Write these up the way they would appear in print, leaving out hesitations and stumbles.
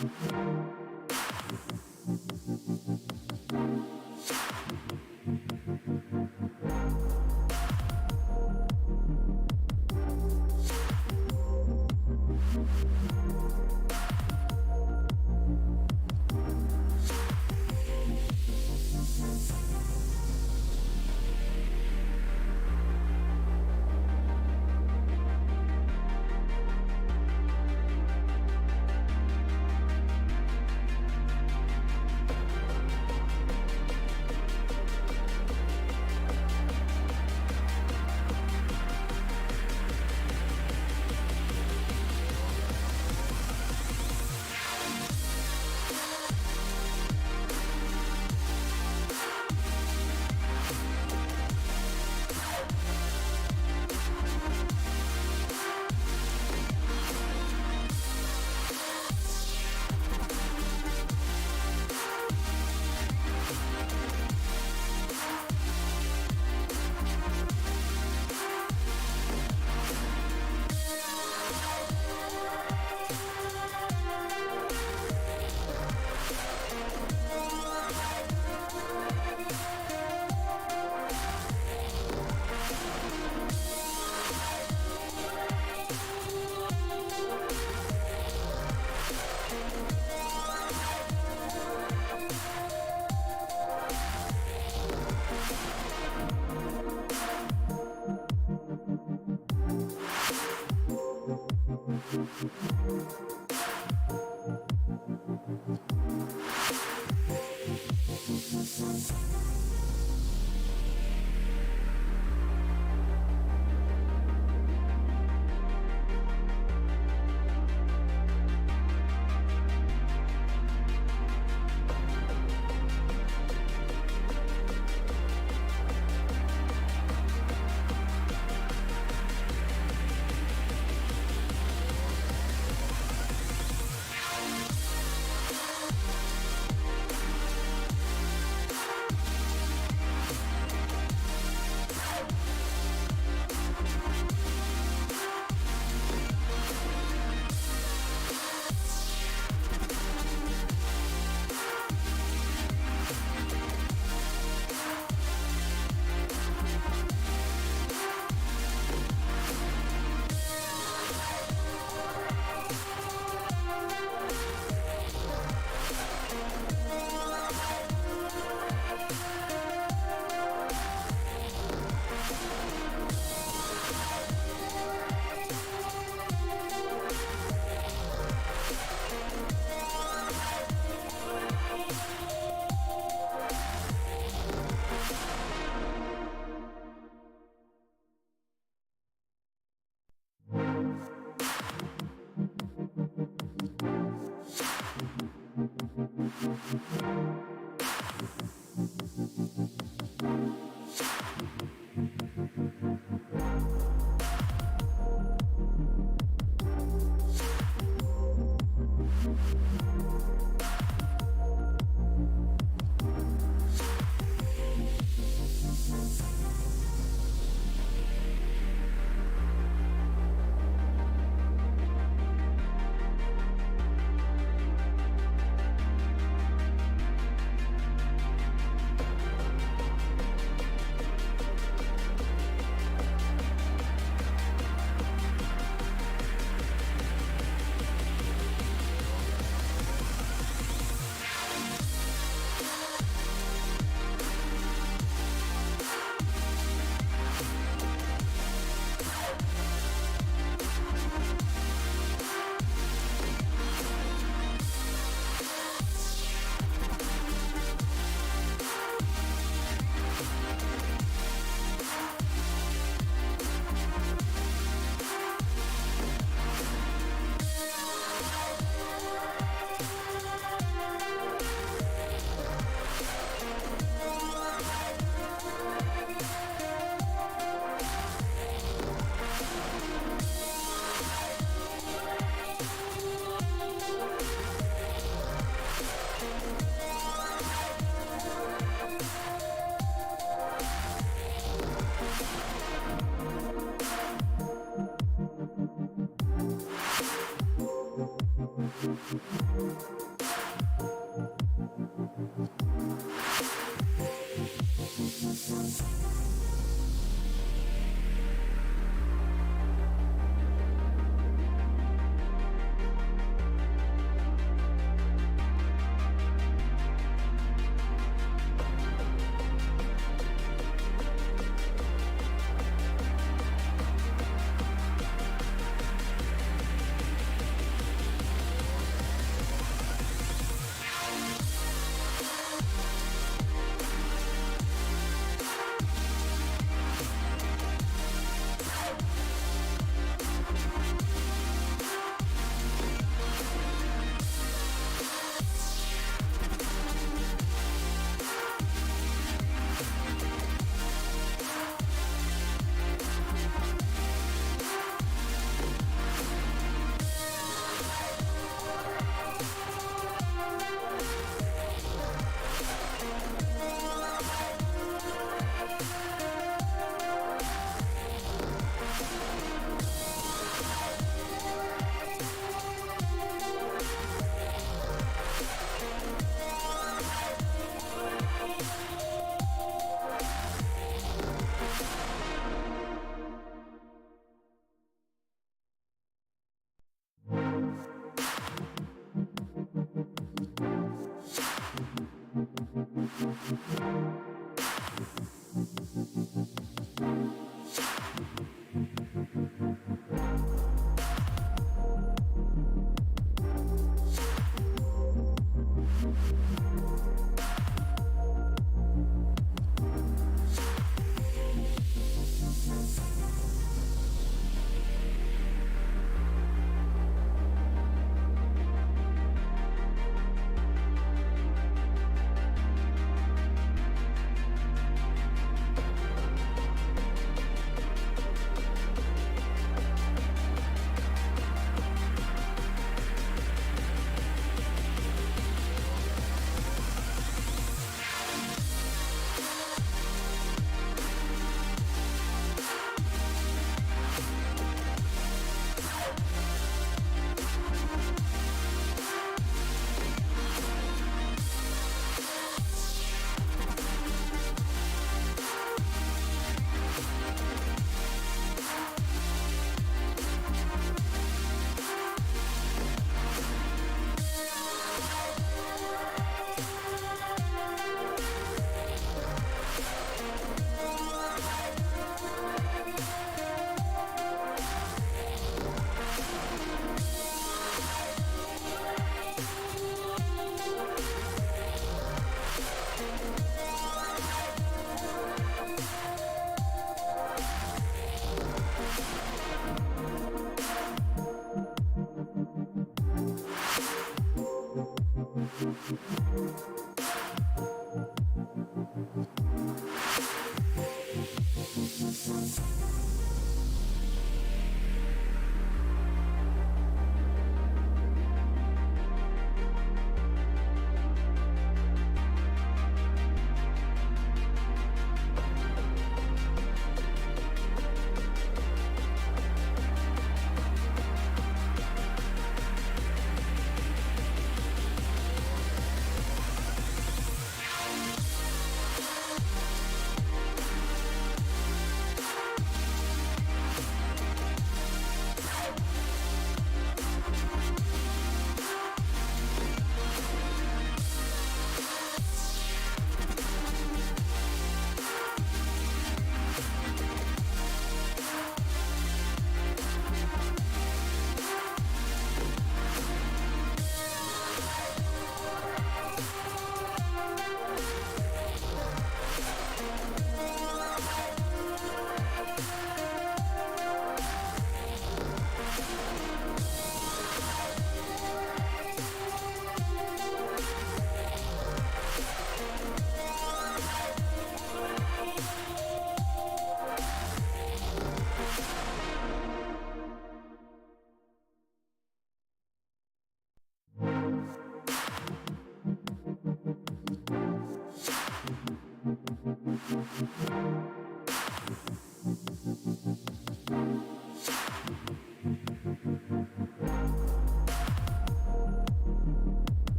Thank you.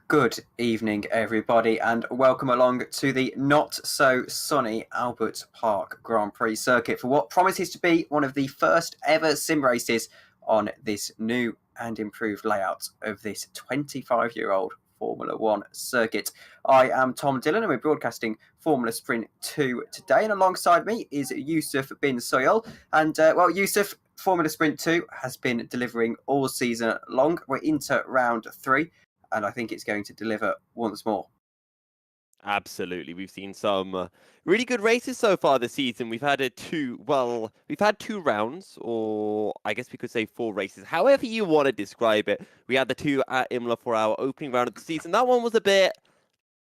Good evening, everybody, and welcome along to the not-so-sunny Albert Park Grand Prix circuit for what promises to be one of the first ever sim races on this new and improved layout of this 25-year-old Formula One circuit. I am Tom Dillon, and we're broadcasting Formula Sprint 2 today, and alongside me is Yousuf bin-Suhayl. And, Yousuf, Formula Sprint 2 has been delivering all season long. We're into round 3. And I think it's going to deliver once more. Absolutely. We've seen some really good races so far this season. We've had two rounds, or I guess we could say 4 races. However you want to describe it. We had the 2 at Imola for our opening round of the season. That one was a bit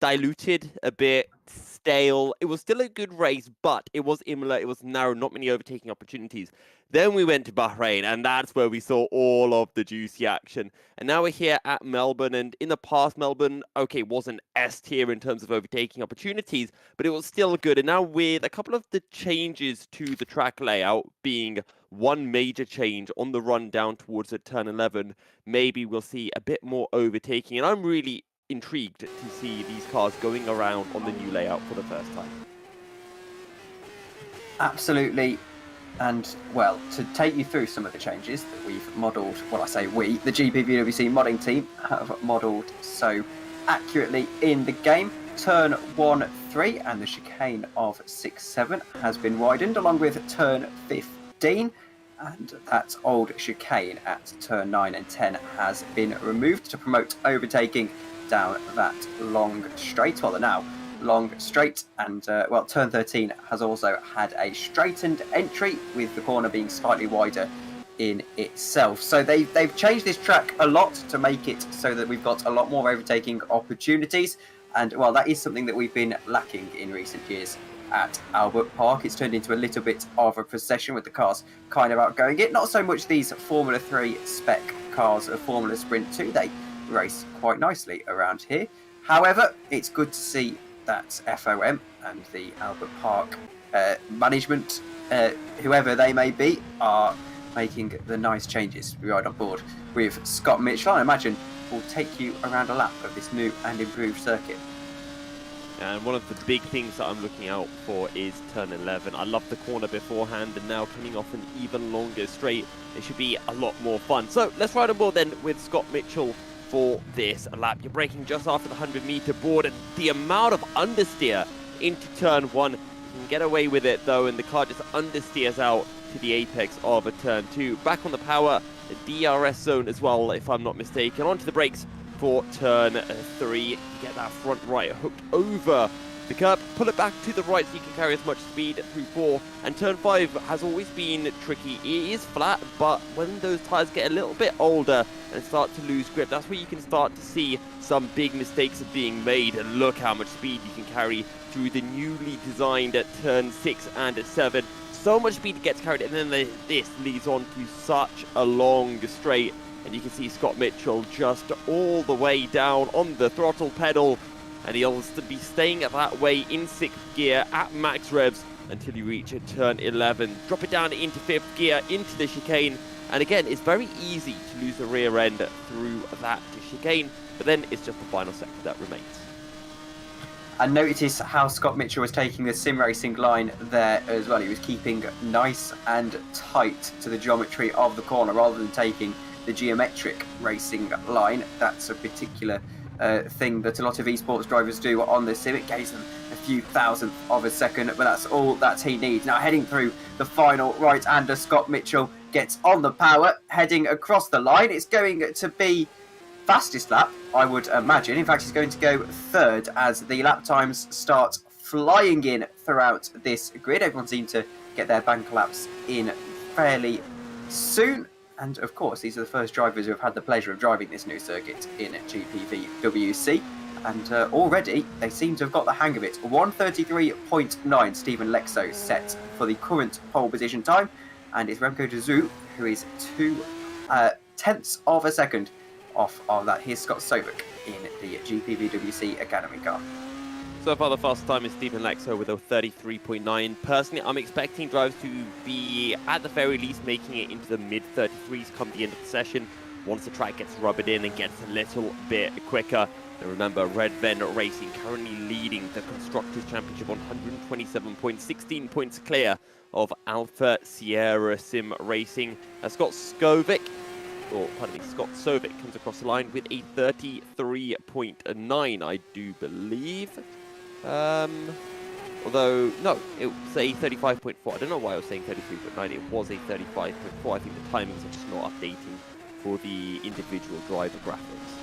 diluted, a bit stale. It was still a good race, but it was Imola. It was narrow, not many overtaking opportunities. Then we went to Bahrain, and that's where we saw all of the juicy action. And now we're here at Melbourne, and in the past, Melbourne, okay, wasn't S tier in terms of overtaking opportunities, but it was still good. And now with a couple of the changes to the track layout being one major change on the run down towards the turn 11, maybe we'll see a bit more overtaking. And I'm really intrigued to see these cars going around on the new layout for the first time. Absolutely. And, well, to take you through some of the changes that we've modelled, well, I say we, the GPVWC modding team have modelled so accurately in the game. Turn 1-3 and the chicane of 6-7 has been widened, along with turn 15. And that old chicane at turn 9 and 10 has been removed to promote overtaking down that long straight. Well, now long straight, and turn 13 has also had a straightened entry, with the corner being slightly wider in itself. So they've changed this track a lot to make it so that we've got a lot more overtaking opportunities, and well, that is something that we've been lacking in recent years at Albert Park. It's turned into a little bit of a procession with the cars kind of outgoing it. Not so much these Formula 3 spec cars of Formula Sprint 2. They race quite nicely around here. However, it's good to see that FOM and the Albert Park management, whoever they may be, are making the nice changes. We ride on board with Scott Mitchell, I imagine, will take you around a lap of this new and improved circuit. And one of the big things that I'm looking out for is turn 11. I love the corner beforehand, and now coming off an even longer straight, it should be a lot more fun. So let's ride on board then with Scott Mitchell for this lap. You're braking just after the 100-meter board, and the amount of understeer into turn 1, you can get away with it though, and the car just understeers out to the apex of a turn 2. Back on the power, DRS zone as well, if I'm not mistaken. Onto the brakes for turn 3. Get that front right hooked over the curb, pull it back to the right so you can carry as much speed through 4. And turn 5 has always been tricky. It is flat, but when those tyres get a little bit older and start to lose grip, that's where you can start to see some big mistakes are being made. And look how much speed you can carry through the newly designed turn 6 and 7. So much speed gets carried, and then this leads on to such a long straight. And you can see Scott Mitchell just all the way down on the throttle pedal, and he'll be staying that way in 6th gear at max revs until you reach turn 11. Drop it down into 5th gear, into the chicane, and again, it's very easy to lose the rear end through that chicane, but then it's just the final sector that remains. And notice how Scott Mitchell was taking the sim racing line there as well. He was keeping nice and tight to the geometry of the corner rather than taking the geometric racing line. That's a particular thing that a lot of esports drivers do on the sim. It gives them a few thousandth of a second, but that's all that he needs. Now heading through the final right-hander, Scott Mitchell gets on the power, heading across the line. It's going to be fastest lap, I would imagine. In fact, he's going to go 3rd as the lap times start flying in throughout this grid. Everyone seemed to get their bank laps in fairly soon. And of course, these are the first drivers who have had the pleasure of driving this new circuit in GPVWC. And already, they seem to have got the hang of it. 1:33.9, Stephen Lexo set for the current pole position time. And it's Remco de Zoo, who is 2 tenths of a second off of that. Here's Scott Sovic in the GPVWC Academy car. So far, the fastest time is Stephen Lexo with a 33.9. Personally, I'm expecting drivers to be, at the very least, making it into the mid-33s come the end of the session, once the track gets rubbered in and gets a little bit quicker. And remember, Red Venn Racing currently leading the Constructors' Championship on 127 points, 16 points clear of Alpha Sierra Sim Racing. Scott Sovic comes across the line with a 33.9, I do believe. Although, no, it was a 35.4. I don't know why I was saying 33.9. It was a 35.4. I think the timings are just not updating for the individual driver graphics.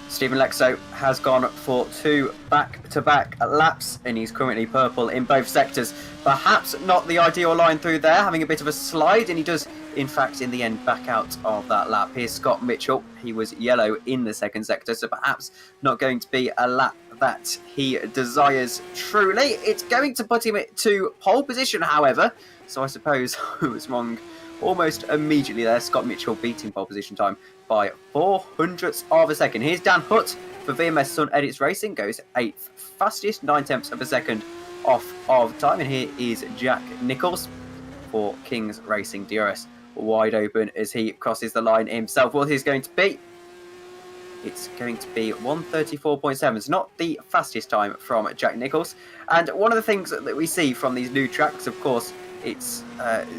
Stephen Lexo has gone for 2 back-to-back laps, and he's currently purple in both sectors. Perhaps not the ideal line through there, having a bit of a slide, and he does, in fact, in the end, back out of that lap. Here's Scott Mitchell. He was yellow in the second sector, so perhaps not going to be a lap that he desires truly. It's going to put him to pole position, however, so I suppose I was wrong almost immediately there. Scott Mitchell beating pole position time by 0.04 of a second. Here's Dan Hutt for VMS Sun Edits Racing, goes 8th fastest, 9/10 of a second off of time. And here is Jack Nichols for Kings Racing DRS, wide open as he crosses the line himself. What is going to be? It's going to be 1:34.7. It's not the fastest time from Jack Nichols. And one of the things that we see from these new tracks, of course, it's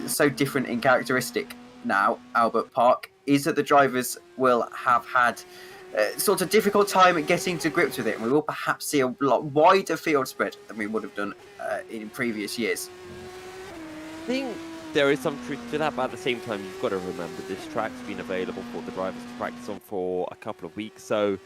so different in characteristic now, Albert Park, is that the drivers will have had sort of difficult time getting to grips with it, and we will perhaps see a lot wider field spread than we would have done in previous years. I think there is some truth to that, but at the same time, you've got to remember this track's been available for the drivers to practice on for a couple of weeks, so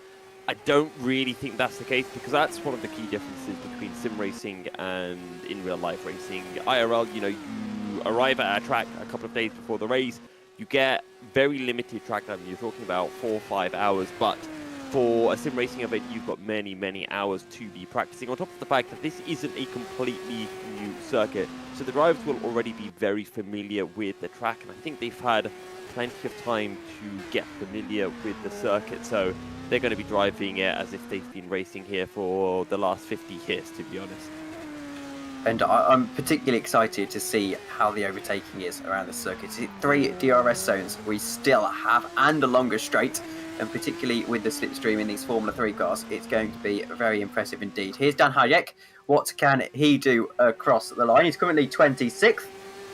I don't really think that's the case, because that's one of the key differences between sim racing and in real life racing. IRL, you know, you arrive at a track a couple of days before the race, you get very limited track time. You're talking about 4 or 5 hours, but for a sim racing event, you've got many, many hours to be practicing. On top of the fact that this isn't a completely new circuit, so the drivers will already be very familiar with the track, and I think they've had plenty of time to get familiar with the circuit, so they're going to be driving it as if they've been racing here for the last 50 years, to be honest. And I'm particularly excited to see how the overtaking is around the circuit. 3 DRS zones we still have, and a longer straight, and particularly with the slipstream in these Formula 3 cars, it's going to be very impressive indeed. Here's Dan Hayek. What can he do across the line? He's currently 26th.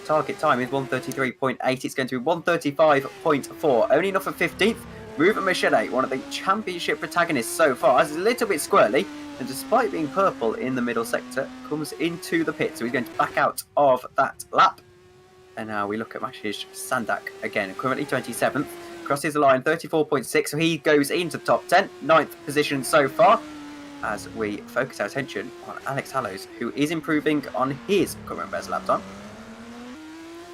Target time is 1:33.8. It's going to be 1:35.4. Only enough for 15th. Ruben Machete, one of the championship protagonists so far, is a little bit squirrely, and despite being purple in the middle sector, comes into the pit. So he's going to back out of that lap. And now we look at Mashish Sandak again, currently 27th. Crosses the line 34.6, so he goes into the top 10. 9th position so far, as we focus our attention on Alex Hallows, who is improving on his current best lap time.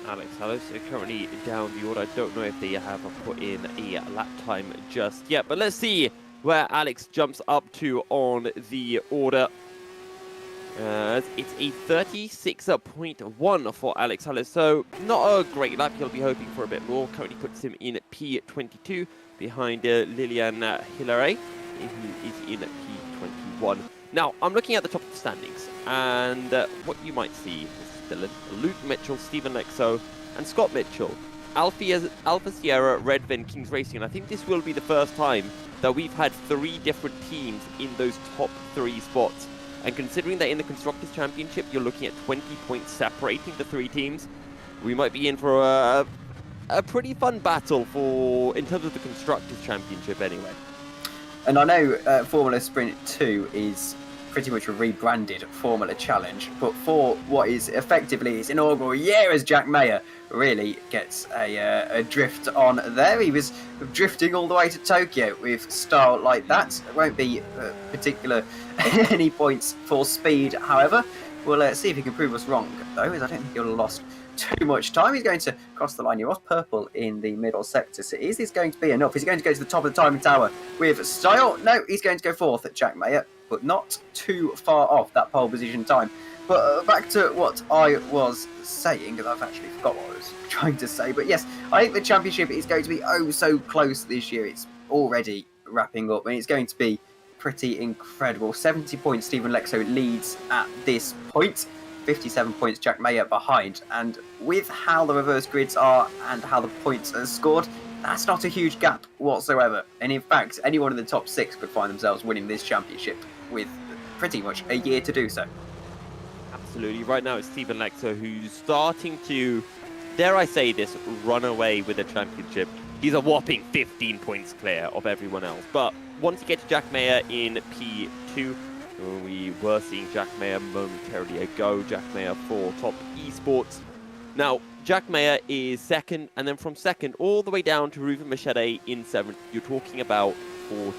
Alex Hallows currently down the order. I don't know if they have put in a lap time just yet, but let's see where Alex jumps up to on the order. It's a 36.1 for Alex Hallows, so not a great lap. He'll be hoping for a bit more. Currently puts him in P22 behind Lilian Hilaire, who is in P21. Now, I'm looking at the top of the standings, and what you might see is Dylan, Luke Mitchell, Stephen Lexo, and Scott Mitchell. Alpha Sierra, Red Venn, Kings Racing, and I think this will be the first time that we've had 3 different teams in those top 3 spots. And considering that in the Constructors' Championship, you're looking at 20 points separating the 3 teams, we might be in for a pretty fun battle in terms of the Constructors' Championship anyway. And I know Formula Sprint 2 is pretty much a rebranded Formula Challenge, but for what is effectively his inaugural year as Jack Mayer really gets a drift on there. He was drifting all the way to Tokyo with style like that. There won't be particular any points for speed, however. We'll see if he can prove us wrong, though, as I don't think he'll have lost too much time. He's going to cross the line. He was purple in the middle sector, so is this going to be enough? Is he going to go to the top of the timing tower with style? No, he's going to go 4th at Jack Mayer, but not too far off that pole position time. But back to what I was saying, because I've actually forgot what I was trying to say. But yes, I think the championship is going to be oh so close this year. It's already wrapping up, and it's going to be pretty incredible. 70 points Stephen Lexo leads at this point. 57 points Jack Mayer behind. And with how the reverse grids are and how the points are scored, that's not a huge gap whatsoever. And in fact, anyone in the top 6 could find themselves winning this championship with pretty much a year to do so. Absolutely. Right now it's Stephen Lexer who's starting to, dare I say this, run away with the championship. He's a whopping 15 points clear of everyone else. But once you get to Jack Mayer in P2, we were seeing Jack Mayer momentarily ago. Jack Mayer for Top Esports. Now, Jack Mayer is second, and then from second all the way down to Ruben Machete in 7th, you're talking about 14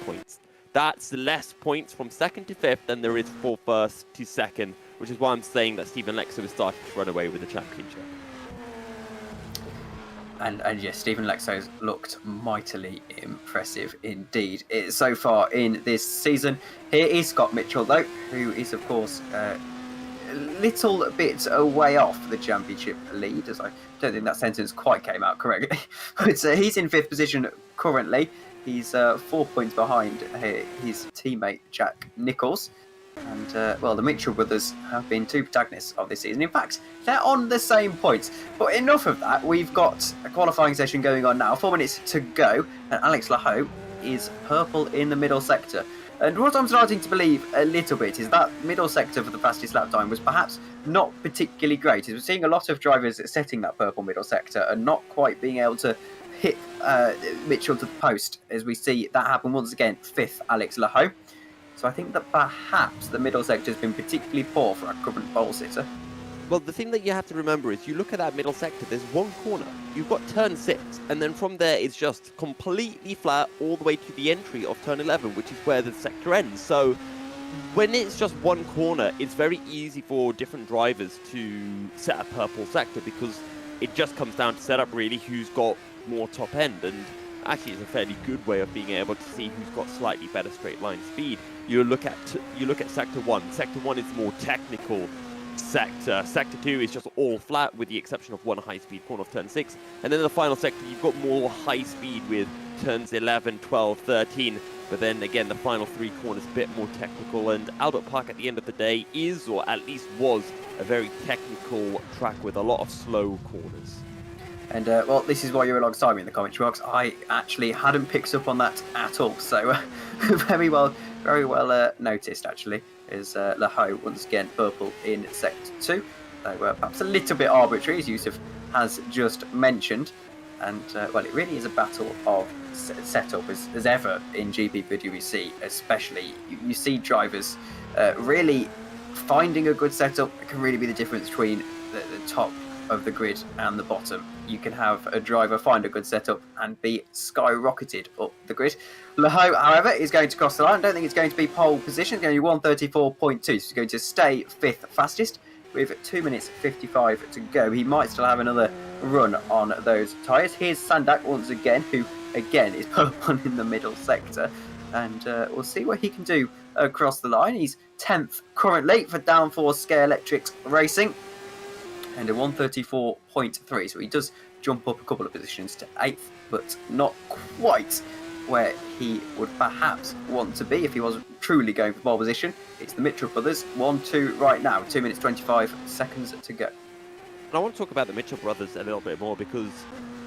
points. That's less points from second to 5th than there is for first to second, which is why I'm saying that Stephen Lexer is starting to run away with the championship. And yes, Stephen Lexo's looked mightily impressive indeed so far in this season. Here is Scott Mitchell, though, who is, of course, a little bit away off the championship lead, as I don't think that sentence quite came out correctly. But he's in 5th position currently. He's 4 points behind his teammate Jack Nicholls. And, well, the Mitchell brothers have been 2 protagonists of this season. In fact, they're on the same points. But enough of that. We've got a qualifying session going on now. 4 minutes to go. And Alex Lahoe is purple in the middle sector. And what I'm starting to believe a little bit is that middle sector for the fastest lap time was perhaps not particularly great. As we're seeing a lot of drivers setting that purple middle sector and not quite being able to hit Mitchell to the post. As we see that happen once again, 5th Alex Lahoe. So I think that perhaps the middle sector has been particularly poor for our current pole sitter. Well, the thing that you have to remember is you look at that middle sector, there's one corner. You've got turn 6, and then from there it's just completely flat all the way to the entry of turn 11, which is where the sector ends. So when it's just one corner, it's very easy for different drivers to set a purple sector because it just comes down to setup really, who's got more top end. And actually it's a fairly good way of being able to see who's got slightly better straight line speed. You look at sector 1. Sector 1 is more technical sector. Sector 2 is just all flat with the exception of one high speed corner of turn 6. And then the final sector, you've got more high speed with turns 11, 12, 13. But then again, the final 3 corners a bit more technical. And Albert Park at the end of the day is, or at least was, a very technical track with a lot of slow corners. And, well, this is why you're alongside me in the commentary box. I actually hadn't picked up on that at all. So, very well noticed, actually, is Lahoe once again purple in Sector 2. Though perhaps a little bit arbitrary, as Yousuf has just mentioned. And, well, it really is a battle of setup as ever in GPVWC, especially. You see drivers really finding a good setup. It can really be the difference between the top of the grid and the bottom. You can have a driver find a good setup and be skyrocketed up the grid. Lahoe, however, is going to cross the line. I don't think it's going to be pole position. It's going to be 1:34.2. So he's going to stay 5th fastest with 2 minutes 55 to go. He might still have another run on those tyres. Here's Sandak once again, who again is purple in the middle sector. And we'll see what he can do across the line. He's 10th currently for Downforce Scale Electrics Racing. And a 1:34.3, so he does jump up a couple of positions to 8th, but not quite where he would perhaps want to be if he wasn't truly going for pole position. It's the Mitchell brothers, 1-2 right now, 2 minutes 25 seconds to go. And I want to talk about the Mitchell brothers a little bit more because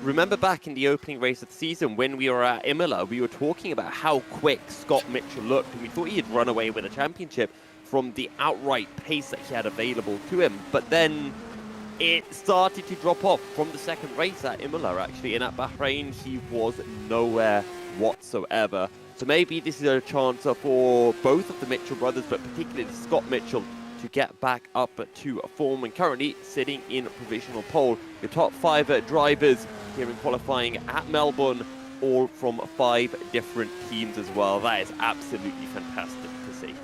remember back in the opening race of the season when we were at Imola, we were talking about how quick Scott Mitchell looked, and we thought he had run away with a championship from the outright pace that he had available to him. But then it started to drop off from the second race at Imola, actually, and at Bahrain he was nowhere whatsoever. So maybe this is a chance for both of the Mitchell brothers, but particularly Scott Mitchell, to get back up to form, and currently sitting in provisional pole. Your top 5 drivers here in qualifying at Melbourne, all from 5 different teams as well. That is absolutely fantastic to see.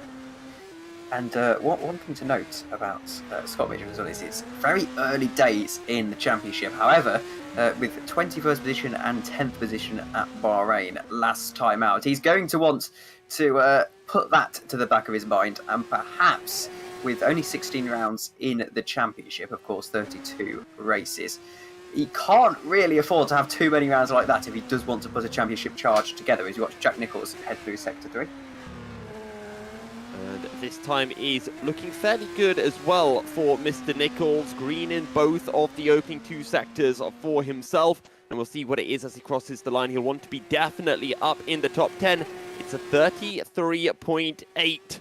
And one thing to note about Scott Mitchell as well is it's very early days in the championship. However, with 21st position and 10th position at Bahrain last time out, he's going to want to put that to the back of his mind, and perhaps with only 16 rounds in the championship, of course 32 races, he can't really afford to have too many rounds like that if he does want to put a championship charge together, as you watch Jack Nicholls head through Sector 3. And this time is looking fairly good as well for Mr. Nicholls, green in both of the opening 2 sectors for himself. and we'll see what it is as he crosses the line. He'll want to be definitely up in the top 10. It's a 33.8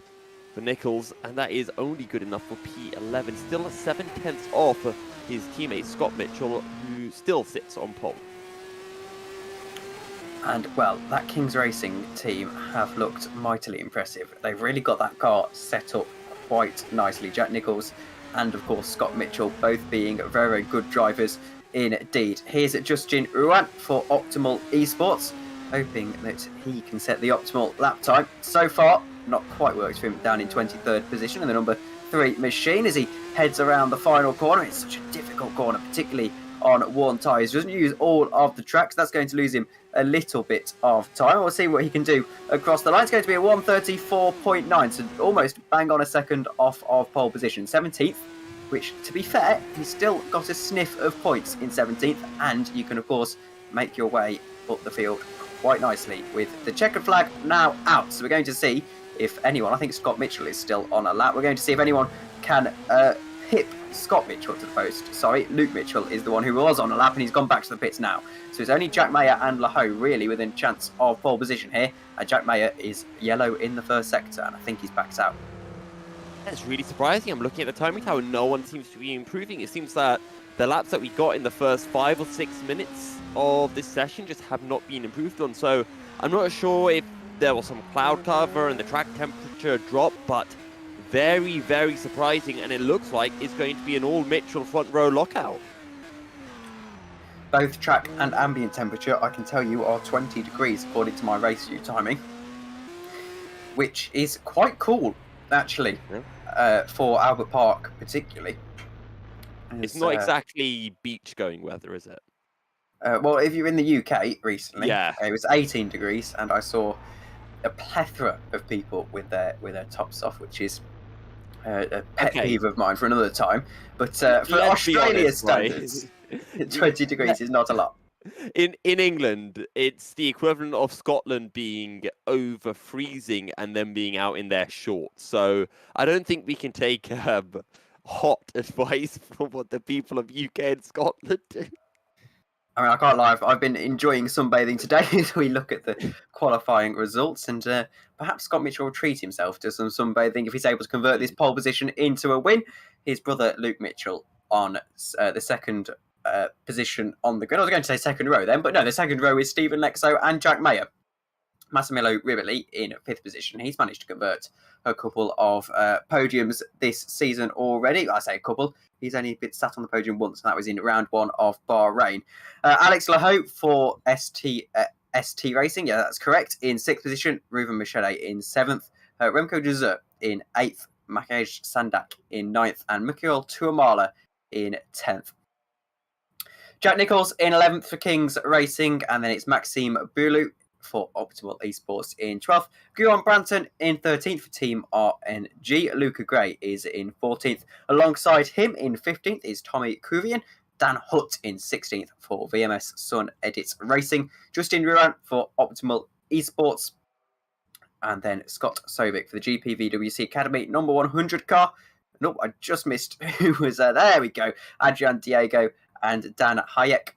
for Nichols, and that is only good enough for P11. Still 7/10 off his teammate Scott Mitchell, who still sits on pole. And, well, that Kings Racing team have looked mightily impressive. They've really got that car set up quite nicely. Jack Nichols and, of course, Scott Mitchell, both being very, very good drivers indeed. Here's Justin Ruan for Optimal Esports, hoping that he can set the optimal lap time. So far, not quite worked for him, down in 23rd position in the number 3 machine as he heads around the final corner. It's such a difficult corner, particularly on worn tyres. Doesn't use all of the tracks. That's going to lose him a little bit of time. We'll see what he can do across the line. It's going to be a 1:34.9, so almost bang on a second off of pole position. 17th, which, to be fair, he's still got a sniff of points in 17th, and you can, of course, make your way up the field quite nicely with the checkered flag now out. So we're going to see if anyone, I think Scott Mitchell is still on a lap, we're going to see if anyone can hip Scott Mitchell to the post. Sorry, Luke Mitchell is the one who was on a lap, and he's gone back to the pits now. So it's only Jack Mayer and Lahoe really within chance of pole position here. Jack Mayer is yellow in the first sector, and I think he's backed out. That's really surprising. I'm looking at the timing tower. No one seems to be improving. It seems that the laps that we got in the first 5 or 6 minutes of this session just have not been improved on. So I'm not sure if there was some cloud cover and the track temperature dropped, but very, very surprising. And it looks like it's going to be an all Mitchell front row lockout. Both track and ambient temperature, I can tell you, are 20 degrees according to my race view timing, which is quite cool, actually, for Albert Park particularly. It's not exactly beach-going weather, is it? Well, if you're in the UK recently, yeah, it was 18 degrees, and I saw a plethora of people with their tops off, which is a pet peeve of mine for another time. But for Australia's standards, 20 degrees is not a lot. In England, it's the equivalent of Scotland being over freezing and then being out in their shorts. So I don't think we can take hot advice from what the people of UK and Scotland do. I mean, I can't lie, I've been enjoying sunbathing today as we look at the qualifying results, and perhaps Scott Mitchell will treat himself to some sunbathing if he's able to convert this pole position into a win. His brother Luke Mitchell on the second position on the grid. I was going to say second row then, but no, the second row is Stephen Lexo and Jack Mayer. Massimiliano Rivoli in 5th position. He's managed to convert a couple of podiums this season already. I say a couple. He's only been sat on the podium once, and that was in round 1 of Bahrain. Alex Lahoe for ST Racing. Yeah, that's correct. In 6th position. Ruben Michele in 7th. Remco de Zur in 8th. Makej Sandak in 9th. And Mikhail Tuamala in 10th. Jack Nichols in 11th for Kings Racing. And then it's Maxime Boulou for Optimal Esports in 12th. Guillaume Branton in 13th for Team RNG. Luca Gray is in 14th. Alongside him in 15th is Tommy Kuvian. Dan Hutt in 16th for VMS Sun Edits Racing. Justin Ruan for Optimal Esports. And then Scott Sovic for the GPVWC Academy number 100 car. Nope, I just missed who was there. There we go. Adrian Diego and Dan Hayek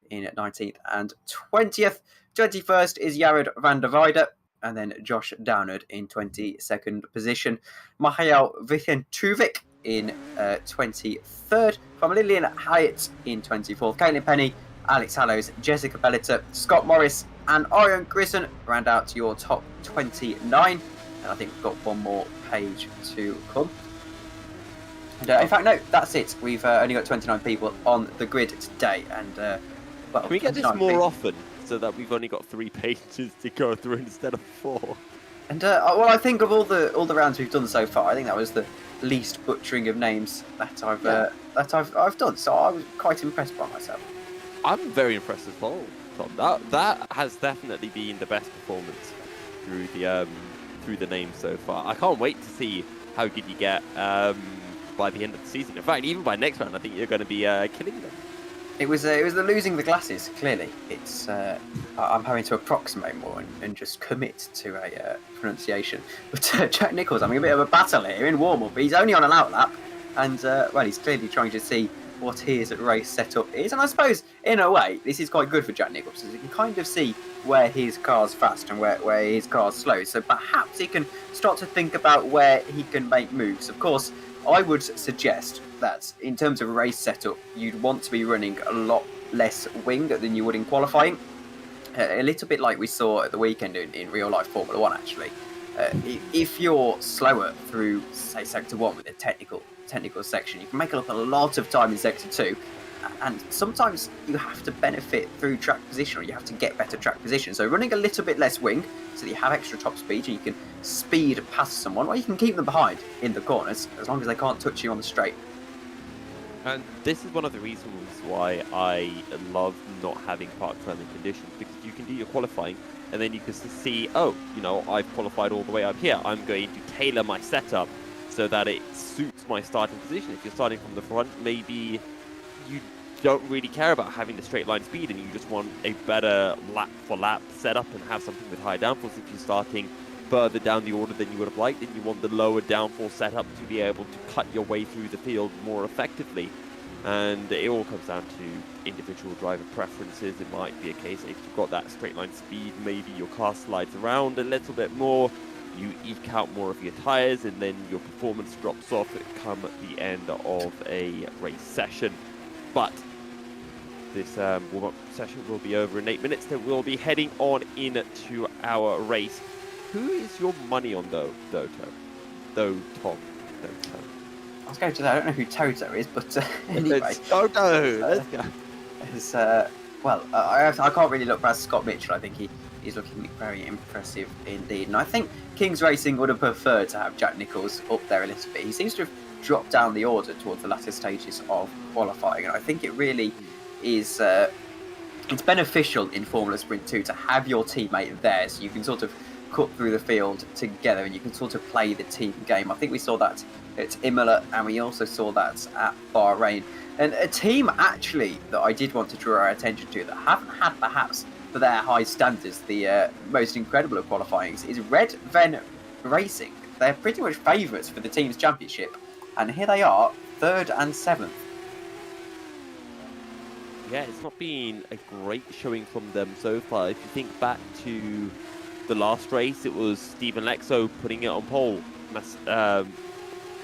in 19th and 20th. 21st is Jared van der Weide, and then Josh Downard in 22nd position. Michael Vicentuvik in 23rd. From Lillian Hyatt in 24th. Caitlin Penny, Alex Hallows, Jessica Belliter, Scott Morris, and Orion Grisson round out your top 29. And I think we've got one more page to come. And, in fact, no, that's it. We've only got 29 people on the grid today. And well, can we get this more often, so that we've only got 3 pages to go through instead of 4? And well, I think of all the rounds we've done so far, I think that was the least butchering of names that I've done. So I was quite impressed by myself. I'm very impressed as well, Tom. That has definitely been the best performance through the names so far. I can't wait to see how good you get by the end of the season. In fact, even by next round, I think you're going to be killing them. It was the losing the glasses. Clearly, it's I'm having to approximate more and just commit to a pronunciation. But Jack Nichols having a bit of a battle here in warm up. He's only on an outlap, and well, he's clearly trying to see what his race setup is. And I suppose, in a way, this is quite good for Jack Nicholson, because he can kind of see where his car's fast and where his car's slow. So perhaps he can start to think about where he can make moves. Of course, I would suggest that in terms of race setup, you'd want to be running a lot less wing than you would in qualifying. A little bit like we saw at the weekend in real life Formula 1, actually. If you're slower through, say, Sector 1 with a technical section, you can make up a lot of time in Sector 2. And sometimes you have to benefit through track position, or you have to get better track position. So running a little bit less wing so that you have extra top speed and you can speed past someone, or you can keep them behind in the corners as long as they can't touch you on the straight. And this is one of the reasons why I love not having park firming conditions, because you can do your qualifying and then you can see, oh, you know, I've qualified all the way up here. I'm going to tailor my setup so that it suits my starting position. If you're starting from the front, maybe you don't really care about having the straight line speed and you just want a better lap for lap setup and have something with high downforce. If you're starting further down the order than you would have liked, then you want the lower downforce setup to be able to cut your way through the field more effectively. And it all comes down to individual driver preferences. It might be a case if you've got that straight line speed, maybe your car slides around a little bit more, you eke out more of your tyres, and then your performance drops off come the end of a race session. But this warm-up session will be over in 8 minutes. Then we'll be heading on into our race. Who is your money on, Tom? I was going to say, I don't know who Toto is, but anyway. It's Toto! Let's go. I can't really look past Scott Mitchell. I think he's looking very impressive indeed. And I think Kings Racing would have preferred to have Jack Nicholls up there a little bit. He seems to have dropped down the order towards the latter stages of qualifying. And I think it really is... it's beneficial in Formula Sprint 2 to have your teammate there, so you can sort of cut through the field together and you can sort of play the team game. I think we saw that at Imola and we also saw that at Bahrain. And a team actually that I did want to draw our attention to that haven't had perhaps for their high standards the most incredible of qualifying is Red Venn Racing. They're pretty much favourites for the team's championship, and here they are, 3rd and 7th. Yeah, it's not been a great showing from them so far. If you think back to the last race, it was Stephen Lexo putting it on pole.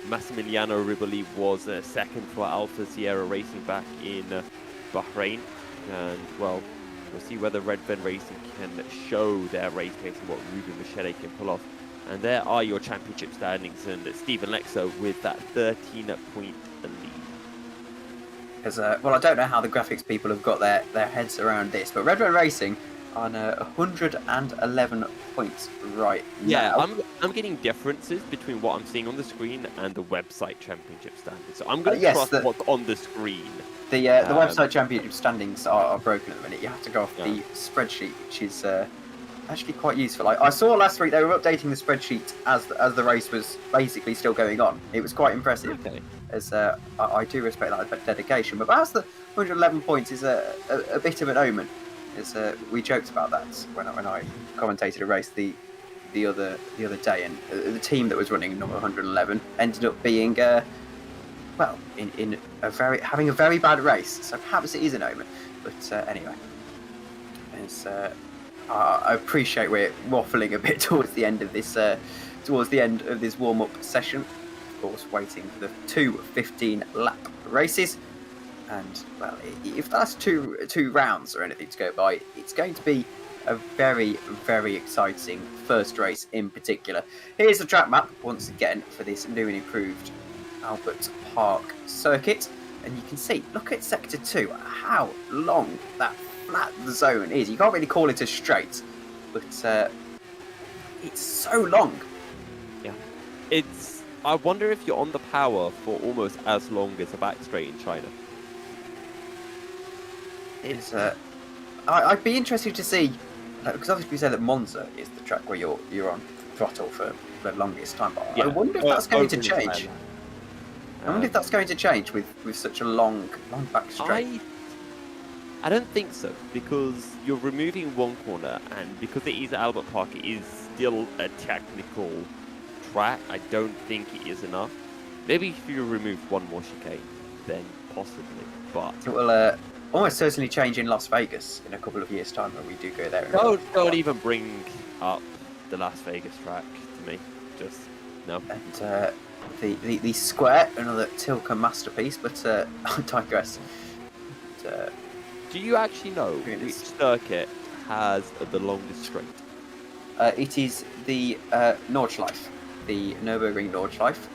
Massimiliano Riboli was second for Alpha Sierra Racing back in Bahrain. And, well, we'll see whether Red Venn Racing can show their race pace and what Ruben Michele can pull off. And there are your championship standings, and Stephen Lexo with that 13-point lead. Because, I don't know how the graphics people have got their heads around this, but Red Venn Racing on 111 points right now. Yeah, I'm getting differences between what I'm seeing on the screen and the website championship standings. So I'm going to trust what's on the screen. The website championship standings are broken at the minute. You have to go off the spreadsheet, which is actually quite useful. I saw last week they were updating the spreadsheet as the race was basically still going on. It was quite impressive. Okay. As I do respect that dedication, but perhaps the 111 points is a bit of an omen. As we joked about that when I commentated a race the other day, and the team that was running number 111 ended up being having a very bad race. So perhaps it is an omen. But anyway, I appreciate we're waffling a bit towards the end of this warm-up session. Of course, waiting for the 2 15-lap races. And, well, if that's two rounds or anything to go by, it's going to be a very, very exciting first race in particular. Here's the track map, once again, for this new and improved Albert Park circuit. And you can see, look at Sector 2, how long that flat zone is. You can't really call it a straight, but it's so long. Yeah. I wonder if you're on the power for almost as long as a back straight in China. I'd be interested to see, because obviously we say that Monza is the track where you're on throttle for the longest time. But I wonder if that's going to change. I wonder if that's going to change with such a long back straight. I don't think so, because you're removing one corner, and because it is Albert Park, it is still a technical track. I don't think it is enough. Maybe if you remove one more chicane. then possibly. But It will almost certainly change in Las Vegas in a couple of years' time when we do go there. don't even bring up the Las Vegas track to me. Just no. And the square, another Tilka masterpiece, but I digress. But, do you actually know which circuit has the longest straight? it is the Nordschleife, the Nürburgring Nordschleife,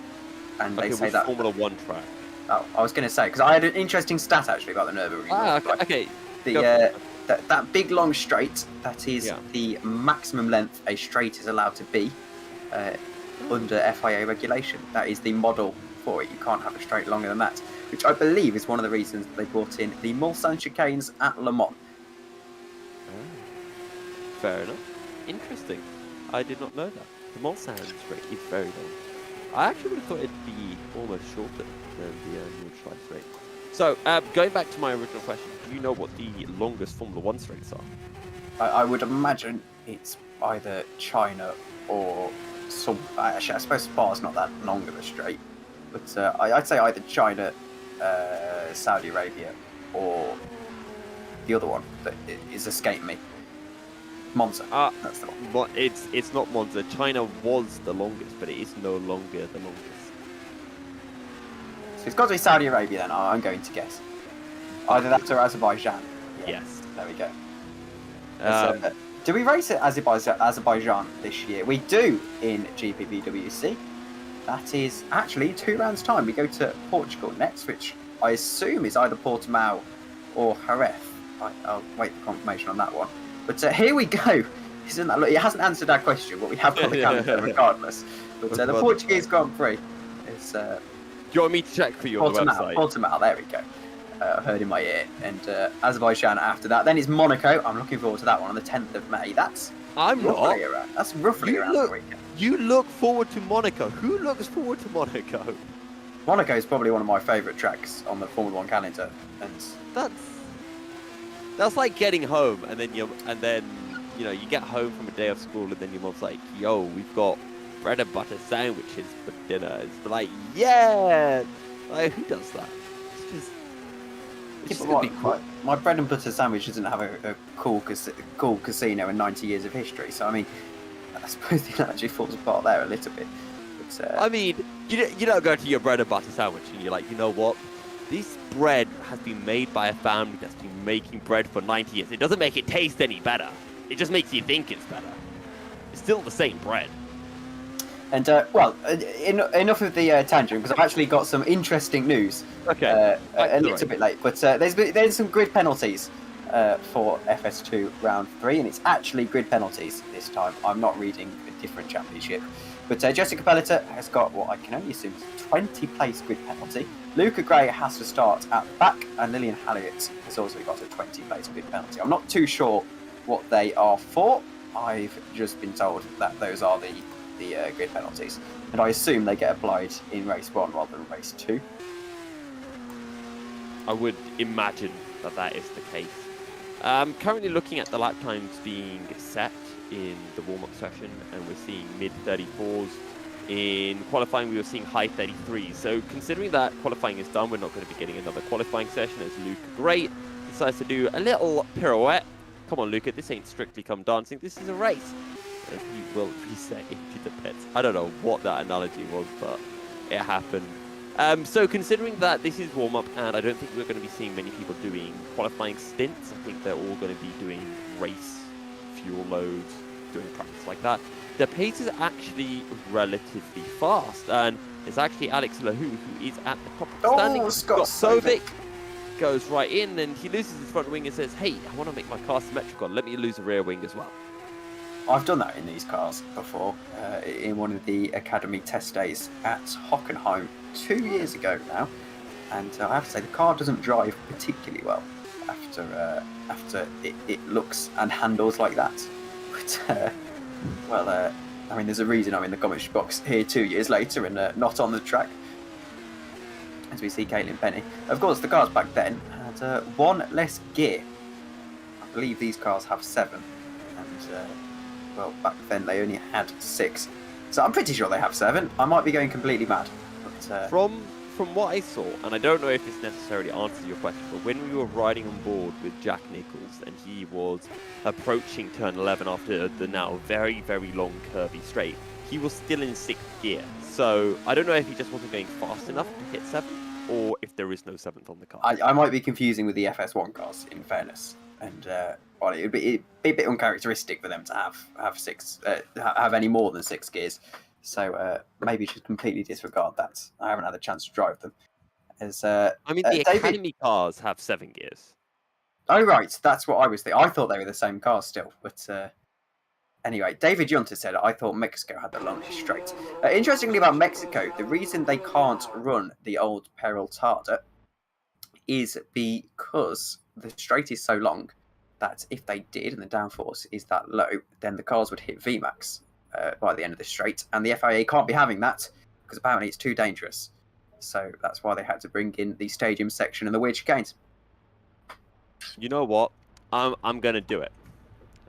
and they say that Formula One track. Oh, I was going to say, because I had an interesting stat actually about the Nürburgring. Okay. That big long straight, that is the maximum length a straight is allowed to be under FIA regulation. That is the model for it. You can't have a straight longer than that, which I believe is one of the reasons they brought in the Mulsanne chicanes at Le Mans. Fair enough. Interesting. I did not know that. The Mulsanne straight is very long. I actually would have thought it'd be almost shorter than the Nordschleife straight. So, going back to my original question, do you know what the longest Formula One straights are? I would imagine it's either China or some. Actually, I suppose Spa's not that long of a straight, but I'd say either China, Saudi Arabia, or the other one that is escaping me. Monza. That's the one. It's not Monza. China was the longest, but it is no longer the longest. So it's got to be Saudi Arabia then, I'm going to guess. Either that or Azerbaijan. Yeah. Yes. There we go. Do we race at Azerbaijan this year? We do in GPVWC. That is actually 2 rounds' time. We go to Portugal next, which I assume is either Portimao or Jerez. I'll wait for confirmation on that one. But here we go. Isn't that? Look, it hasn't answered our question, but we have got the calendar regardless. But the Portuguese Grand Prix is. Do you want me to check for you on the website? Portimao, there we go. I heard in my ear. And Azerbaijan after that. Then it's Monaco. I'm looking forward to that one on the 10th of May. That's roughly around the weekend. You look forward to Monaco. Who looks forward to Monaco? Monaco is probably one of my favourite tracks on the Formula One calendar. And that's like getting home and then you get home from a day of school and then your mom's like, yo, we've got bread and butter sandwiches for dinner. It's like, yeah, like who does that? It's just gonna be cool. My bread and butter sandwich doesn't have a cool casino and 90 years of history. So I mean, I suppose the analogy falls apart there a little bit. But, I mean, you don't go to your bread and butter sandwich and you're like, you know what? This bread has been made by a family that's been making bread for 90 years. It doesn't make it taste any better. It just makes you think it's better. It's still the same bread. And, enough of the tangent, because I've actually got some interesting news. Okay. A little bit late, but there's some grid penalties for FS2 Round 3, and it's actually grid penalties this time. I'm not reading a different championship. But Jessica Pelliter has got what I can only assume is a 20-place grid penalty. Luca Gray has to start at the back, and Lillian Halliot has also got a 20-place grid penalty. I'm not too sure what they are for. I've just been told that those are the grid penalties, and I assume they get applied in race 1 rather than race 2. I would imagine that is the case. Currently looking at the lap times being set in the warm-up session, and we're seeing mid-34s. In qualifying, we were seeing high 33s. So considering that qualifying is done, we're not going to be getting another qualifying session as Luca Gray decides to do a little pirouette. Come on, Luca, this ain't Strictly Come Dancing. This is a race. As he will reset into the pits. I don't know what that analogy was, but it happened. So considering that this is warm-up, and I don't think we're going to be seeing many people doing qualifying stints, I think they're all going to be doing race fuel loads, doing practice like that. The pace is actually relatively fast, and it's actually Alex Lahou who is at the top of the standing. Scott Sovic goes right in, and he loses his front wing and says, hey, I want to make my car symmetrical. Let me lose a rear wing as well. I've done that in these cars before, in one of the Academy test days at Hockenheim 2 years ago now, and I have to say the car doesn't drive particularly well after it looks and handles like that. But I mean, there's a reason I'm in the commentary box here 2 years later and not on the track, as we see Caitlin Penny. Of course, the cars back then had one less gear. I believe these cars have 7, and well, back then they only had 6. So I'm pretty sure they have 7. I might be going completely mad. But, From from what I saw, and I don't know if this necessarily answers your question, but when we were riding on board with Jack Nicholls and he was approaching turn 11 after the now very, very long curvy straight, he was still in 6th gear. So I don't know if he just wasn't going fast enough to hit 7th, or if there is no 7th on the car. I might be confusing with the FS1 cars, in fairness. And well, it'd be a bit uncharacteristic for them to have any more than 6 gears. So maybe just completely disregard that. I haven't had a chance to drive them. The David... Academy cars have 7 gears. Oh, right. That's what I was thinking. I thought they were the same car still. But anyway, David Junta said, I thought Mexico had the longest straight. Interestingly about Mexico, the reason they can't run the old Peraltada is because the straight is so long that if they did and the downforce is that low, then the cars would hit VMAX by the end of the straight. And the FIA can't be having that because apparently it's too dangerous. So that's why they had to bring in the stadium section and the weird chicanes. You know what? I'm going to do it.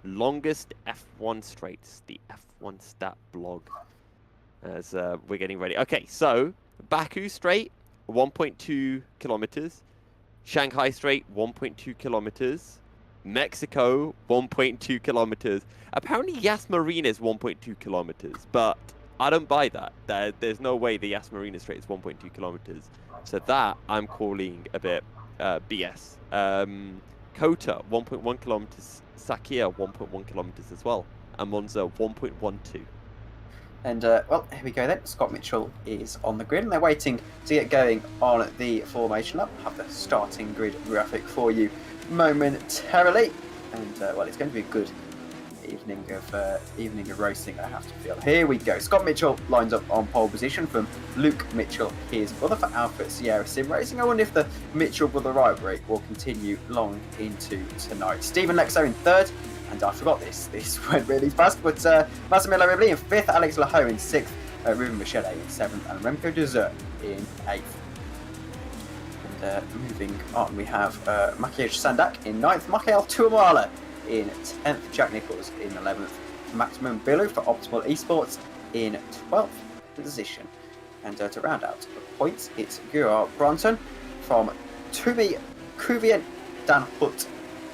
Longest F1 straights, the F1 stat blog, as we're getting ready. Okay, so Baku straight, 1.2 kilometers. Shanghai straight, 1.2 kilometers. Mexico, 1.2 kilometers. Apparently Yas Marina is 1.2 kilometers, but I don't buy that. There's no way the Yas Marina straight is 1.2 kilometers. So that I'm calling a bit BS. Kota, 1.1 kilometers. Sakia, 1.1 kilometers as well. And Monza, 1.12. And, well, here we go then. Scott Mitchell is on the grid, and they're waiting to get going on the formation lap. I'll have the starting grid graphic for you momentarily. And, well, it's going to be a good evening of racing, I have to feel. Here we go. Scott Mitchell lines up on pole position from Luke Mitchell, his brother, for Alpha Sierra Sim Racing. I wonder if the Mitchell brother rivalry will continue long into tonight. Stephen Lexo in 3rd, and I forgot this went really fast, but Massimiliano Rivoli in 5th, Alex Laho in 6th, Ruben Michele in 7th, and Remco Dessert in 8th. And moving on, we have Makiej Sandak in 9th, Michael Tuamala in 10th, Jack Nicholls in 11th, Maximum Billu for Optimal Esports in 12th position. And to round out the points, it's Gura Bronson from Tumi Kuvien, Dan Hutt,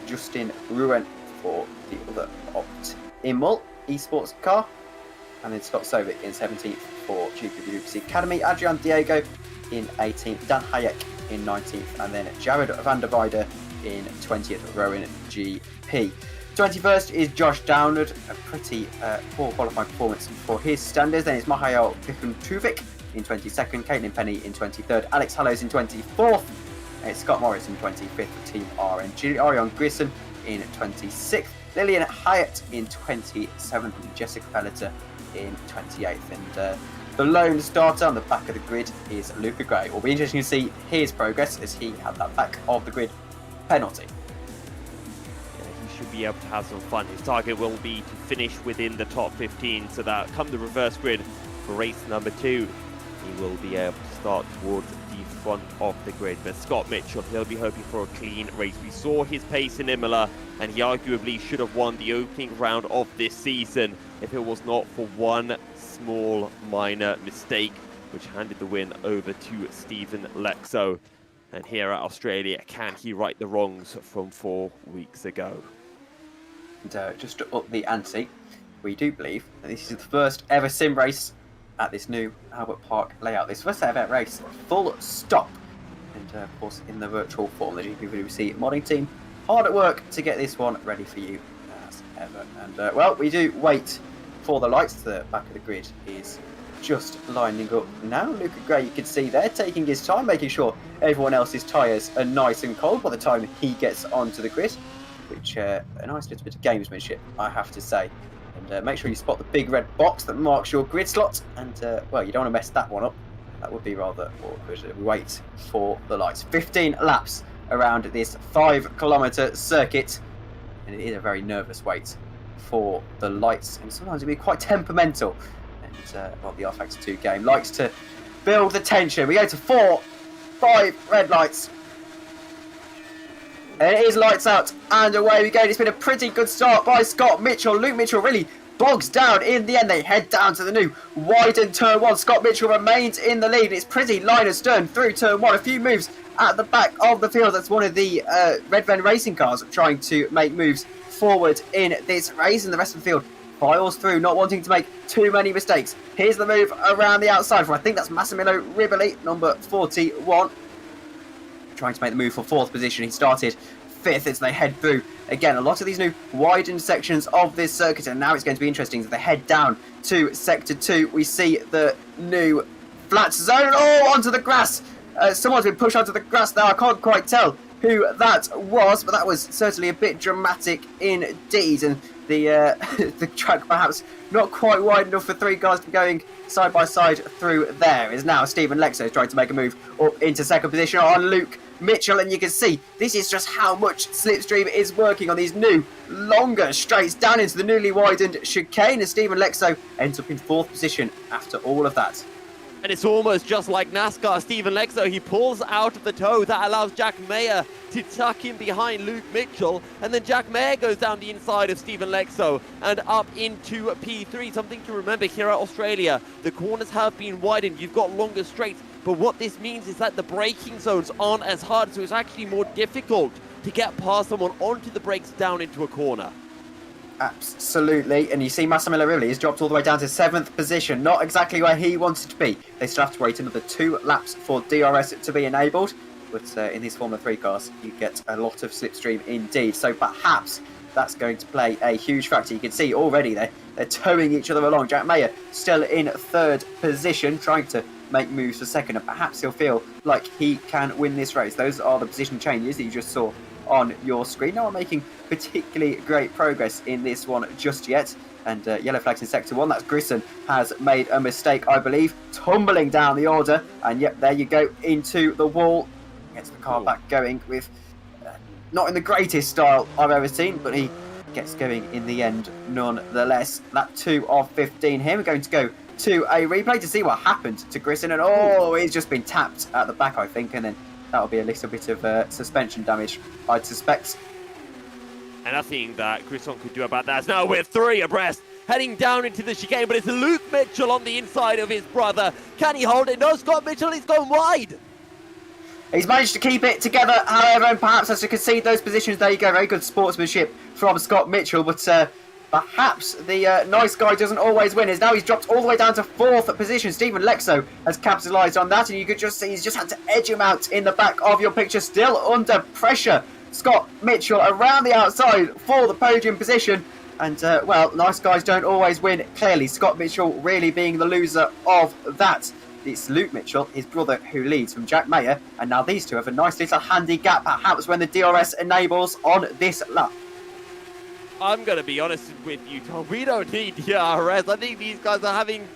Justin Ruin for the other Optimal Esports car, and then Scott Sovic in 17th for GPVWC Academy, Adrian Diego in 18th, Dan Hayek in 19th, and then Jared van der Weide in 20th, Rowan GP. 21st is Josh Downard, a pretty poor qualifying performance for his standards. Then it's Mihail Pikuntuvic in 22nd, Caitlin Penny in 23rd, Alex Hallows in 24th, and it's Scott Morris in 25th for Team RNG, Orion Grissom in 26th, Lillian Hyatt in 27th, and Jessica Pelleter in 28th. And the lone starter on the back of the grid is Luca Gray. It will be interesting to see his progress as he had that back of the grid penalty. Yeah, he should be able to have some fun. His target will be to finish within the top 15, so that come the reverse grid for race number 2, he will be able to start towards the front of the grid. But Scott Mitchell, he'll be hoping for a clean race. We saw his pace in Imola, and he arguably should have won the opening round of this season if it was not for one small minor mistake, which handed the win over to Stephen Lexo. And here at Australia, can he right the wrongs from 4 weeks ago? And just to up the ante, we do believe that this is the first ever sim race at this new Albert Park layout. This first ever race, full stop. And of course, in the virtual form, the GPVWC modding team hard at work to get this one ready for you as ever. And well, we do wait for the lights. The back of the grid is just lining up now. Luca Gray, you can see there, taking his time, making sure everyone else's tyres are nice and cold by the time he gets onto the grid, which a nice little bit of gamesmanship, I have to say. And make sure you spot the big red box that marks your grid slot, and well, you don't want to mess that one up. That would be rather awkward. We wait for the lights. 15 laps around this 5-kilometre circuit, and it is a very nervous wait for the lights, and sometimes it can be quite temperamental. And well, the RFX2 game likes to build the tension. We go to 4, 5 red lights, and it is lights out and away we go. It's been a pretty good start by Scott Mitchell. Luke Mitchell really bogs down in the end. They head down to the new widened turn 1. Scott Mitchell remains in the lead. It's pretty line astern through turn 1. A few moves at the back of the field. That's one of the red Venn Racing cars trying to make moves forward in this race, and the rest of the field files through, not wanting to make too many mistakes. Here's the move around the outside from, I think that's Massimiliano Riboli, number 41. Trying to make the move for 4th position. He started 5th as they head through. Again, a lot of these new widened sections of this circuit, and now it's going to be interesting as they head down to Sector 2. We see the new flat zone. Oh, onto the grass. Someone's been pushed onto the grass now. I can't quite tell who that was, but that was certainly a bit dramatic indeed. And the the track perhaps not quite wide enough for 3 cars to be going side by side through there. Is now Stephen Lexo trying to make a move up into 2nd position on Luke Mitchell, and you can see this is just how much Slipstream is working on these new longer straights down into the newly widened chicane, as Stephen Lexo ends up in 4th position after all of that. And it's almost just like NASCAR. Stephen Lexo, he pulls out of the toe. That allows Jack Mayer to tuck in behind Luke Mitchell. And then Jack Mayer goes down the inside of Stephen Lexo and up into P3. Something to remember here at Australia. The corners have been widened. You've got longer straights. But what this means is that the braking zones aren't as hard. So it's actually more difficult to get past someone onto the brakes down into a corner. Absolutely, and you see Massimiliano Riboli has dropped all the way down to 7th position, not exactly where he wanted to be. They still have to wait another 2 laps for DRS to be enabled, but in these Formula 3 cars you get a lot of slipstream indeed, so perhaps that's going to play a huge factor. You can see already they're towing each other along. Jack Mayer still in 3rd position, trying to make moves for 2nd, and perhaps he'll feel like he can win this race. Those are the position changes that you just saw on your screen. No one making particularly great progress in this one just yet, and yellow flags in Sector 1. That's Grissom has made a mistake, I believe, tumbling down the order, and yep, there you go, into the wall. Gets the car back going with not in the greatest style I've ever seen, but he gets going in the end nonetheless. Lap 2 of 15 here. We're going to go to a replay to see what happened to Grissom, and oh, he's just been tapped at the back, I think, and then that'll be a little bit of suspension damage, I'd suspect. And nothing that Grissom could do about that. Now we're 3 abreast, heading down into the chicane, but it's Luke Mitchell on the inside of his brother. Can he hold it? No, Scott Mitchell, he's gone wide. He's managed to keep it together, however, and perhaps has to concede those positions. There you go, very good sportsmanship from Scott Mitchell, but perhaps the nice guy doesn't always win, as now he's dropped all the way down to 4th position. Stephen Lexo has capitalised on that, and you could just see he's just had to edge him out in the back of your picture, still under pressure. Scott Mitchell around the outside for the podium position, and well, nice guys don't always win. Clearly, Scott Mitchell really being the loser of that. It's Luke Mitchell, his brother, who leads from Jack Mayer, and now these two have a nice little handy gap, perhaps when the DRS enables on this lap. I'm going to be honest with you, Tom. We don't need DRS. I think these guys are having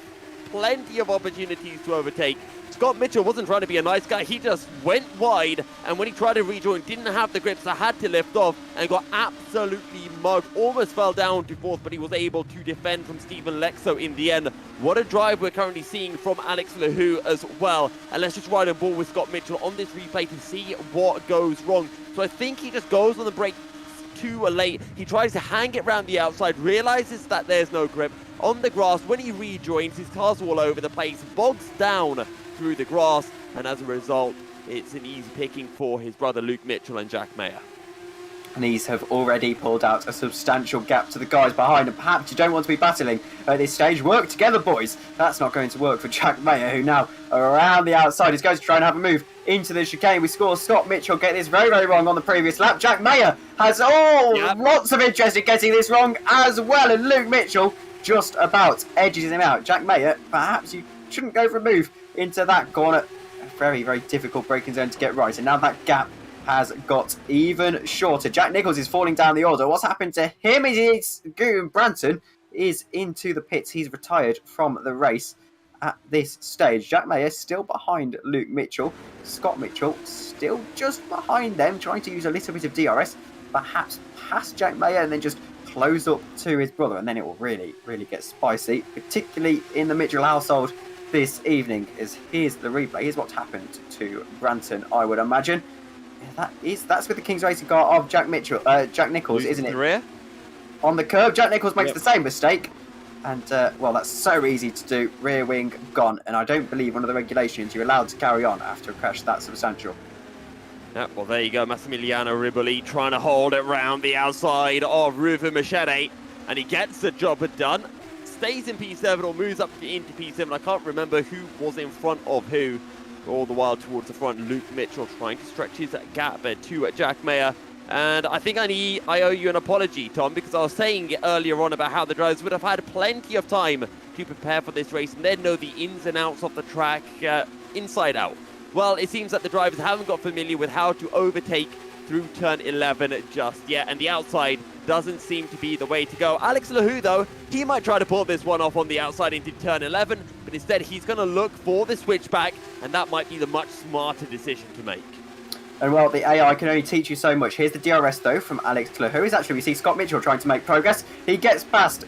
plenty of opportunities to overtake. Scott Mitchell wasn't trying to be a nice guy. He just went wide, and when he tried to rejoin, didn't have the grip, so had to lift off and got absolutely mugged. Almost fell down to 4th, but he was able to defend from Stephen Lexo in the end. What a drive we're currently seeing from Alex Lahou as well. And let's just ride on board with Scott Mitchell on this replay to see what goes wrong. So I think he just goes on the brake too late. He tries to hang it around the outside, realizes that there's no grip on the grass. When he rejoins, his car's all over the place, bogs down through the grass, and as a result, it's an easy picking for his brother Luke Mitchell and Jack Mayer. And these have already pulled out a substantial gap to the guys behind, and perhaps you don't want to be battling at this stage. Work together, boys. That's not going to work for Jack Mayer, who now around the outside is going to try and have a move into the chicane. We saw Scott Mitchell get this very, very wrong on the previous lap. Jack Mayer has lots of interest in getting this wrong as well, and Luke Mitchell just about edges him out. Jack Mayer, perhaps you shouldn't go for a move into that corner. A very, very difficult braking zone to get right, and now that gap has got even shorter. Jack Nicholls is falling down the order. What's happened to him is Guten Branton is into the pits. He's retired from the race at this stage. Jack Mayer still behind Luke Mitchell. Scott Mitchell still just behind them, trying to use a little bit of DRS, perhaps past Jack Mayer and then just close up to his brother, and then it will really, really get spicy, particularly in the Mitchell household this evening. As here's the replay. Here's what's happened to Branton, I would imagine. That's with the King's Racing car of Jack Nicholls, isn't it? The rear? On the curb, Jack Nicholls makes the same mistake, And, well, that's so easy to do. Rear wing gone. And I don't believe under the regulations you're allowed to carry on after a crash that substantial. Yeah, well, there you go. Massimiliano Riboli trying to hold it round the outside of Ruven Machete. And he gets the job done. Stays in P7 or moves up into P7. I can't remember who was in front of who. All the while towards the front, Luke Mitchell trying to stretch his gap to Jack Mayer. And I think I owe you an apology, Tom, because I was saying earlier on about how the drivers would have had plenty of time to prepare for this race and then know the ins and outs of the track inside out. Well, it seems that the drivers haven't got familiar with how to overtake through turn 11 just yet, and the outside doesn't seem to be the way to go. Alex Lahou, though, he might try to pull this one off on the outside into turn 11, but instead he's going to look for the switchback, and that might be the much smarter decision to make. And well, the AI can only teach you so much. Here's the DRS though from Alex Lahou. Actually, we see Scott Mitchell trying to make progress. He gets past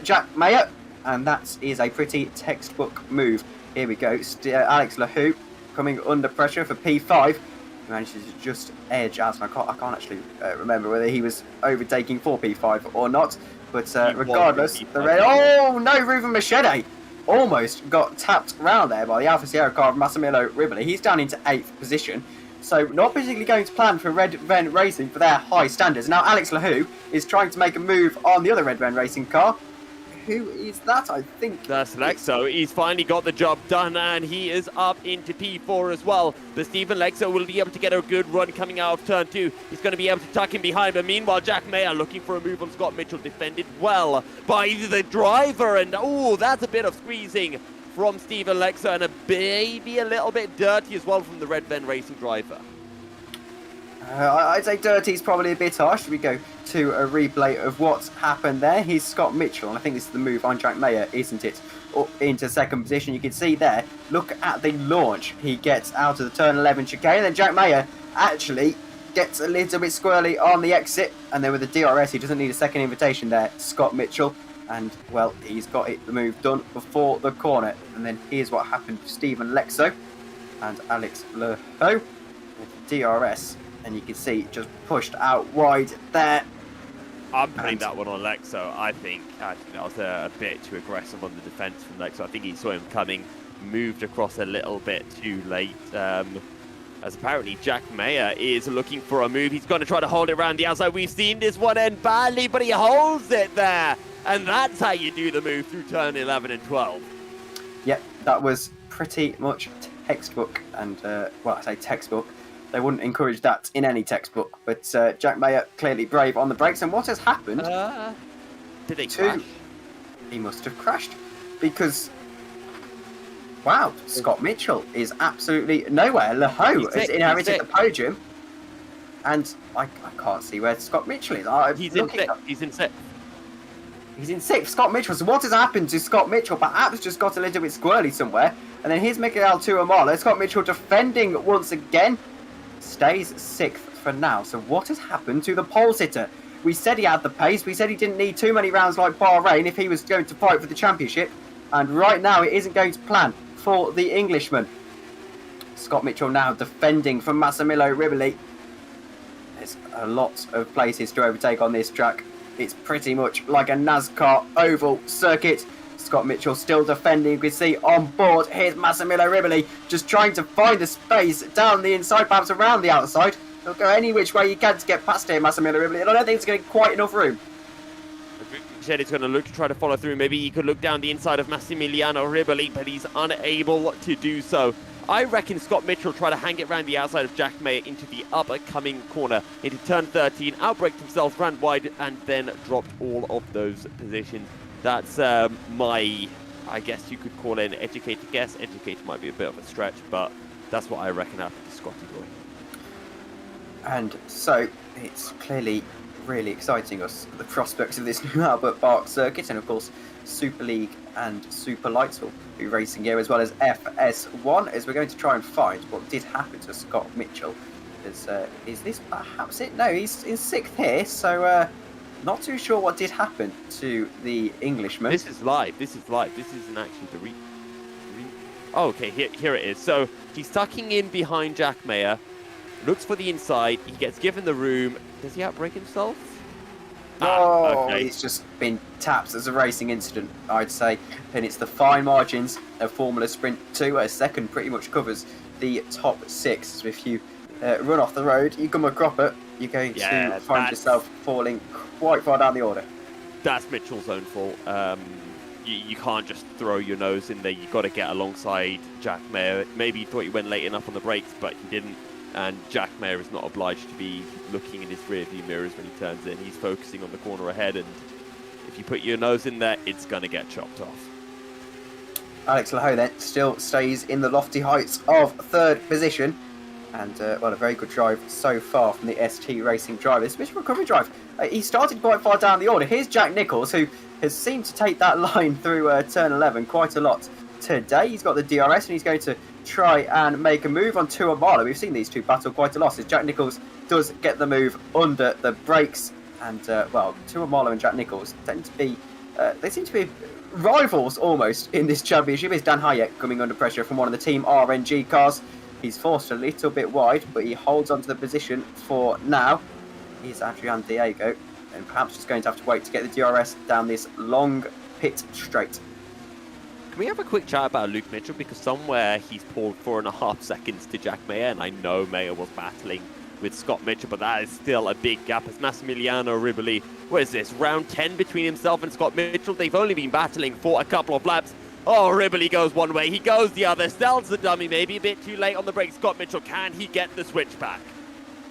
Jack Mayer, and that is a pretty textbook move. Here we go. Alex Lahou coming under pressure for P5. He manages to just edge out. I can't actually remember whether he was overtaking for P5 or not. But regardless, oh no, Ruven Machete almost got tapped round there by the Alfa Sierra car of Massimiliano Riboli. He's down into 8th position. So not particularly going to plan for Red Venn Racing for their high standards. Now Alex Lahou is trying to make a move on the other Red Venn Racing car. Who is that? I think that's Lexo. He's finally got the job done, and he is up into P4 as well. But Stephen Lexo will be able to get a good run coming out of turn 2. He's going to be able to tuck him behind. But meanwhile, Jack Mayer looking for a move on Scott Mitchell, defended well by the driver. And oh, that's a bit of squeezing from Stephen Lexo, and maybe a little bit dirty as well from the Red Venn Racing driver. I'd say dirty is probably a bit harsh. We go to a replay of what's happened there. Here's Scott Mitchell, and I think this is the move on Jack Mayer, isn't it? Up into second position. You can see there, look at the launch. He gets out of the turn 11 chicane, and then Jack Mayer actually gets a little bit squirrely on the exit, and then with the DRS, he doesn't need a second invitation there, Scott Mitchell. And, well, he's got the move done before the corner. And then here's what happened to Stephen Lexo and Alex Lahou with DRS. And you can see just pushed out wide there. I'm putting that one on Lexo. I think that was a bit too aggressive on the defence from Lexo. I think he saw him coming, moved across a little bit too late. As apparently Jack Mayer is looking for a move. He's going to try to hold it around the outside. We've seen this one end badly, but he holds it there. And that's how you do the move through turn 11 and 12. Yep, that was pretty much textbook. And, well, I say textbook. They wouldn't encourage that in any textbook. But Jack Mayer clearly brave on the brakes. And what has happened? Did he crash? He must have crashed. Because, wow, Scott Mitchell is absolutely nowhere. Lahou has inherited the podium. And I can't see where Scott Mitchell is. He's in sixth. He's in 6th, Scott Mitchell. So what has happened to Scott Mitchell? Perhaps just got a little bit squirrely somewhere. And then here's Mikael Tuamala. Scott Mitchell defending once again. Stays 6th for now. So what has happened to the pole sitter? We said he had the pace. We said he didn't need too many rounds like Bahrain if he was going to fight for the championship. And right now it isn't going to plan for the Englishman. Scott Mitchell now defending from Massimiliano Riboli. There's a lot of places to overtake on this track. It's pretty much like a NASCAR oval circuit. Scott Mitchell still defending. You can see on board. Here's Massimiliano Riboli just trying to find the space down the inside, perhaps around the outside. He'll go any which way you can to get past here, Massimiliano Riboli. And I don't think it's getting quite enough room. Is going to look to try to follow through. Maybe he could look down the inside of Massimiliano Riboli, but he's unable to do so. I reckon Scott Mitchell tried to hang it around the outside of Jack Mayer into the upcoming corner, into turn 13, outbraked himself, ran wide, and then dropped all of those positions. That's my, I guess you could call it an educated guess. Educated might be a bit of a stretch, but that's what I reckon happened to Scotty boy. And so it's clearly really exciting us, the prospects of this new Albert Park circuit, and of course Super League and Super Lights will be racing here, as well as FS1, as we're going to try and find what did happen to Scott Mitchell. Is this perhaps it? No, he's in 6th here, so not too sure what did happen to the Englishman. This is live. This isn't actually the Oh, okay, here it is. So he's tucking in behind Jack Mayer, looks for the inside, he gets given the room. Does he outbrake himself? Oh, okay. it's just been tapped as a racing incident, I'd say. And it's the fine margins of Formula Sprint 2. A second pretty much covers the top 6. So if you run off the road, you come a cropper, you're going to find yourself falling quite far down the order. That's Mitchell's own fault. You can't just throw your nose in there. You've got to get alongside Jack Mayer. Maybe he thought he went late enough on the brakes, but he didn't. And Jack Mayer is not obliged to be looking in his rear-view mirrors when he turns in. He's focusing on the corner ahead, and if you put your nose in there, it's going to get chopped off. Alex Le Houx then still stays in the lofty heights of third position. And, well, a very good drive so far from the ST Racing driver. This mission recovery drive, he started quite far down the order. Here's Jack Nicholls, who has seemed to take that line through turn 11 quite a lot today. He's got the DRS and he's going to try and make a move on Tuamala. We've seen these two battle quite a lot as Jack Nicholls does get the move under the brakes. And, well, Tuamala and Jack Nicholls tend to be, they seem to be rivals almost in this championship. Is Dan Hayek coming under pressure from one of the Team RNG cars. He's forced a little bit wide, but he holds onto the position for now. Here's Adrian Diego, and perhaps just going to have to wait to get the DRS down this long pit straight. Can we have a quick chat about Luke Mitchell? Because somewhere he's pulled 4.5 seconds to Jack Mayer, and I know Mayer was battling with Scott Mitchell, but that is still a big gap as Massimiliano Riboli, what is this, round 10 between himself and Scott Mitchell? They've only been battling for a couple of laps. Oh, Riboli goes one way, he goes the other, sells the dummy, maybe a bit too late on the brake. Scott Mitchell, can he get the switch back?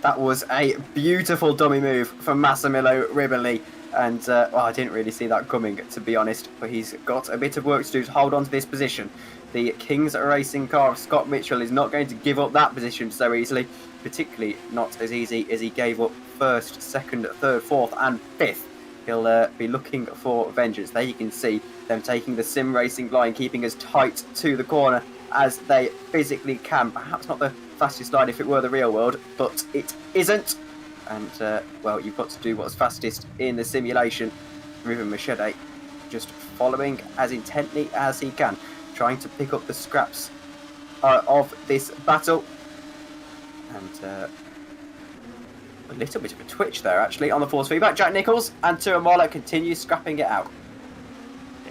That was a beautiful dummy move from Massimiliano Riboli. And, well, I didn't really see that coming, to be honest. But he's got a bit of work to do to hold on to this position. The King's Racing car of Scott Mitchell is not going to give up that position so easily. Particularly not as easy as he gave up first, second, third, fourth and fifth. He'll be looking for vengeance. There you can see them taking the sim racing line, keeping as tight to the corner as they physically can. Perhaps not the fastest line if it were the real world, but it isn't. And, well, you've got to do what's fastest in the simulation. Ruben Machete just following as intently as he can, trying to pick up the scraps of this battle. And a little bit of a twitch there, actually, on the force feedback. Jack Nicholls and Tuamala continues scrapping it out.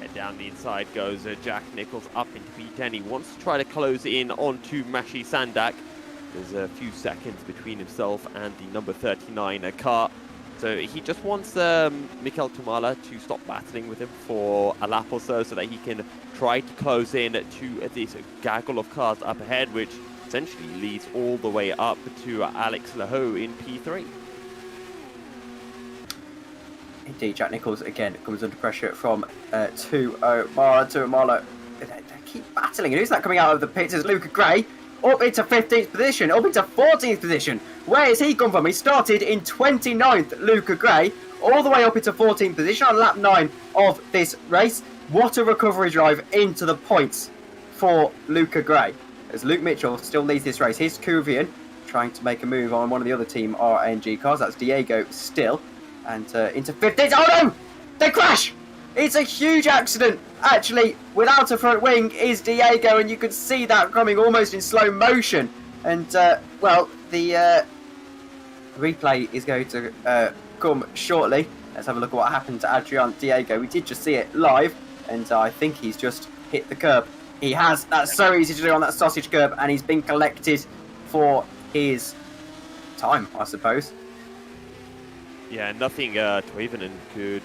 Yeah, down the inside goes Jack Nicholls up into P10. He wants to try to close in onto Mashi Sandak. There's a few seconds between himself and the number 39 car. So he just wants Mikel Tuamala to stop battling with him for a lap or so that he can try to close in to this gaggle of cars up ahead, which essentially leads all the way up to Alex Le Houx in P3. Indeed, Jack Nicholls again comes under pressure from Tuamala. They keep battling. And who's that coming out of the pits? Is Luca Gray up into 15th position, up into 14th position. Where has he come from? He started in 29th, Luca Gray, all the way up into 14th position on lap 9 of this race. What a recovery drive into the points for Luca Gray. As Luke Mitchell still leads this race. Here's Kuvian trying to make a move on one of the other Team RNG cars. That's Diego still. And into 15th. Oh no! They crash! It's a huge accident. Actually, without a front wing is Diego, and you could see that coming almost in slow motion. And, well, the replay is going to come shortly. Let's have a look at what happened to Adrian Diego. We did just see it live, and I think he's just hit the curb. He has. That's so easy to do on that sausage curb, and he's been collected for his time, I suppose. Yeah, nothing Koivunen could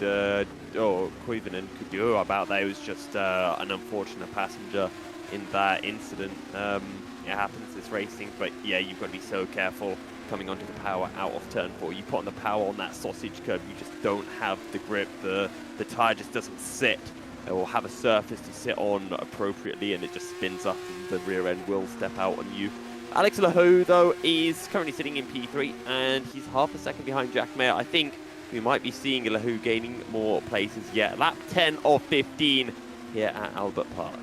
do about that. It was just an unfortunate passenger in that incident. It happens, it's racing, but yeah, you've got to be so careful coming onto the power out of turn 4. You put on the power on that sausage curb, you just don't have the grip. The tyre just doesn't sit or have a surface to sit on appropriately, and it just spins up and the rear end will step out on you. Alex Le Houx, though, is currently sitting in P3, and he's half a second behind Jack Mayer. I think we might be seeing Le Houx gaining more places yet. Lap 10 of 15 here at Albert Park.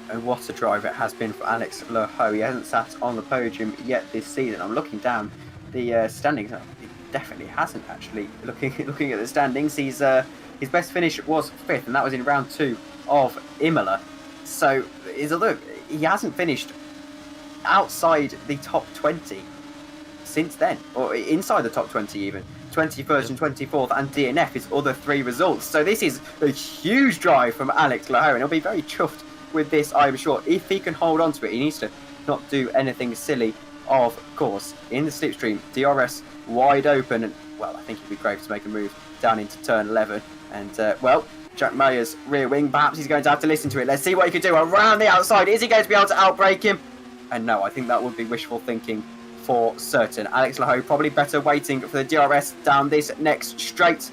And what a drive it has been for Alex Le Houx. He hasn't sat on the podium yet this season. I'm looking down the standings. He definitely hasn't, actually. Looking at the standings, his best finish was 5th, and that was in round 2 of Imola. So, he hasn't finished outside the top 20 since then, or inside the top 20 even. 21st and 24th and DNF his other 3 results. So this is a huge drive from Alex Laho, and he'll be very chuffed with this, I'm sure. If he can hold on to it, he needs to not do anything silly. Of course, in the slipstream, DRS wide open, and well, I think it'd be great to make a move down into turn 11. And well, Jack Mayer's rear wing, perhaps he's going to have to listen to it. Let's see what he can do around the outside. Is he going to be able to outbrake him? And no, I think that would be wishful thinking for certain. Alex Laho probably better waiting for the DRS down this next straight.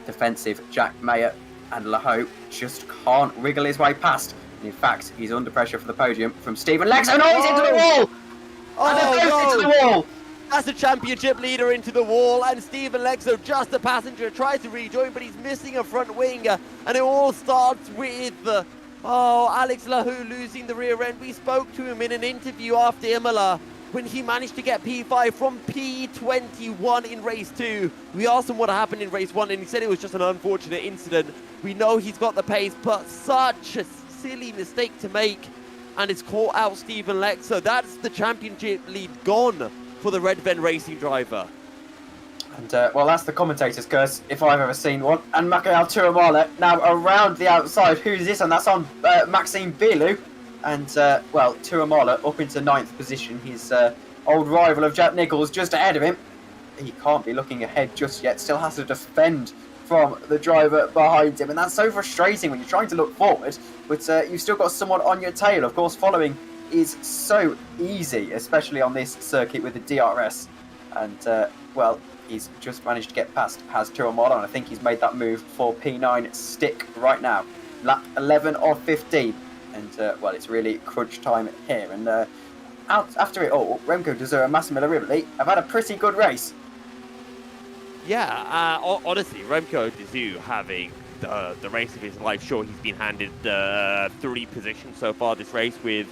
Defensive Jack Mayer, and Laho just can't wriggle his way past. And in fact, he's under pressure for the podium from Stephen Lexo. No, he's into the wall! And they're both into the wall! That's the championship leader into the wall, and Stephen Lexo, just a passenger, tries to rejoin, but he's missing a front wing. And it all starts with Alex Laho losing the rear end. We spoke to him in an interview after Imola when he managed to get P5 from P21 in race 2. We asked him what happened in race 1, and he said it was just an unfortunate incident. We know he's got the pace, but such a silly mistake to make, and it's caught out Stephen Lexo. That's the championship lead gone for the red Venn Racing driver. And well, that's the commentator's curse, if I've ever seen one. And Mikael Turamala now around the outside. Who's this? And that's on Maxime Bilou. And well, Turamala up into 9th position. His old rival of Jack Nicholls just ahead of him. He can't be looking ahead just yet. Still has to defend from the driver behind him. And that's so frustrating when you're trying to look forward, but you've still got someone on your tail. Of course, following is so easy, especially on this circuit with the DRS. And well, he's just managed to get past Turamala, and I think he's made that move for P9 stick right now. Lap 11 of 15. And well, it's really crunch time here. And after it all, Remco De Zeur and Massimo Rivoli have had a pretty good race. Yeah, honestly, Remco De Zeur having the race of his life. Sure, he's been handed 3 positions so far this race, with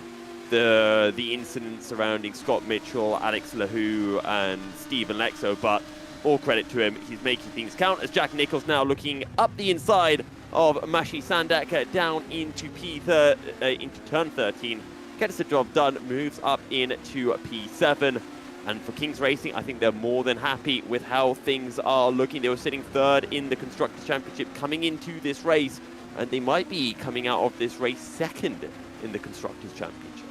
the incidents surrounding Scott Mitchell, Alex Laho, and Stephen Lexo, but all credit to him, he's making things count, as Jack Nicholls now looking up the inside of Mashi Sandak down into into turn 13, gets the job done, moves up into P7. And for Kings Racing, I think they're more than happy with how things are looking. They were sitting 3rd in the Constructors' Championship coming into this race, and they might be coming out of this race 2nd in the Constructors' Championship.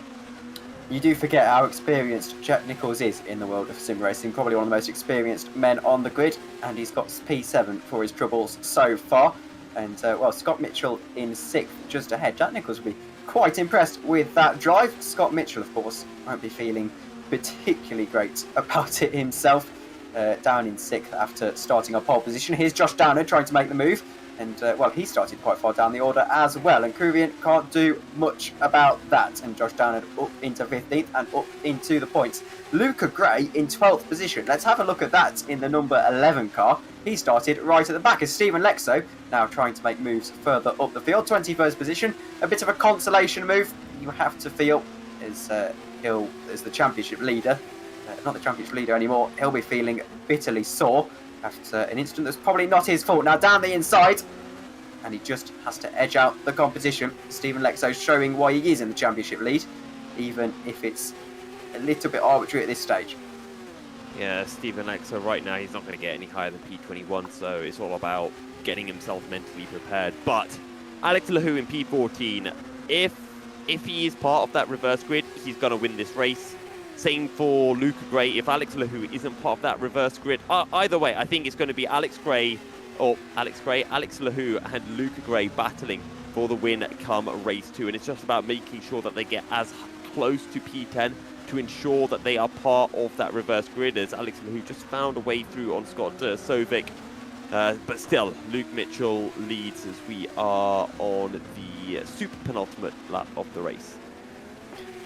You do forget how experienced Jack Nicholls is in the world of sim racing, probably one of the most experienced men on the grid, and he's got P7 for his troubles so far. And well, Scott Mitchell in 6th, just ahead. Jack Nicholls will be quite impressed with that drive. Scott Mitchell, of course, won't be feeling particularly great about it himself, down in 6th after starting on pole position. Here's Josh Downer trying to make the move, and well, he started quite far down the order as well, and Kuvian can't do much about that. And Josh Downer up into 15th and up into the points. Luca Gray in 12th position. Let's have a look at that in the number 11 car. He started right at the back as Stephen Lexo now trying to make moves further up the field. 21st position, a bit of a consolation move, you have to feel, as Hill as the championship leader, not the championship leader anymore. He'll be feeling bitterly sore after an incident that's probably not his fault. Now down the inside, and he just has to edge out the competition. Stephen Lexo showing why he is in the championship lead, even if it's a little bit arbitrary at this stage. Yeah, Stephen Lexo right now, he's not going to get any higher than P21, so it's all about getting himself mentally prepared. But Alex Laho in P14, if he is part of that reverse grid, he's going to win this race. Same for Luca Gray. If Alex Laho isn't part of that reverse grid, either way, I think it's going to be Alex Laho and Luca Gray battling for the win come race 2. And it's just about making sure that they get as close to P10 to ensure that they are part of that reverse grid, as Alex Laho just found a way through on Scott Sovic. But still, Luke Mitchell leads as we are on the super penultimate lap of the race.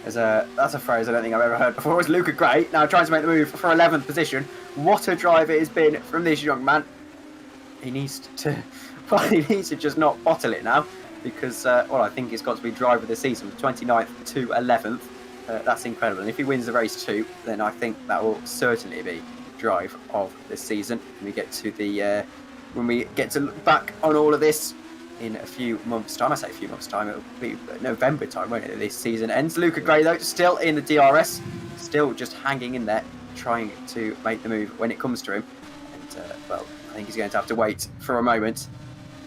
That's a phrase I don't think I've ever heard before. It's Luca Gray now trying to make the move for 11th position. What a drive it has been from this young man. He needs to just not bottle it now, because well, I think it's got to be drive of the season, 29th to 11th. That's incredible. And if he wins the race 2, then I think that will certainly be drive of the season. When we get to look back on all of this, in a few months' time. I say a few months' time, it'll be November time, won't it? This season ends. Luca Gray, though, still in the DRS, still just hanging in there, trying to make the move when it comes to him. And, well, I think he's going to have to wait for a moment.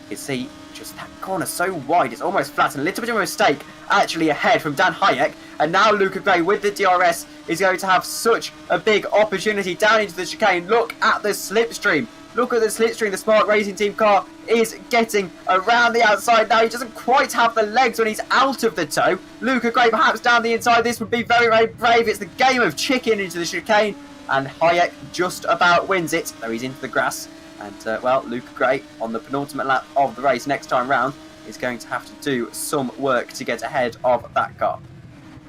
You can see just that corner so wide, it's almost flat, and a little bit of a mistake actually ahead from Dan Hayek. And now Luca Gray with the DRS is going to have such a big opportunity down into the chicane. Look at the slipstream. Look at the slipstream. The Smart Racing Team car is getting around the outside now. He doesn't quite have the legs when he's out of the toe. Luca Gray perhaps down the inside. This would be very, very brave. It's the game of chicken into the chicane. And Hayek just about wins it, though he's into the grass. And, well, Luca Gray on the penultimate lap of the race next time round is going to have to do some work to get ahead of that car.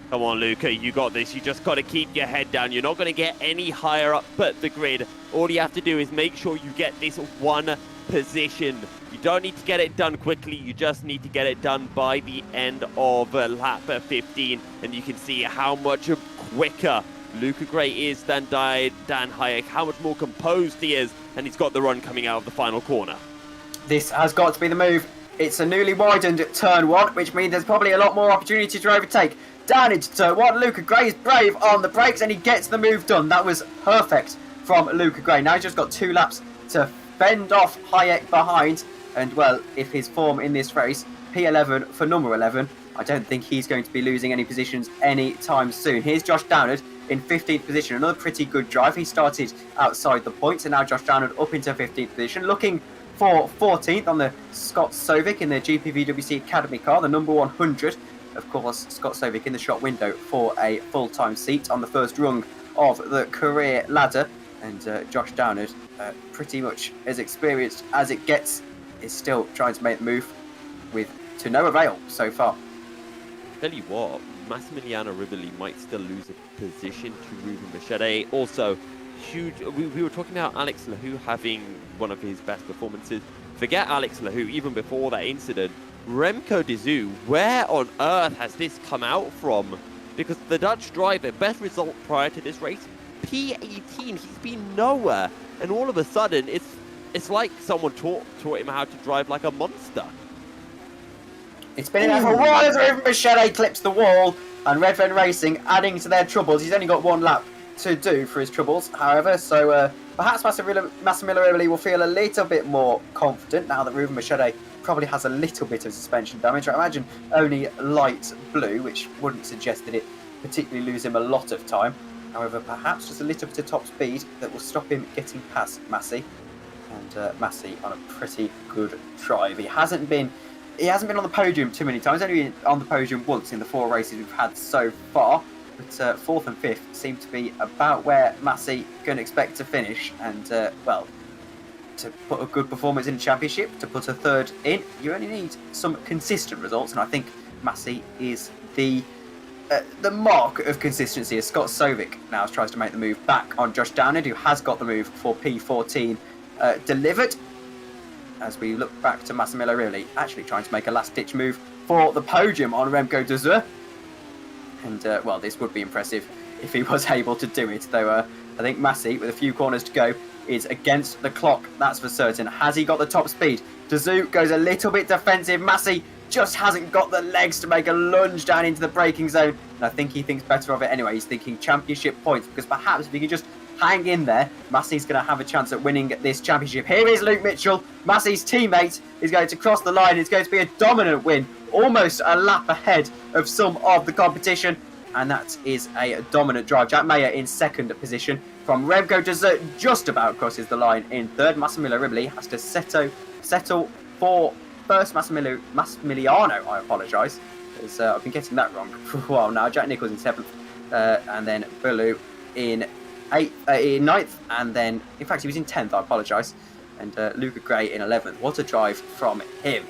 Come on, Luca, you got this. You just got to keep your head down. You're not going to get any higher up but the grid. All you have to do is make sure you get this one position. You don't need to get it done quickly. You just need to get it done by the end of lap 15. And you can see how much quicker Luca Gray is than Dan Hayek, how much more composed he is. And he's got the run coming out of the final corner. This has got to be the move. It's a newly widened turn 1, which means there's probably a lot more opportunity to overtake. Down into turn 1, Luca Gray is brave on the brakes and he gets the move done. That was perfect from Luca Gray. Now he's just got 2 laps to fend off Hayek behind. And, well, if his form in this race, P11 for number 11, I don't think he's going to be losing any positions anytime soon. Here's Josh Downard in 15th position. Another pretty good drive. He started outside the points and now Josh Downard up into 15th position. Looking for 14th on the Scott Sovic in the GPVWC Academy car, the number 100. Of course, Scott Sovic in the shop window for a full-time seat on the first rung of the career ladder. And Josh Downard, pretty much as experienced as it gets, is still trying to make the move to no avail so far. Tell you what, Massimiliano Rivoli might still lose a position to Ruben Bichette. Also, huge. We were talking about Alex Lahou having one of his best performances. Forget Alex Lahou, even before that incident. Remco de Zoo, where on earth has this come out from? Because the Dutch driver, best result prior to this race, P18. He's been nowhere, and all of a sudden, it's like someone taught him how to drive like a monster. It's been enough for a while as Ruben Bichette clips the wall, and Venn Racing adding to their troubles. He's only got 1 lap to do for his troubles, however, so perhaps Massimiliano Rivoli will feel a little bit more confident now that Ruben Bichette probably has a little bit of suspension damage. I imagine only light blue, which wouldn't suggest that it particularly lose him a lot of time. However, perhaps just a little bit of top speed that will stop him getting past Massi. And Massi on a pretty good drive. He hasn't been on the podium too many times. Only been on the podium once in the 4 races we've had so far. But 4th and 5th seem to be about where Massi can expect to finish. And, well, to put a good performance in the championship, to put a 3rd in, you only need some consistent results. And I think Massi is the mark of consistency, as Scott Sovic now tries to make the move back on Josh Downard, who has got the move for P14 delivered. As we look back to Massimiliano Rivoli actually trying to make a last-ditch move for the podium on Remco de Zoo. And, well, this would be impressive if he was able to do it, though I think Massi, with a few corners to go, is against the clock, that's for certain. Has he got the top speed? De Zoo goes a little bit defensive. Massi just hasn't got the legs to make a lunge down into the braking zone. And I think he thinks better of it anyway. He's thinking championship points, because perhaps if he can just hang in there, Massi's going to have a chance at winning this championship. Here is Luke Mitchell. Massi's teammate is going to cross the line. It's going to be a dominant win, almost a lap ahead of some of the competition. And that is a dominant drive. Jack Mayer in 2nd position. From Remco de Zoo, just about crosses the line in 3rd. Massimiliano Rivoli has to settle for 1st. Massimiliano, I apologise. I've been getting that wrong for a while now. Jack Nichols in 7th. And then Bulu in 9th. And then, in fact, he was in 10th, I apologise. And Luca Gray in 11th. What a drive from him.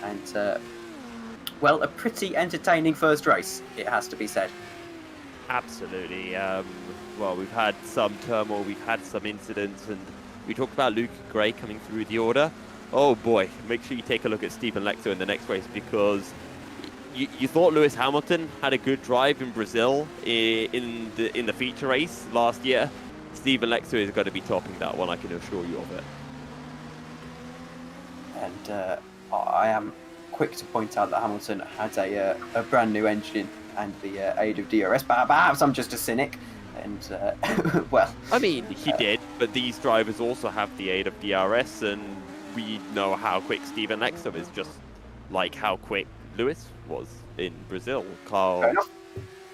And, well, a pretty entertaining first race, it has to be said. Absolutely. Well, we've had some turmoil, we've had some incidents, and we talked about Luca Gray coming through the order. Oh boy, make sure you take a look at Stephen Lexo in the next race, because you thought Lewis Hamilton had a good drive in Brazil in the feature race last year. Stephen Lexo is going to be topping that one, I can assure you of it. And I am quick to point out that Hamilton had a brand new engine and the aid of DRS. Perhaps I'm just a cynic, and well. I mean, he did, but these drivers also have the aid of DRS, and we know how quick Steven Lexo is, just like how quick Lewis was in Brazil.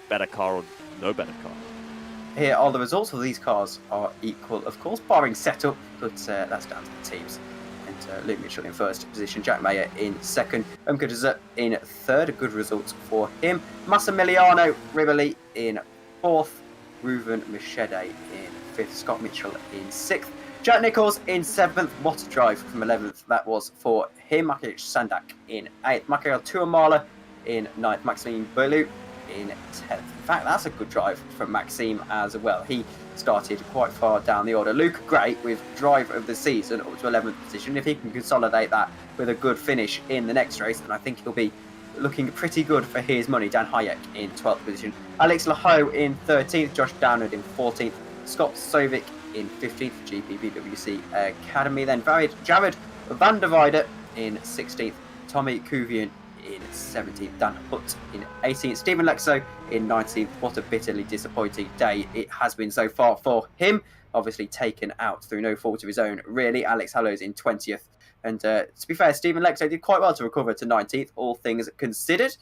Better car or no better car. Here are the results of these cars are equal, of course, barring setup, but that's down to the teams. And Luke Mitchell in first position, Jack Mayer in second, Umkudza in third, a good result for him. Massimiliano Rivoli in fourth, Reuven Machede in fifth, Scott Mitchell in sixth, Jack Nichols in seventh. What a drive from 11th that was for him. Makic Sandak in eighth, Mikael Tuamala in ninth, Maxime Berlu in 10th. In fact, that's a good drive from Maxime as well. He started quite far down the order. Luke Gray with drive of the season up to 11th position. If he can consolidate that with a good finish in the next race, then I think he'll be looking pretty good for his money. Dan Hayek in 12th position, Alex Laho in 13th, Josh Downard in 14th, Scott Sovic in 15th, GPVWC Academy. Then Jared Van der Weide in 16th, Tommy Kuvian in 17th, Dan Hutt in 18th, Steven Lexo in 19th. What a bitterly disappointing day it has been so far for him. Obviously taken out through no fault of his own, really. Alex Hallows in 20th. And to be fair, Steven Lexo did quite well to recover to 19th, all things considered.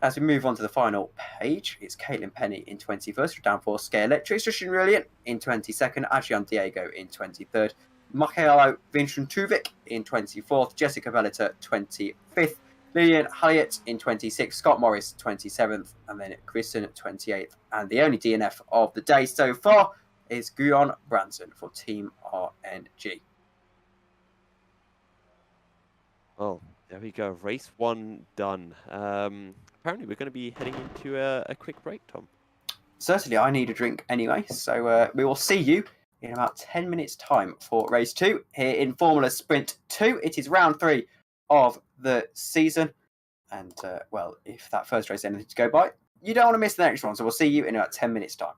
As we move on to the final page, it's Caitlin Penny in 21st, Downforce Scale Electrics, Justin Rillian in 22nd, Adrian Diego in 23rd, Michaelo Vincentuvik in 24th, Jessica Bellata 25th, Lillian Hyatt in 26th, Scott Morris 27th, and then Kristen 28th. And the only DNF of the day so far is Guyon Branson for Team RNG. Well, there we go. Race 1 done. Apparently, we're going to be heading into a quick break, Tom. Certainly, I need a drink anyway. So we will see you in about 10 minutes' time for race 2 here in Formula Sprint 2. It is round 3 of the season. And, well, if that first race is anything to go by, you don't want to miss the next one. So we'll see you in about 10 minutes' time.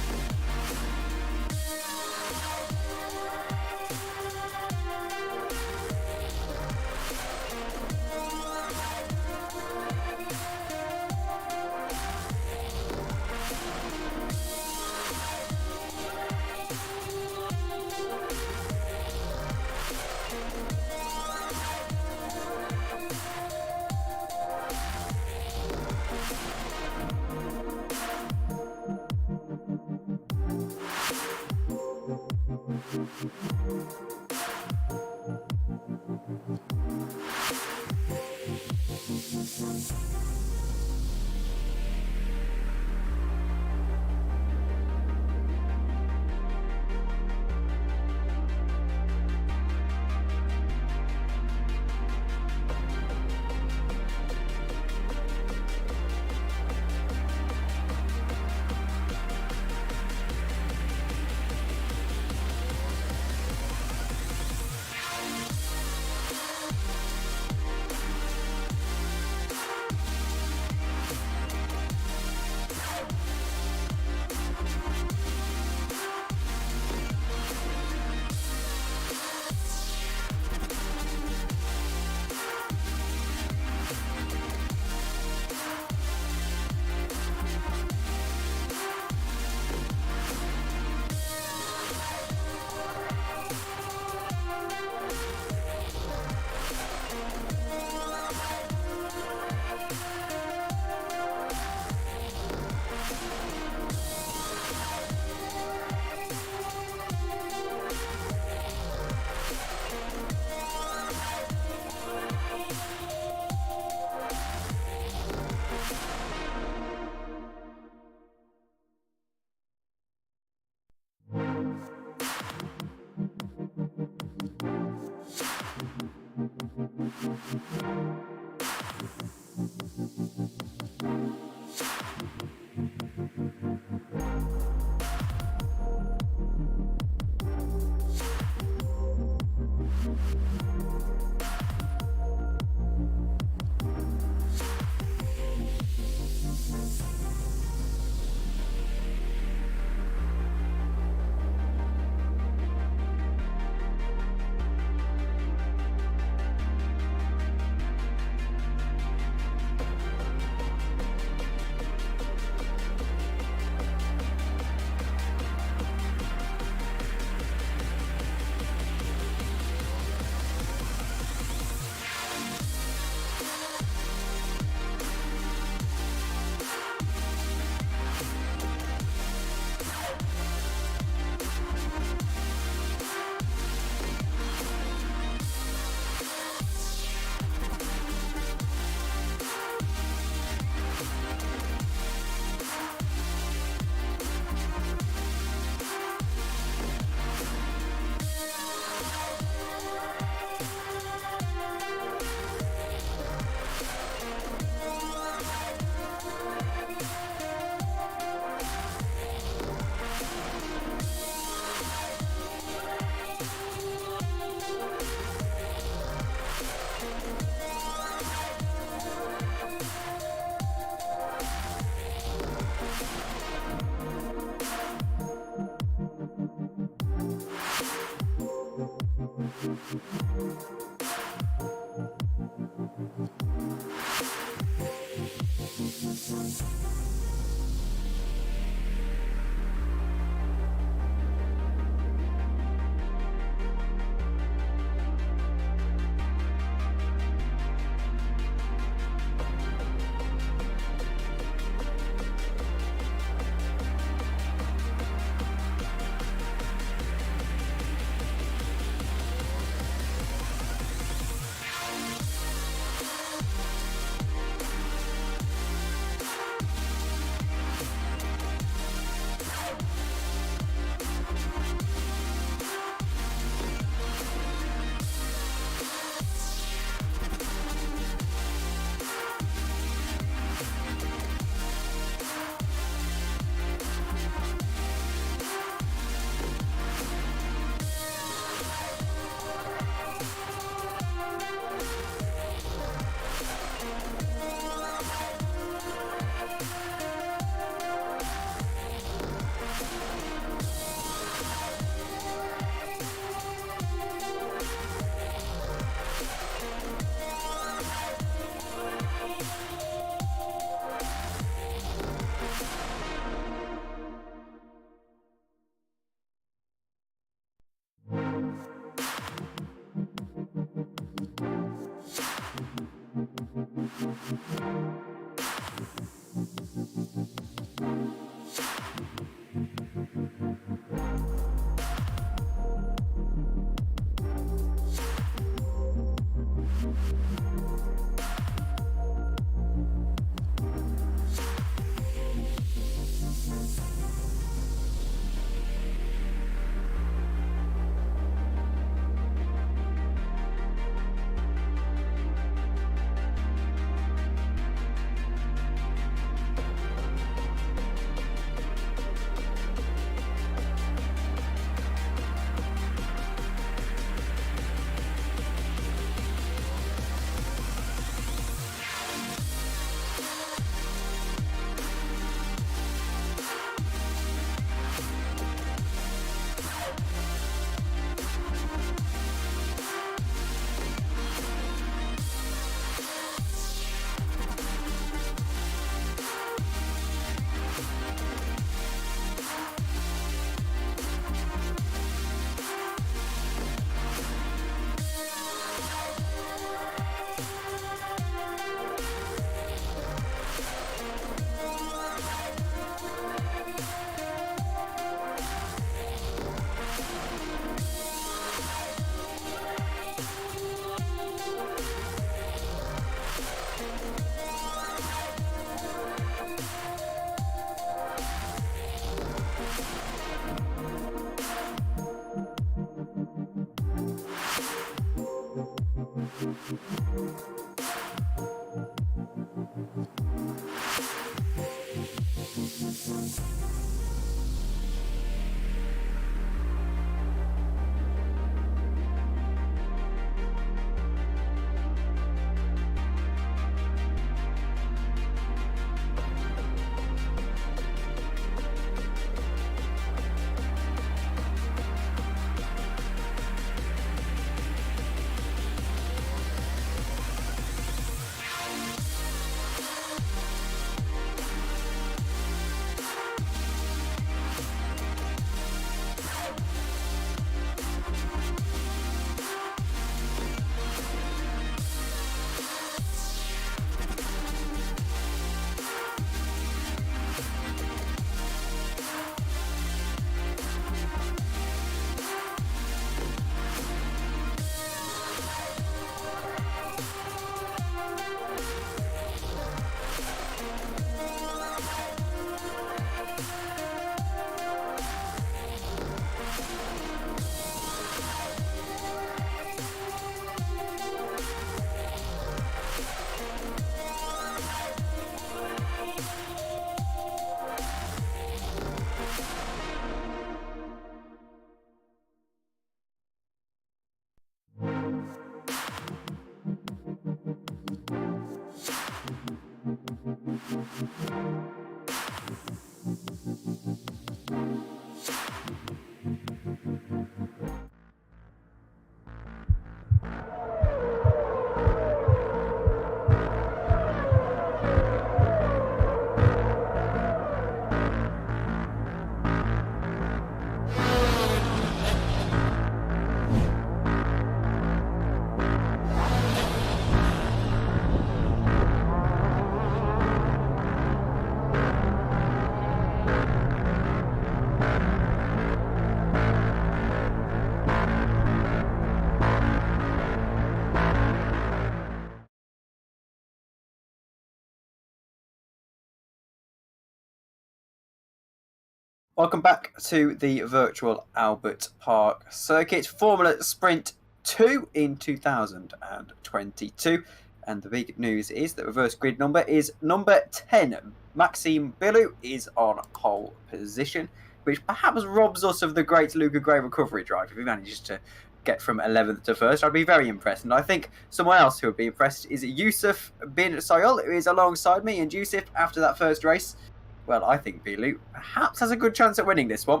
Welcome back to the virtual Albert Park circuit, Formula Sprint 2 in 2022. And the big news is that reverse grid number is number 10. Maxime Bilou is on pole position, which perhaps robs us of the great Luca Gray recovery drive. If he manages to get from 11th to 1st, I'd be very impressed. And I think someone else who would be impressed is Yousuf bin-Suhayl, who is alongside me. And Yousuf, after that first race, well, I think Bilou perhaps has a good chance at winning this one.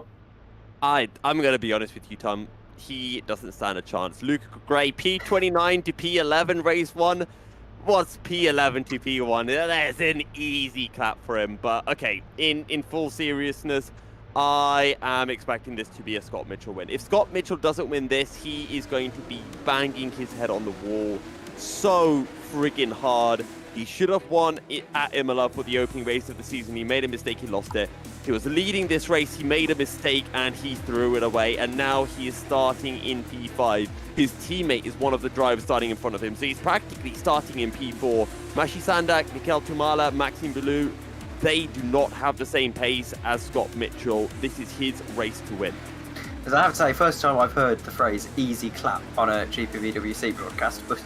I'm going to be honest with you, Tom. He doesn't stand a chance. Luke Gray, P29 to P11, race 1. What's P11 to P1? There's an easy clap for him. But, okay, in full seriousness, I am expecting this to be a Scott Mitchell win. If Scott Mitchell doesn't win this, he is going to be banging his head on the wall so friggin' hard. He should have won it at Imola for the opening race of the season. He made a mistake, he lost it. He was leading this race, he made a mistake, and he threw it away. And now he is starting in P5. His teammate is one of the drivers starting in front of him, so he's practically starting in P4. Mashi Sandak, Mikel Tumala, Maxime Bilou, they do not have the same pace as Scott Mitchell. This is his race to win. Because I have to say, first time I've heard the phrase easy clap on a GPVWC broadcast, but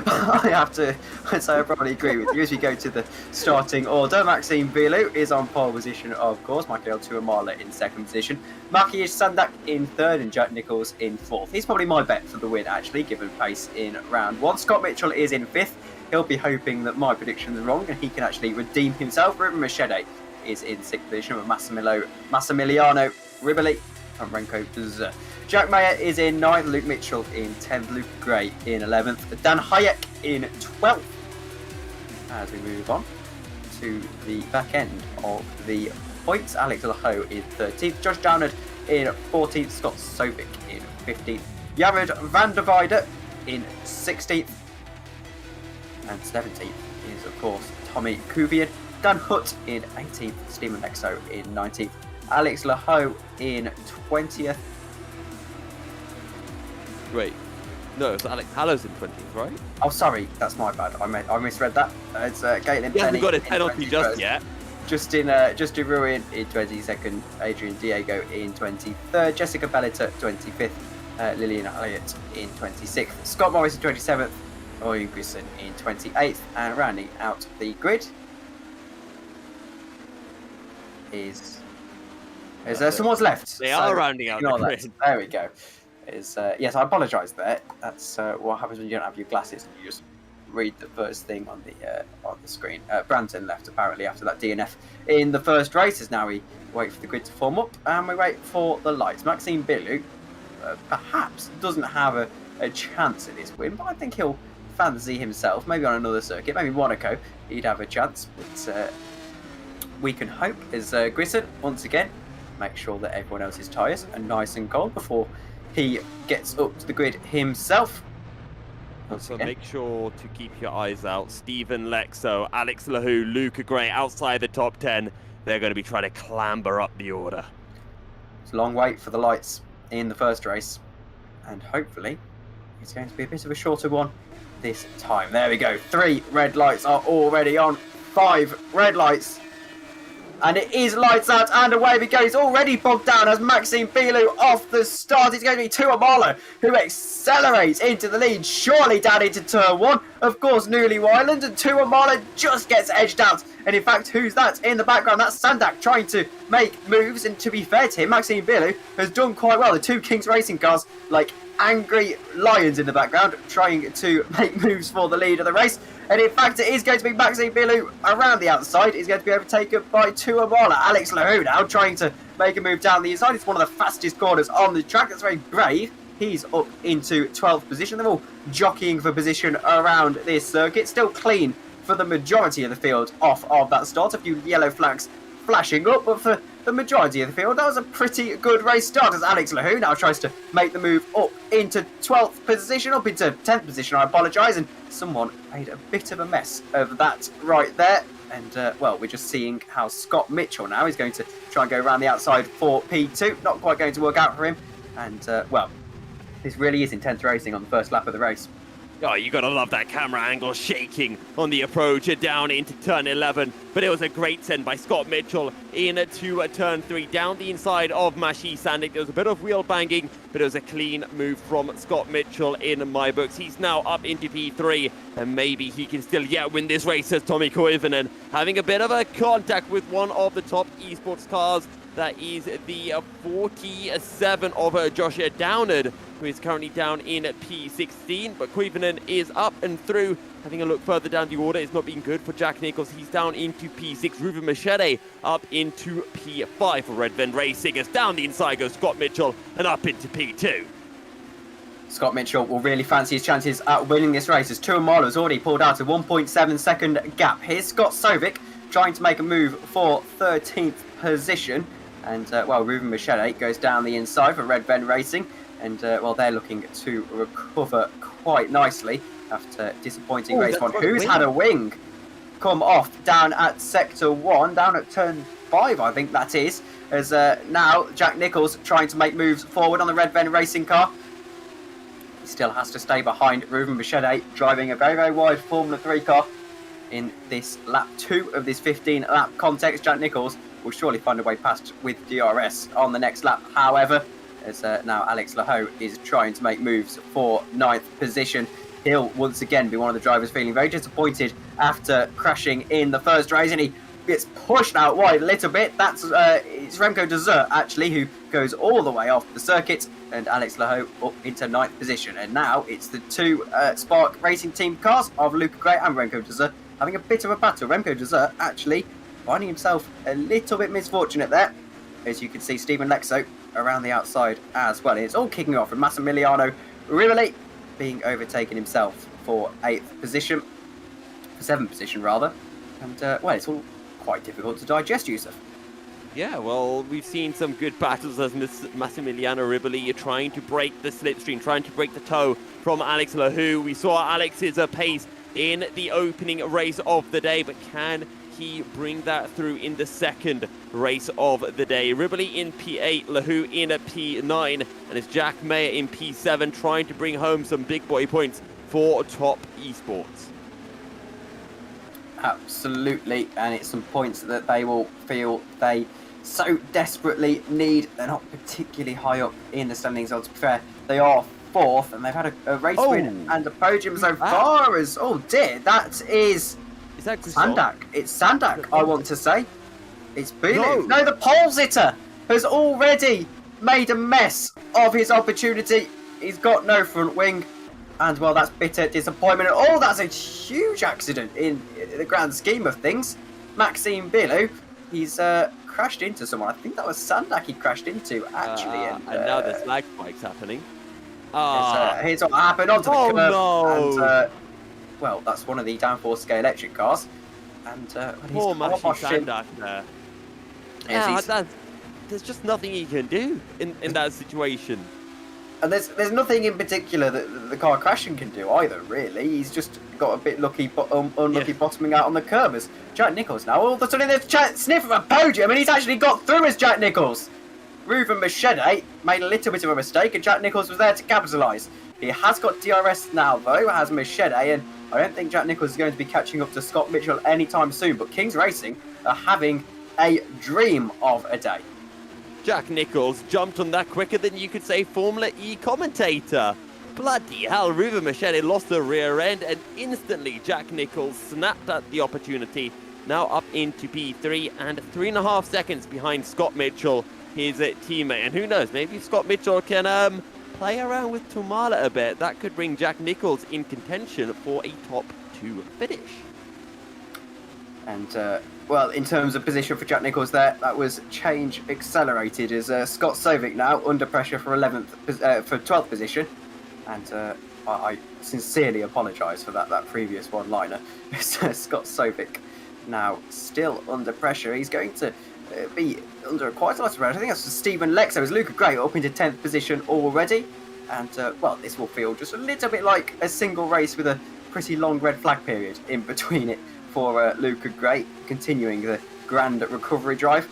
I have to say I probably agree with you. As we go to the starting order, Maxime Bilou is on pole position, of course. Michael Tuamala in second position. Makiej Sandak in third and Jack Nichols in fourth. He's probably my bet for the win, actually, given pace in round 1. Scott Mitchell is in fifth. He'll be hoping that my prediction is wrong and he can actually redeem himself. Ruben Machete is in sixth position with Massimiliano Riboli and Renko Bzz. Jack Mayer is in 9th, Luke Mitchell in 10th, Luke Gray in 11th, Dan Hayek in 12th. As we move on to the back end of the points, Alex Laho in 13th, Josh Downard in 14th, Scott Sovic in 15th, Jared van der Weide in 16th, and 17th is, of course, Tommy Kuvian, Dan Hutt in 18th, Stephen Exo in 19th, Alex Laho in 20th. Wait, no, it's Alex Hallows in 20th, right? Oh, sorry, that's my bad. I misread that. It's Caitlin He hasn't Penny got a in penalty just 21st. yet. Justin Ruin in 22nd, Adrian Diego in 23rd, Jessica Bellita 25th, Lillian Elliott in 26th, Scott Morris in 27th, Owen Grisson in 28th, and rounding out the grid is someone's left. They are rounding out the grid. There we go. Yes, I apologise there. That's what happens when you don't have your glasses and you just read the first thing on the screen. Branton left apparently after that DNF in the first race. As now we wait for the grid to form up and we wait for the lights. Maxime Bilou perhaps doesn't have a chance at this win, but I think he'll fancy himself. Maybe on another circuit, maybe Monaco, he'd have a chance. But we can hope as Grissom once again make sure that everyone else's tyres are nice and cold before he gets up to the grid himself. So make sure to keep your eyes out. Stephen Lexo, Alex Lahu, Luca Gray outside the top 10. They're going to be trying to clamber up the order. It's a long wait for the lights in the first race. And hopefully it's going to be a bit of a shorter one this time. There we go. 3 red lights are already on. 5 red lights. And it is lights out and away we go. He's already bogged down as Maxime Bilou off the start. It's going to be Tuamala who accelerates into the lead, surely down into turn 1. Of course, Newly Wyland, and Tuamala just gets edged out. And in fact, who's that in the background? That's Sandak trying to make moves. And to be fair to him, Maxime Bilou has done quite well. The 2 Kings Racing cars, like angry lions in the background, trying to make moves for the lead of the race. And in fact, it is going to be Maxime Bilou around the outside. He's going to be overtaken by Tuamala. Alex Lahu now trying to make a move down the inside. It's one of the fastest corners on the track. That's very brave. He's up into 12th position. They're all jockeying for position around this circuit. Still clean for the majority of the field off of that start. A few yellow flags flashing up, but for the majority of the field, that was a pretty good race start as Alex Lahu now tries to make the move up into 12th position, up into 10th position, I apologise, and someone made a bit of a mess of that right there. And, well, we're just seeing how Scott Mitchell now is going to try and go around the outside for P2. Not quite going to work out for him. And, well, this really is intense racing on the first lap of the race. Oh, you gotta love that camera angle shaking on the approach down into turn 11. But it was a great send by Scott Mitchell into turn 3, down the inside of Mashi Sandik. There was a bit of wheel banging, but it was a clean move from Scott Mitchell in my books. He's now up into P3, and maybe he can still win this race as Tommy Koivunen having a bit of a contact with one of the top esports cars. That is the 47 of Josh Downard, who is currently down in P16. But Koivunen is up and through. Having a look further down the order, it's not been good for Jack Nichols. He's down into P6. Ruben Machete up into P5 for Red Venn Racing. As down the inside goes Scott Mitchell and up into P2. Scott Mitchell will really fancy his chances at winning this race, as Tuamalo has already pulled out a 1.7 second gap. Here's Scott Sovic trying to make a move for 13th position. And, Ruben Machete goes down the inside for Red Venn Racing. And, they're looking to recover quite nicely after disappointing race one. Who's had a wing come off down at Sector 1, down at Turn 5, I think that is. As now Jack Nichols trying to make moves forward on the Red Venn Racing car. He still has to stay behind Ruben Machete, driving a very, very wide Formula 3 car in this lap 2 of this 15-lap context. Jack Nichols will surely find a way past with DRS on the next lap. However, as now Alex Laho is trying to make moves for 9th position. He'll once again be one of the drivers feeling very disappointed after crashing in the first race, and he gets pushed out wide a little bit. That's it's Remco de Zert actually, who goes all the way off the circuit, and Alex Laho up into 9th position. And now it's the two Spark Racing Team cars of Luca Gray and Remco de Zert having a bit of a battle. Remco de Zert actually finding himself a little bit misfortunate there. As you can see, Stephen Lexo around the outside as well. It's all kicking off with Massimiliano Rivoli being overtaken himself for 8th position, for 7th position rather. And, it's all quite difficult to digest, Yousuf. Yeah, well, we've seen some good battles as Massimiliano Rivoli trying to break the slipstream, trying to break the toe from Alex Lahu. We saw Alex's pace in the opening race of the day, but can he bring that through in the second race of the day? Ribbley in P8, Lahu in P9, and it's Jack Mayer in P7 trying to bring home some big boy points for Top Esports. Absolutely, and it's some points that they will feel they so desperately need. They're not particularly high up in the standings, to be fair. They are 4th, and they've had a race win and a podium so far as... Oh dear, that is... Is that Sandak? It's Sandak, I want to say. It's Bulu. No, the pole sitter has already made a mess of his opportunity. He's got no front wing. And, well, that's bitter disappointment. Oh, that's a huge accident in the grand scheme of things. Maxime Bulu, he's crashed into someone. I think that was Sandak he crashed into, actually. And now there's lag spikes happening. Here's what happened onto the curve. No. And, that's one of the downforce scale electric cars. And poor Mashi Sandak there. There's just nothing he can do in that situation. And there's nothing in particular that the car crashing can do either, really. He's just got a bit lucky, unlucky bottoming out on the curve as Jack Nichols now. All of a sudden there's a sniff of a podium, and he's actually got through as Jack Nichols. Ruben Machete made a little bit of a mistake, and Jack Nichols was there to capitalise. He has got DRS now, though, has Machete, and I don't think Jack Nichols is going to be catching up to Scott Mitchell anytime soon. But Kings Racing are having a dream of a day. Jack Nichols jumped on that quicker than you could say Formula E commentator. Bloody hell, Ruben Machete lost the rear end, and instantly Jack Nichols snapped at the opportunity. Now up into P3 and 3.5 seconds behind Scott Mitchell, his teammate. And who knows, maybe Scott Mitchell can play around with Tumala a bit. That could bring Jack Nichols in contention for a top 2 finish. And, in terms of position for Jack Nichols there, that was change accelerated as Scott Sovic now under pressure for 12th position. And I sincerely apologise for that previous one-liner. Scott Sovic now still under pressure. He's going to be under quite a lot of pressure. I think that's Stephen Lexo as Luca Gray up into 10th position already. And, this will feel just a little bit like a single race with a pretty long red flag period in between it for Luca Gray, continuing the grand recovery drive.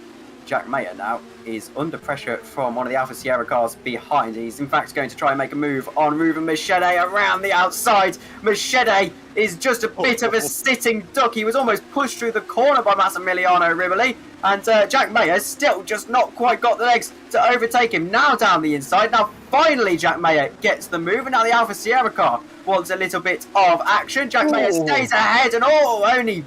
Jack Mayer now is under pressure from one of the Alpha Sierra cars behind. He's in fact going to try and make a move on Ruben Machete around the outside. Machete is just a bit of a sitting duck. He was almost pushed through the corner by Massimiliano Riboli. And Jack Mayer still just not quite got the legs to overtake him. Now down the inside. Now finally Jack Mayer gets the move. And now the Alpha Sierra car wants a little bit of action. Jack Mayer stays ahead and only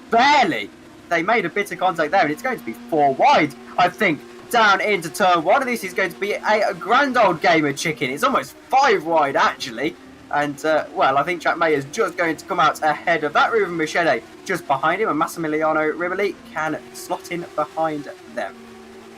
barely. They made a bit of contact there, and it's going to be 4 wide, I think, down into turn 1. And this is going to be a grand old game of chicken. It's almost 5 wide, actually. And, well, I think Jack Mayer is just going to come out ahead of that. Ruben Machete just behind him, and Massimiliano Riboli can slot in behind them.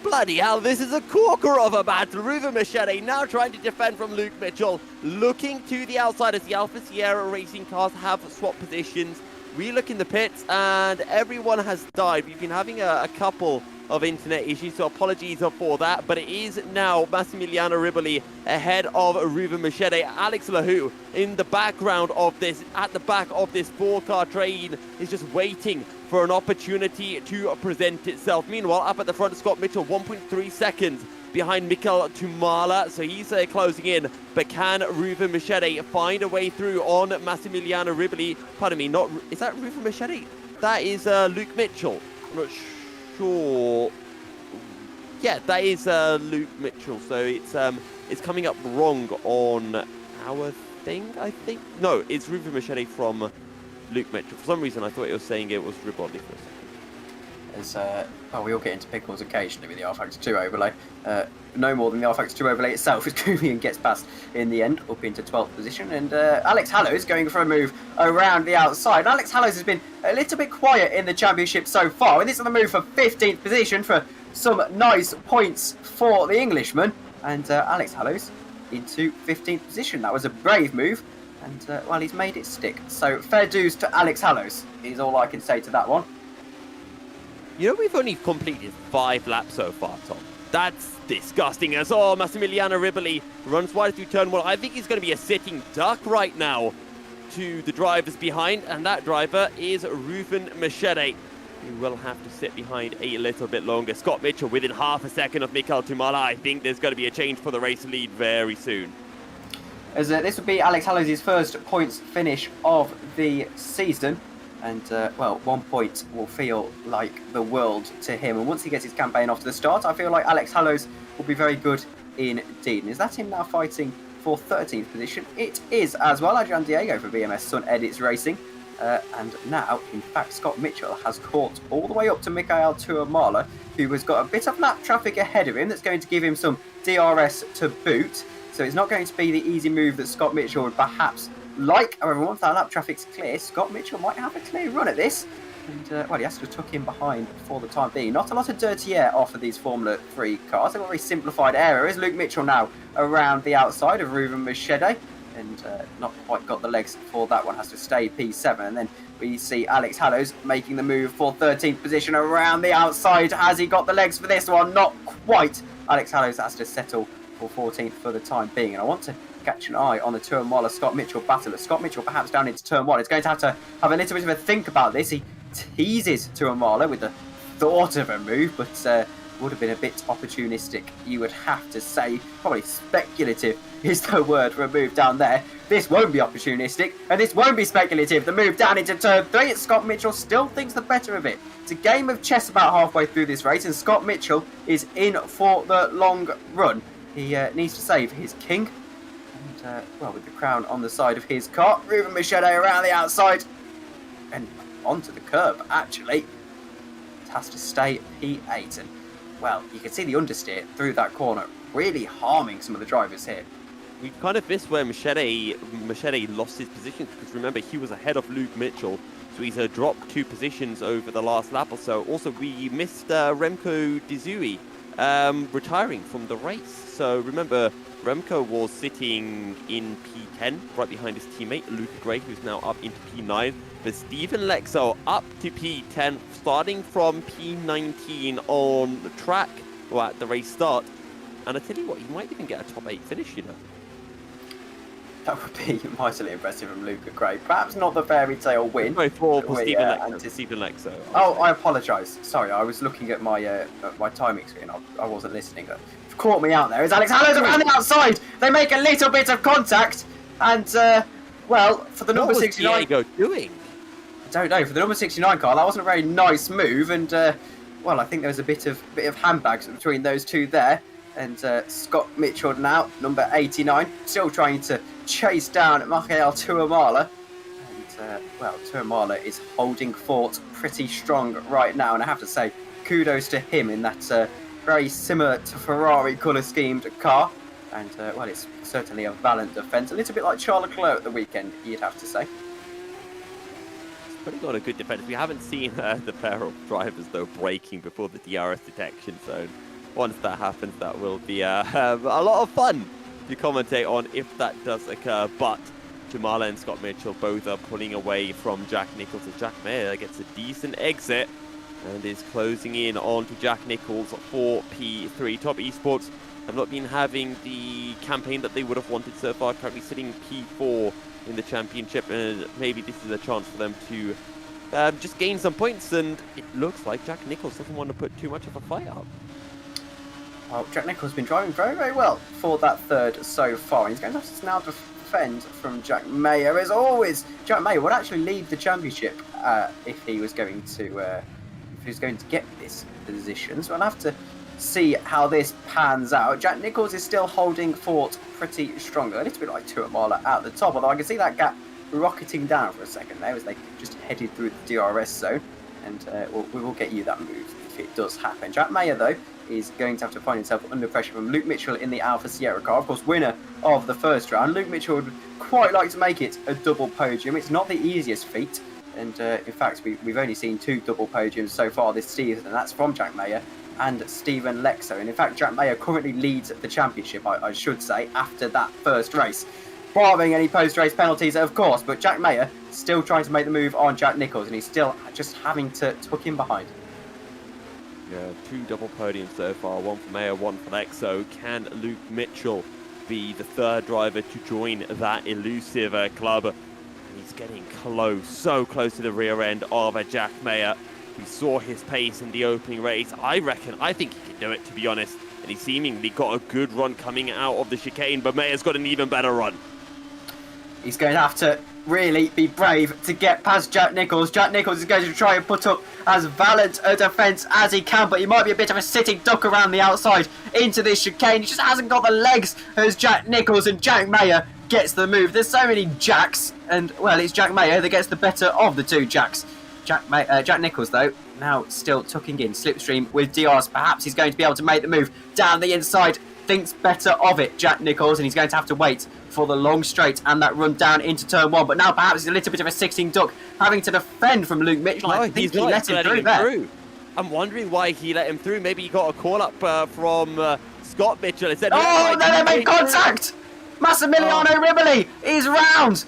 Bloody hell, this is a corker of a battle. Ruben Machete now trying to defend from Luke Mitchell, looking to the outside as the Alpha Sierra racing cars have swapped positions. We look in the pits and everyone has died. We've been having a couple of internet issues, so apologies for that. But it is now Massimiliano Riboli ahead of Ruben Machete. Alex Lahu in the background of this, at the back of this 4-car train, is just waiting for an opportunity to present itself. Meanwhile, up at the front, Scott Mitchell, 1.3 seconds behind Mikel Tumala, so he's closing in. But can Ruben Machete find a way through on Massimiliano Riboli? Pardon me, is that Ruben Machete? That is Luke Mitchell. I'm not sure. Yeah, that is Luke Mitchell. So it's coming up wrong on our thing, I think. No, it's Ruben Machete from Luke Mitchell. For some reason, I thought it was saying it was Riboli for a second. As well, we all get into pickles occasionally with the R-Factor 2 overlay. No more than the R-Factor 2 overlay itself, as Kubian gets past in the end, up into 12th position. And Alex Hallows going for a move around the outside. Alex Hallows has been a little bit quiet in the championship so far. And this is the move for 15th position for some nice points for the Englishman. And Alex Hallows into 15th position. That was a brave move. And, well, he's made it stick. So fair dues to Alex Hallows is all I can say to that one. You know, we've only completed 5 laps so far, Tom. That's disgusting as all. Massimiliano Riboli runs wide through turn 1. I think he's going to be a sitting duck right now to the drivers behind, and that driver is Ruben Machete, who will have to sit behind a little bit longer. Scott Mitchell within half a second of Mikel Tumala. I think there's going to be a change for the race lead very soon. As this would be Alex Hallows' first points finish of the season. And, well, 1 point will feel like the world to him. And once he gets his campaign off to the start, I feel like Alex Hallows will be very good indeed. And is that him now fighting for 13th position? It is as well. Adrian Diego for BMS Sun Edits Racing. And now, in fact, Scott Mitchell has caught all the way up to Mikael Tuamala, who has got a bit of lap traffic ahead of him that's going to give him some DRS to boot. So it's not going to be the easy move that Scott Mitchell would perhaps like. However, once that lap traffic's clear, Scott Mitchell might have a clear run at this. And, well, he has to tuck in behind for the time being. Not a lot of dirty air off of these Formula 3 cars. They've got a very simplified area. Is Luke Mitchell now around the outside of Ruben Machete? And not quite got the legs for that one. Has to stay P7. And then we see Alex Hallows making the move for 13th position around the outside. Has he got the legs for this one? Not quite. Alex Hallows has to settle for 14th for the time being. And I want to catch an eye on the Tuamala Scott Mitchell battle. Scott Mitchell perhaps down into turn 1. It's going to have a little bit of a think about this. He teases Tuamala with the thought of a move, but would have been a bit opportunistic, you would have to say. Probably speculative is the word for a move down there. This won't be opportunistic, and this won't be speculative. The move down into turn 3, and Scott Mitchell still thinks the better of it. It's a game of chess about halfway through this race, and Scott Mitchell is in for the long run. He needs to save his king. And, well, with the crown on the side of his car, Ruben Machete around the outside and onto the curb, actually. It has to stay P8. And, well, you can see the understeer through that corner, really harming some of the drivers here. We kind of missed where Machete lost his position, because remember, he was ahead of Luke Mitchell, so he's dropped 2 positions over the last lap or so. Also, we missed Remco Dizui retiring from the race. So remember, Remco was sitting in P10, right behind his teammate, Luke Gray, who's now up into P9. But Stephen Lexo up to P10, starting from P19 on the track, or at the race start. And I tell you what, he might even get a top 8 finish, you know. That would be mightily impressive from Luca Gray. Perhaps not the fairy tale win. No, for Stephen Lexo. Oh, I apologise. Sorry, I was looking at my my timing screen. I wasn't listening. You've caught me out there. Is Alex Hallows around the outside? They make a little bit of contact, and well, for the number 69. What was Diego doing? I don't know. For the number 69 car, that wasn't a very nice move, and well, I think there was a bit of handbags between those two there. And Scott Mitchell now, number 89, still trying to chase down Michael Tuamala. And, well, Tuamala is holding fort pretty strong right now. And I have to say, kudos to him in that very similar to Ferrari colour-schemed car. And, well, it's certainly a valiant defence. A little bit like Charles Leclerc at the weekend, you'd have to say. Pretty got a good defence. We haven't seen the pair of drivers, though, braking before the DRS detection zone. Once that happens, that will be a lot of fun to commentate on if that does occur. But Tuamala and Scott Mitchell both are pulling away from Jack Nicholls. As Jack Mayer gets a decent exit and is closing in onto Jack Nicholls for P3. Top Esports have not been having the campaign that they would have wanted so far, currently sitting P4 in the championship, and maybe this is a chance for them to just gain some points, and it looks like Jack Nicholls doesn't want to put too much of a fight up. Well, Jack Nicholls has been driving very, very well for that third so far. He's going to have to now defend from Jack Mayer. As always, Jack Mayer would actually lead the championship if he was going to get this position. So I'll have to see how this pans out. Jack Nicholls is still holding fort pretty strongly, a little bit like Tuamala at the top. Although I can see that gap rocketing down for a second there as they just headed through the DRS zone, and we will get you that move if it does happen. Jack Mayer, though, is going to have to find himself under pressure from Luke Mitchell in the Alfa Sierra car. Of course, winner of the first round. Luke Mitchell would quite like to make it a double podium. It's not the easiest feat, and in fact, we've only seen 2 double podiums so far this season, and that's from Jack Mayer and Stephen Lexo. And in fact, Jack Mayer currently leads the championship, I should say, after that first race. Barring any post-race penalties, of course, but Jack Mayer still trying to make the move on Jack Nicholls, and he's still just having to tuck him behind. Yeah, 2 double podiums so far, 1 for Mayer, 1 for Lexo. Can Luke Mitchell be the third driver to join that elusive club? He's getting close, so close to the rear end of Jack Mayer. We saw his pace in the opening race. I think he can do it, to be honest. And he seemingly got a good run coming out of the chicane, but Mayer's got an even better run. He's going to have to really be brave to get past Jack Nicholls. Jack Nicholls is going to try and put up as valiant a defence as he can, but he might be a bit of a sitting duck around the outside into this chicane. He just hasn't got the legs as Jack Nicholls, and Jack Mayer gets the move. There's so many Jacks, and, well, it's Jack Mayer that gets the better of the 2 Jacks. Jack Nicholls, though, now still tucking in slipstream with DRS. Perhaps he's going to be able to make the move down the inside. Thinks better of it, Jack Nicholls, and he's going to have to wait for the long straight and that run down into turn 1. But now perhaps he's a little bit of a sitting duck, having to defend from Luke Mitchell. No, I think he let him through there. I'm wondering why he let him through. Maybe he got a call up from Scott Mitchell. It said, oh, no, they made contact! Massimiliano Riboli is round!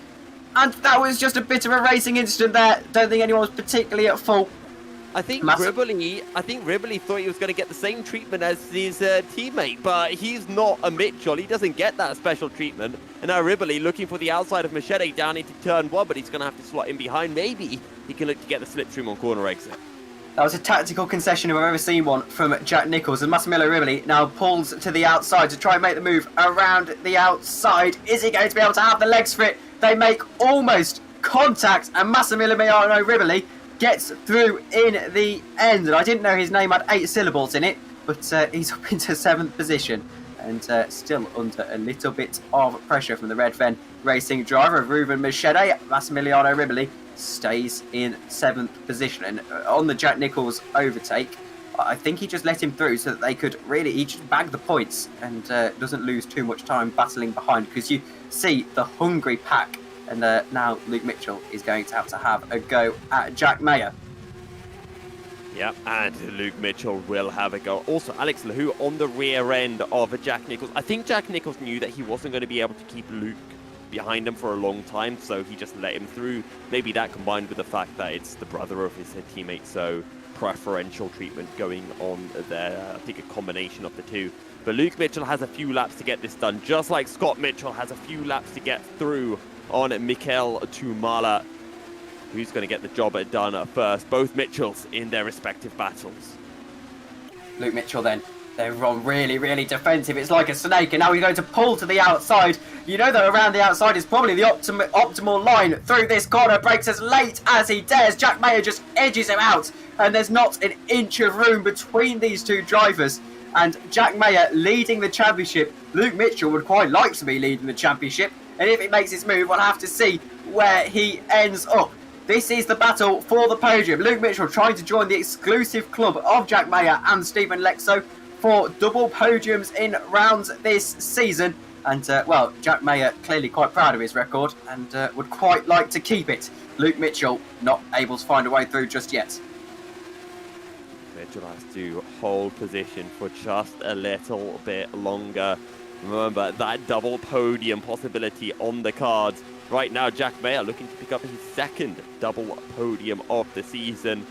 And that was just a bit of a racing incident there. Don't think anyone was particularly at fault. I think Riboli thought he was going to get the same treatment as his teammate, but he's not a Mitchell. He doesn't get that special treatment. And now Riboli looking for the outside of Machete down into turn 1, but he's going to have to slot in behind. Maybe he can look to get the slipstream on corner exit. That was a tactical concession if I've ever seen one from Jack Nicholls. And Massimiliano Riboli now pulls to the outside to try and make the move around the outside. Is he going to be able to have the legs for it? They make almost contact, and Massimiliano Riboli gets through in the end. And I didn't know his name had 8 syllables in it, but he's up into 7th position and still under a little bit of pressure from the Red Venn Racing driver of Ruben Machete. Massimiliano Riboli stays in 7th position, and on the Jack Nicholls overtake, I think he just let him through so that they could really each bag the points and doesn't lose too much time battling behind, because you see the hungry pack, and now Luke Mitchell is going to have a go at Jack Mayer. Yeah, and Luke Mitchell will have a go. Also, Alex Lahu on the rear end of Jack Nicholls. I think Jack Nicholls knew that he wasn't going to be able to keep Luke behind him for a long time, so he just let him through. Maybe that combined with the fact that it's the brother of his teammate, so preferential treatment going on there. I think a combination of the two. But Luke Mitchell has a few laps to get this done, just like Scott Mitchell has a few laps to get through on Mikel Tumala. Who's going to get the job done first? Both Mitchells in their respective battles. Luke Mitchell then. They're on really, really defensive. It's like a snake, and now he's going to pull to the outside. You know that around the outside is probably the optimal line through this corner. Breaks as late as he dares. Jack Mayer just edges him out, and there's not an inch of room between these two drivers. And Jack Mayer leading the championship. Luke Mitchell would quite like to be leading the championship, and if he makes his move, we'll have to see where he ends up. This is the battle for the podium. Luke Mitchell trying to join the exclusive club of Jack Mayer and Stephen Lexo for double podiums in rounds this season. And, well, Jack Mayer clearly quite proud of his record and would quite like to keep it. Luke Mitchell not able to find a way through just yet. Mitchell has to hold position for just a little bit longer. Remember, that double podium possibility on the cards. Right now, Jack Mayer looking to pick up his second double podium of the season.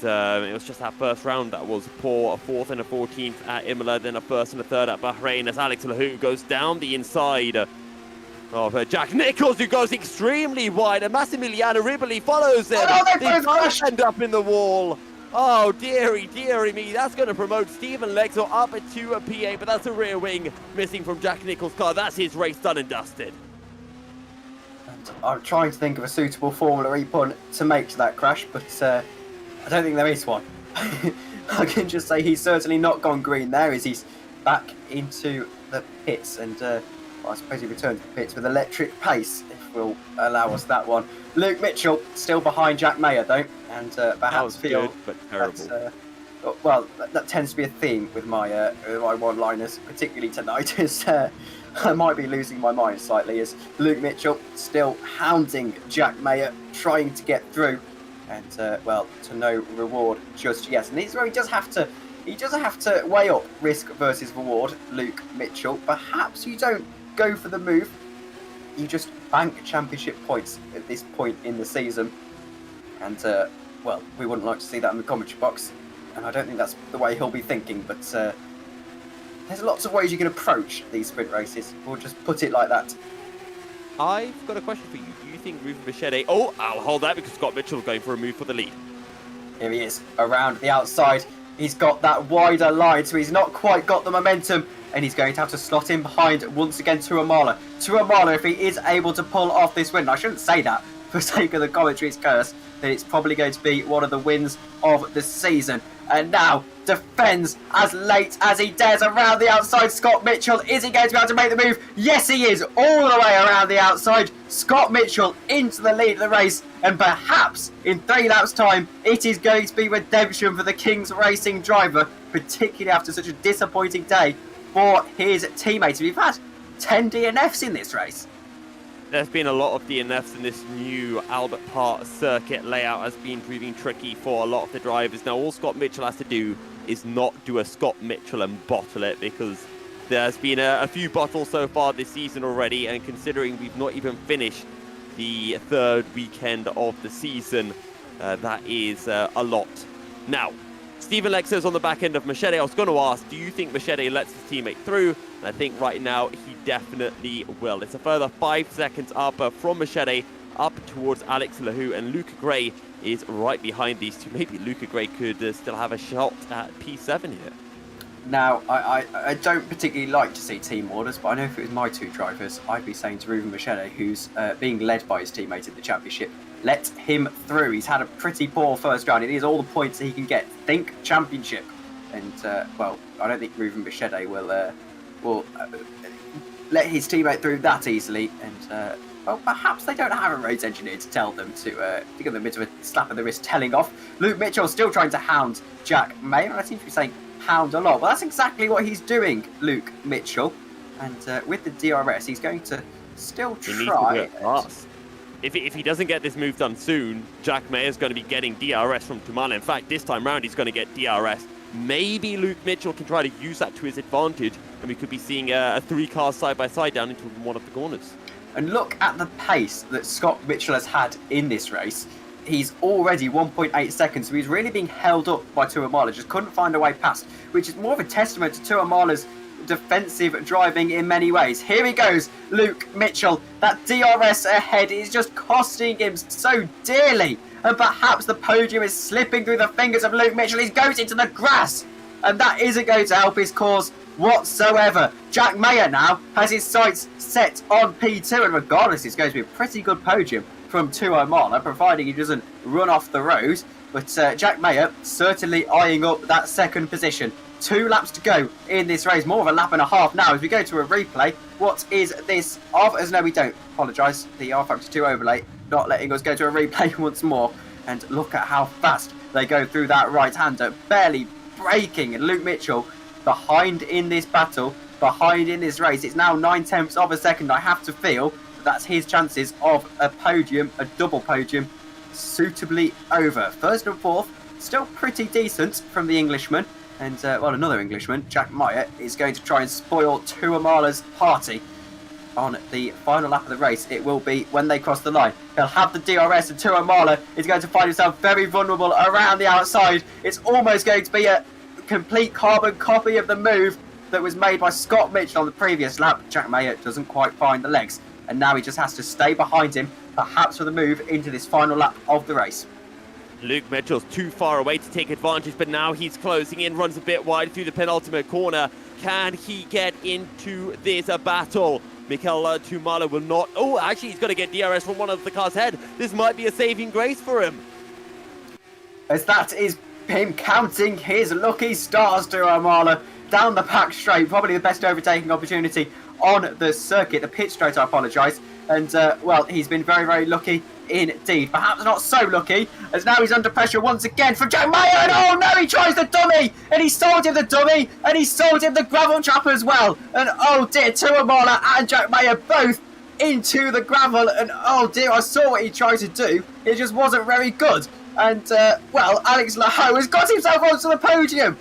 It was just that first round that was poor. A 4th and a 14th at Imola, then a 1st and a 3rd at Bahrain as Alex Lahu goes down the inside of Jack Nicholls, who goes extremely wide, and Massimiliano Riboli follows him. Oh, they both end up in the wall. Oh, dearie me. That's going to promote Stephen Lexo up to a P8, but that's a rear wing missing from Jack Nicholls' car. That's his race done and dusted. And I'm trying to think of a suitable Formula E pun to make to that crash, but I don't think there is one. I can just say he's certainly not gone green there as he's back into the pits, and well, I suppose he returned to the pits with electric pace, if we'll allow us that one. Luke Mitchell still behind Jack Mayer though, and perhaps feel good, but terrible. Well, that tends to be a theme with my one-liners, particularly tonight, as I might be losing my mind slightly, as Luke Mitchell still hounding Jack Mayer, trying to get through. And well, to no reward just yet. And this is where he does have to weigh up risk versus reward. Luke Mitchell. Perhaps you don't go for the move. You just bank championship points at this point in the season. And well, we wouldn't like to see that in the commentary box. And I don't think that's the way he'll be thinking. But there's lots of ways you can approach these sprint races. We'll just put it like that. I've got a question for you. Do you think Ruben Machete... Oh, I'll hold that because Scott Mitchell's going for a move for the lead. Here he is, around the outside. He's got that wider line, so he's not quite got the momentum. And he's going to have to slot in behind, once again, Tuamala. Tuamala, if he is able to pull off this win. I shouldn't say that for sake of the commentary's curse, that it's probably going to be one of the wins of the season. And now defends as late as he dares around the outside. Scott Mitchell, is he going to be able to make the move? Yes, he is, all the way around the outside. Scott Mitchell into the lead of the race, and perhaps in 3 laps time it is going to be redemption for the King's Racing driver, particularly after such a disappointing day for his teammates. We've had 10 DNFs in this race. There's been a lot of DNFs in this new Albert Park circuit. Layout has been proving tricky for a lot of the drivers. Now all Scott Mitchell has to do is not do a Scott Mitchell and bottle it, because there's been a few bottles so far this season already, and considering we've not even finished the 3rd weekend of the season, that is a lot. Now, Stephen Lexo's on the back end of Machete. I was going to ask, do you think Machete lets his teammate through? And I think right now he definitely will. It's a further 5 seconds up from Machete up towards Alex Lahu, and Luca Gray is right behind these two. Maybe Luca Gray could still have a shot at P7 here. Now, I don't particularly like to see team orders, but I know if it was my 2 drivers, I'd be saying to Ruben Machete, who's being led by his teammate in the championship, let him through. He's had a pretty poor first round. It is all the points that he can get. Think championship. And, well, I don't think Ruben Machete will let his teammate through that easily. And, well, perhaps they don't have a race engineer to tell them to give them a bit of a slap in the wrist telling off. Luke Mitchell still trying to hound Jack Mayer. I seem to be saying hound a lot. Well, that's exactly what he's doing, Luke Mitchell. And with the DRS, he's going to still try. If he doesn't get this move done soon, Jack Mayer's going to be getting DRS from Tumala. In fact, this time round, he's going to get DRS. Maybe Luke Mitchell can try to use that to his advantage, and we could be seeing 3 cars side by side down into one of the corners. And look at the pace that Scott Mitchell has had in this race. he's already 1.8 seconds, so he's really being held up by Tuamala, just couldn't find a way past, which is more of a testament to Tuamala's defensive driving in many ways. Here he goes, Luke Mitchell. That DRS ahead is just costing him so dearly, and perhaps the podium is slipping through the fingers of Luke Mitchell. He goes into the grass, and that isn't going to help his cause whatsoever. Jack Mayer now has his sights set on P2, and regardless, it's going to be a pretty good podium from Tuamala, providing he doesn't run off the road. But Jack Mayer certainly eyeing up that second position. 2 laps to go in this race, more of a lap and a half now as we go to a replay. What is this of? As no, we don't. Apologise. The R-Factor 2 overlay not letting us go to a replay once more. And look at how fast they go through that right-hander, barely braking. And Luke Mitchell behind in this battle, behind in this race. It's now 9/10 of a second. I have to feel that's his chances of a podium, a double podium, suitably over. First and fourth, still pretty decent from the Englishman. And, well, another Englishman, Jack Mayer, is going to try and spoil Tuamala's party on the final lap of the race. It will be when they cross the line. He'll have the DRS, and Tuamala is going to find himself very vulnerable around the outside. It's almost going to be a complete carbon copy of the move that was made by Scott Mitchell on the previous lap. Jack Mayer doesn't quite find the legs, and now he just has to stay behind him, perhaps for the move into this final lap of the race. Luke Mitchell's too far away to take advantage, but now he's closing in, runs a bit wide through the penultimate corner. Can he get into this battle? Mikel Tuamala will not. Oh, actually, he's going to get DRS from one of the cars ahead. This might be a saving grace for him. As that is him counting his lucky stars, Tuamala, down the pack straight. Probably the best overtaking opportunity on the circuit. The pit straight, I apologise. And, well, he's been very, very lucky indeed. Perhaps not so lucky, as now he's under pressure once again from Jack Mayer. And oh no, he tries the dummy, and he sold him the dummy, and he sold him the gravel trap as well. And oh dear, Tuamala and Jack Mayer both into the gravel. And oh dear, I saw what he tried to do. It just wasn't very good. And, well, Alex Laho has got himself onto the podium.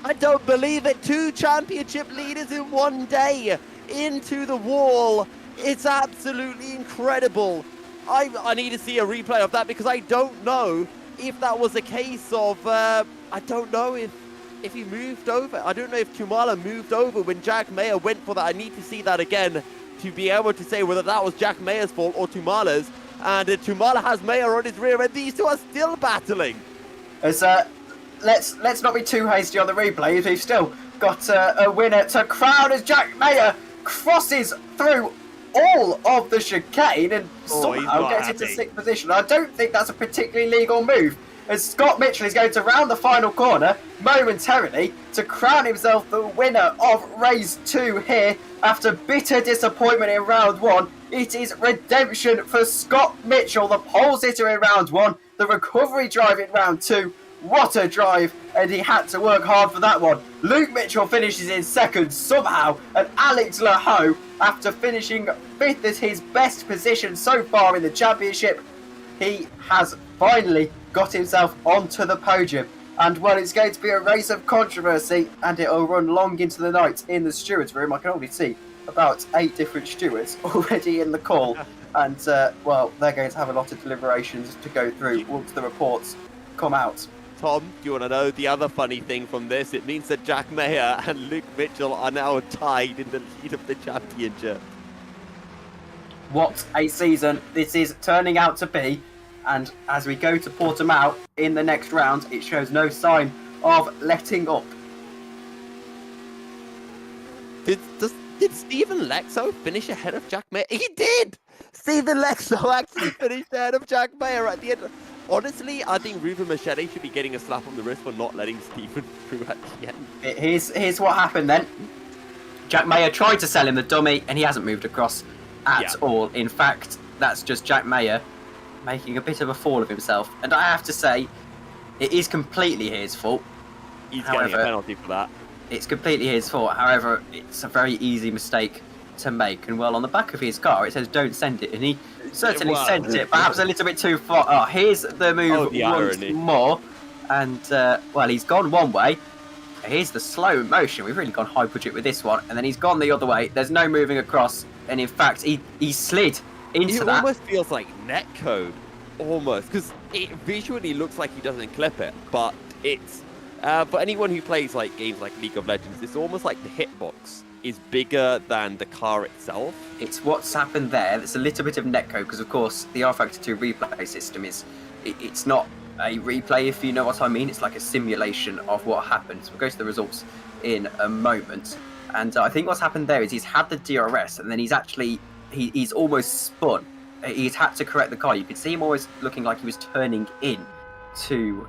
I don't believe it. 2 championship leaders in one day into the wall. It's absolutely incredible. I need to see a replay of that, because I don't know if that was a case of, I don't know if he moved over. I don't know if Tuamala moved over when Jack Mayer went for that. I need to see that again to be able to say whether that was Jack Mayer's fault or Tuamala's. And Tuamala has Mayer on his rear, and these two are still battling. As, let's not be too hasty on the replay. We've still got a winner to crown as Jack Mayer crosses through all of the chicane and somehow gets into 6th position. I don't think that's a particularly legal move, as Scott Mitchell is going to round the final corner momentarily to crown himself the winner of race 2 here after bitter disappointment in round 1. It is redemption for Scott Mitchell, the pole sitter in round 1, the recovery drive in round 2. What a drive, and he had to work hard for that one. Luke Mitchell finishes in 2nd somehow, and Alex Laho, after finishing 5th as his best position so far in the championship, he has finally got himself onto the podium. And, well, it's going to be a race of controversy, and it'll run long into the night in the stewards' room. I can already see about 8 different stewards already in the call, and, well, they're going to have a lot of deliberations to go through once the reports come out. Tom, do you want to know the other funny thing from this? It means that Jack Mayer and Luke Mitchell are now tied in the lead of the championship. What a season this is turning out to be. And as we go to Portimao in the next round, it shows no sign of letting up. Did Stephen Lexo finish ahead of Jack Mayer? He did! Stephen Lexo actually finished ahead of Jack Mayer at the end. Honestly, I think Ruben Machete should be getting a slap on the wrist for not letting Stephen through at the end. Here's what happened then. Jack Mayer tried to sell him the dummy, and he hasn't moved across at all. In fact, that's just Jack Mayer making a bit of a fool of himself. And I have to say, it is completely his fault. He's getting a penalty for that. It's completely his fault. However, it's a very easy mistake to make. And, well, on the back of his car, it says don't send it. And he certainly sent it, perhaps a little bit too far. Oh, here's the move once more. And, well, he's gone one way. Here's the slow motion. We've really gone high budget with this one. And then he's gone the other way. There's no moving across. And, in fact, he slid into that. It almost feels like netcode. Almost, because it visually looks like he doesn't clip it, but it's for anyone who plays like games like League of Legends, it's almost like the hitbox is bigger than the car itself. It's what's happened there. There's a little bit of netcode because, of course, the R Factor 2 replay system it's not a replay, if you know what I mean. It's like a simulation of what happens. We'll go to the results in a moment. And I think what's happened there is he's had the DRS and then he's almost spun. He's had to correct the car. You could see him always looking like he was turning in to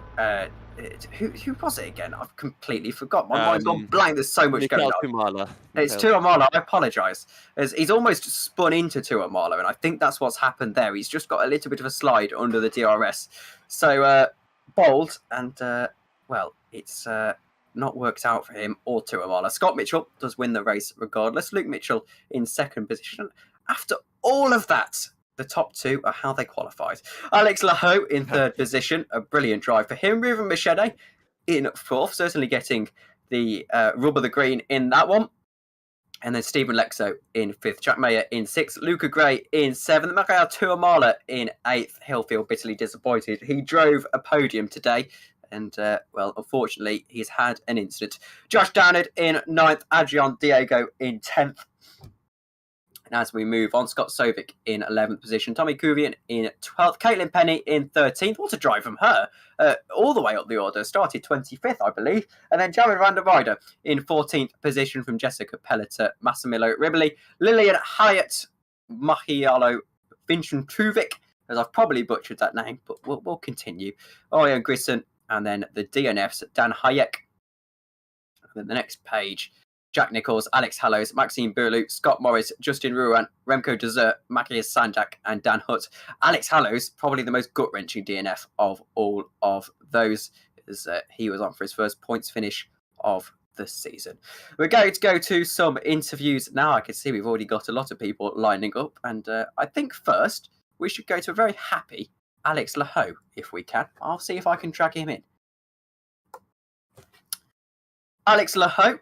who was it again? I've completely forgot. My mind's gone blank. There's so much going on. It's Tuamala. I apologise. He's almost spun into Tuamala, and I think that's what's happened there. He's just got a little bit of a slide under the DRS. So bold, and well, it's not worked out for him or Tuamala. Scott Mitchell does win the race regardless. Luke Mitchell in second position. After all of that, the top two are how they qualified. Alex Laho in third position, a brilliant drive for him. Ruben Machete in fourth, certainly getting the rub of the green in that one. And then Stephen Lexo in fifth, Jack Mayer in sixth, Luca Gray in seventh, Mikael Tuamala in eighth. He'll feel bitterly disappointed. He drove a podium today, and well, unfortunately, he's had an incident. Josh Downard in ninth, Adrian Diego in 10th. And as we move on, Scott Sovic in 11th position, Tommy Kuvian in 12th, Caitlin Penny in 13th. What a drive from her, all the way up the order. Started 25th, I believe. And then Jared van der Weide in 14th position from Jessica Pelleter, Massimilo Riboli, Lillian Hyatt, Mahialo Vincentruvic, as I've probably butchered that name, but we'll continue. Orion Grisson, and then the DNFs, Dan Hayek. And then the next page, Jack Nichols, Alex Hallows, Maxime Burlou, Scott Morris, Justin Ruan, Remco Desert, Matthias Sanjak, and Dan Hutt. Alex Hallows, probably the most gut-wrenching DNF of all of those, as he was on for his first points finish of the season. We're going to go to some interviews now. I can see we've already got a lot of people lining up, and I think first we should go to a very happy Alex Laho, if we can. I'll see if I can drag him in. Alex Laho.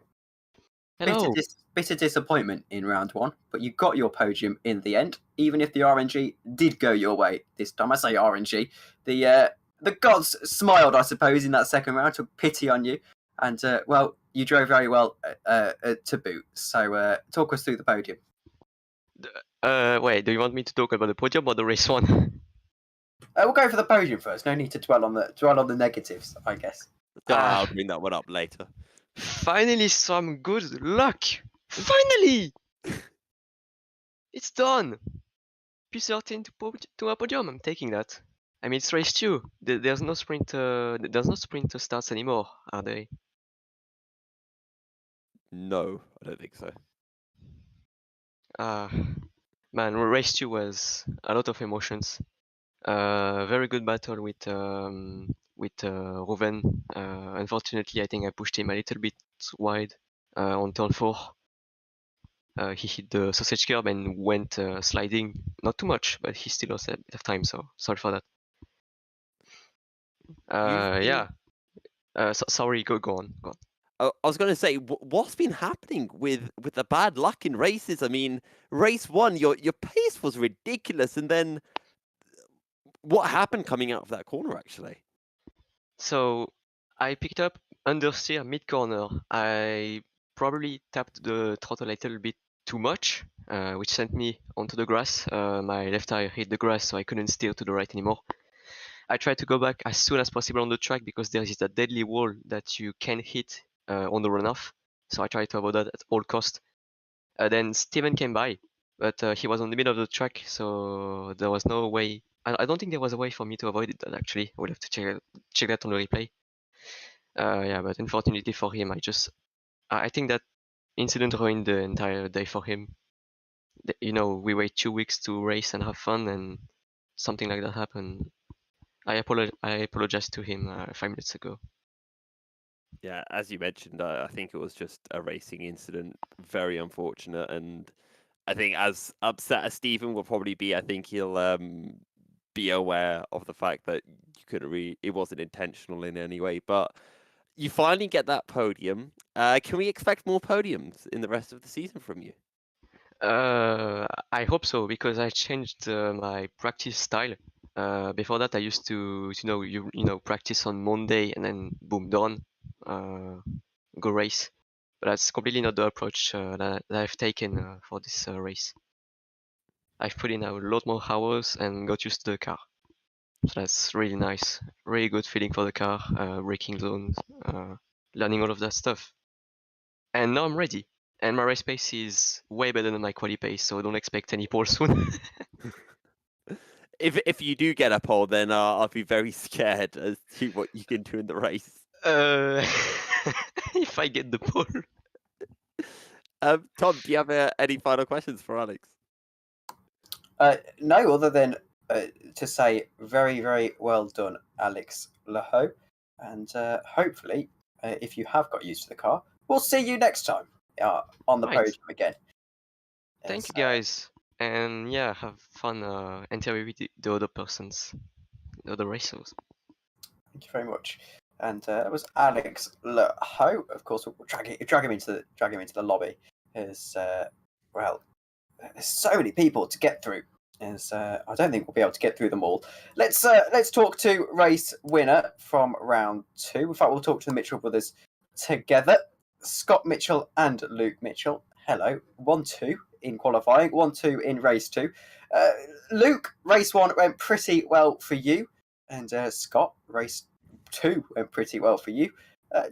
Hello. Bitter disappointment in round one, but you got your podium in the end, even if the RNG did go your way this time. I say RNG. The gods smiled, I suppose, in that second round, took pity on you, and, well, you drove very well to boot. So talk us through the podium. Wait, do you want me to talk about the podium or the race one? We'll go for the podium first. No need to dwell on the negatives, I guess. I'll bring that one up later. Finally, some good luck. Finally, it's done. P13 to a podium. I'm taking that. I mean, it's race 2. There's no sprint. There's no sprint starts anymore, are they? No, I don't think so. Man, race 2 was a lot of emotions. Very good battle with Ruven. Unfortunately, I think I pushed him a little bit wide on turn 4. He hit the sausage curb and went sliding. Not too much, but he still lost a bit of time, so sorry for that. Yeah. Sorry, go on. I was going to say, what's been happening with the bad luck in races? I mean, race 1, your pace was ridiculous, and then what happened coming out of that corner, actually? So I picked up understeer mid-corner. I probably tapped the throttle a little bit too much, which sent me onto the grass. My left tire hit the grass, so I couldn't steer to the right anymore. I tried to go back as soon as possible on the track because there is that deadly wall that you can hit on the runoff. So I tried to avoid that at all cost. Then Steven came by, but he was on the middle of the track, so there was no way. I don't think there was a way for me to avoid it, actually. I would have to check that on the replay. Yeah, but unfortunately for him, I think that incident ruined the entire day for him. You know, we wait 2 weeks to race and have fun, and something like that happened. I apologized to him 5 minutes ago. Yeah, as you mentioned, I think it was just a racing incident. Very unfortunate, and I think as upset as Stephen will probably be, I think he'll be aware of the fact that you couldn't it wasn't intentional in any way. But you finally get that podium. Can we expect more podiums in the rest of the season from you? I hope so, because I changed my practice style. Before that, I used to practice on Monday and then boom, done, go race. But that's completely not the approach that I've taken for this race. I've put in a lot more hours and got used to the car. So that's really nice. Really good feeling for the car, braking zones, learning all of that stuff. And now I'm ready. And my race pace is way better than my quali pace, so don't expect any pole soon. If you do get a pole, then I'll be very scared as to what you can do in the race. If I get the pole. Tom, do you have any final questions for Alex? No, other than to say very, very well done, Alex Laho. And hopefully, if you have got used to the car, we'll see you next time on the Right. podium again. Thank you, guys. And yeah, have fun interviewing the other persons, the other racers. Thank you very much. And it was Alex Laho. Of course, we'll drag him into the lobby. As well, there's so many people to get through. As I don't think we'll be able to get through them all. Let's talk to race winner from round 2. In fact, we'll talk to the Mitchell brothers together. Scott Mitchell and Luke Mitchell. Hello. 1-2 in qualifying, 1-2 in race 2. Luke, race 1 went pretty well for you, and Scott, race 2 went pretty well for you.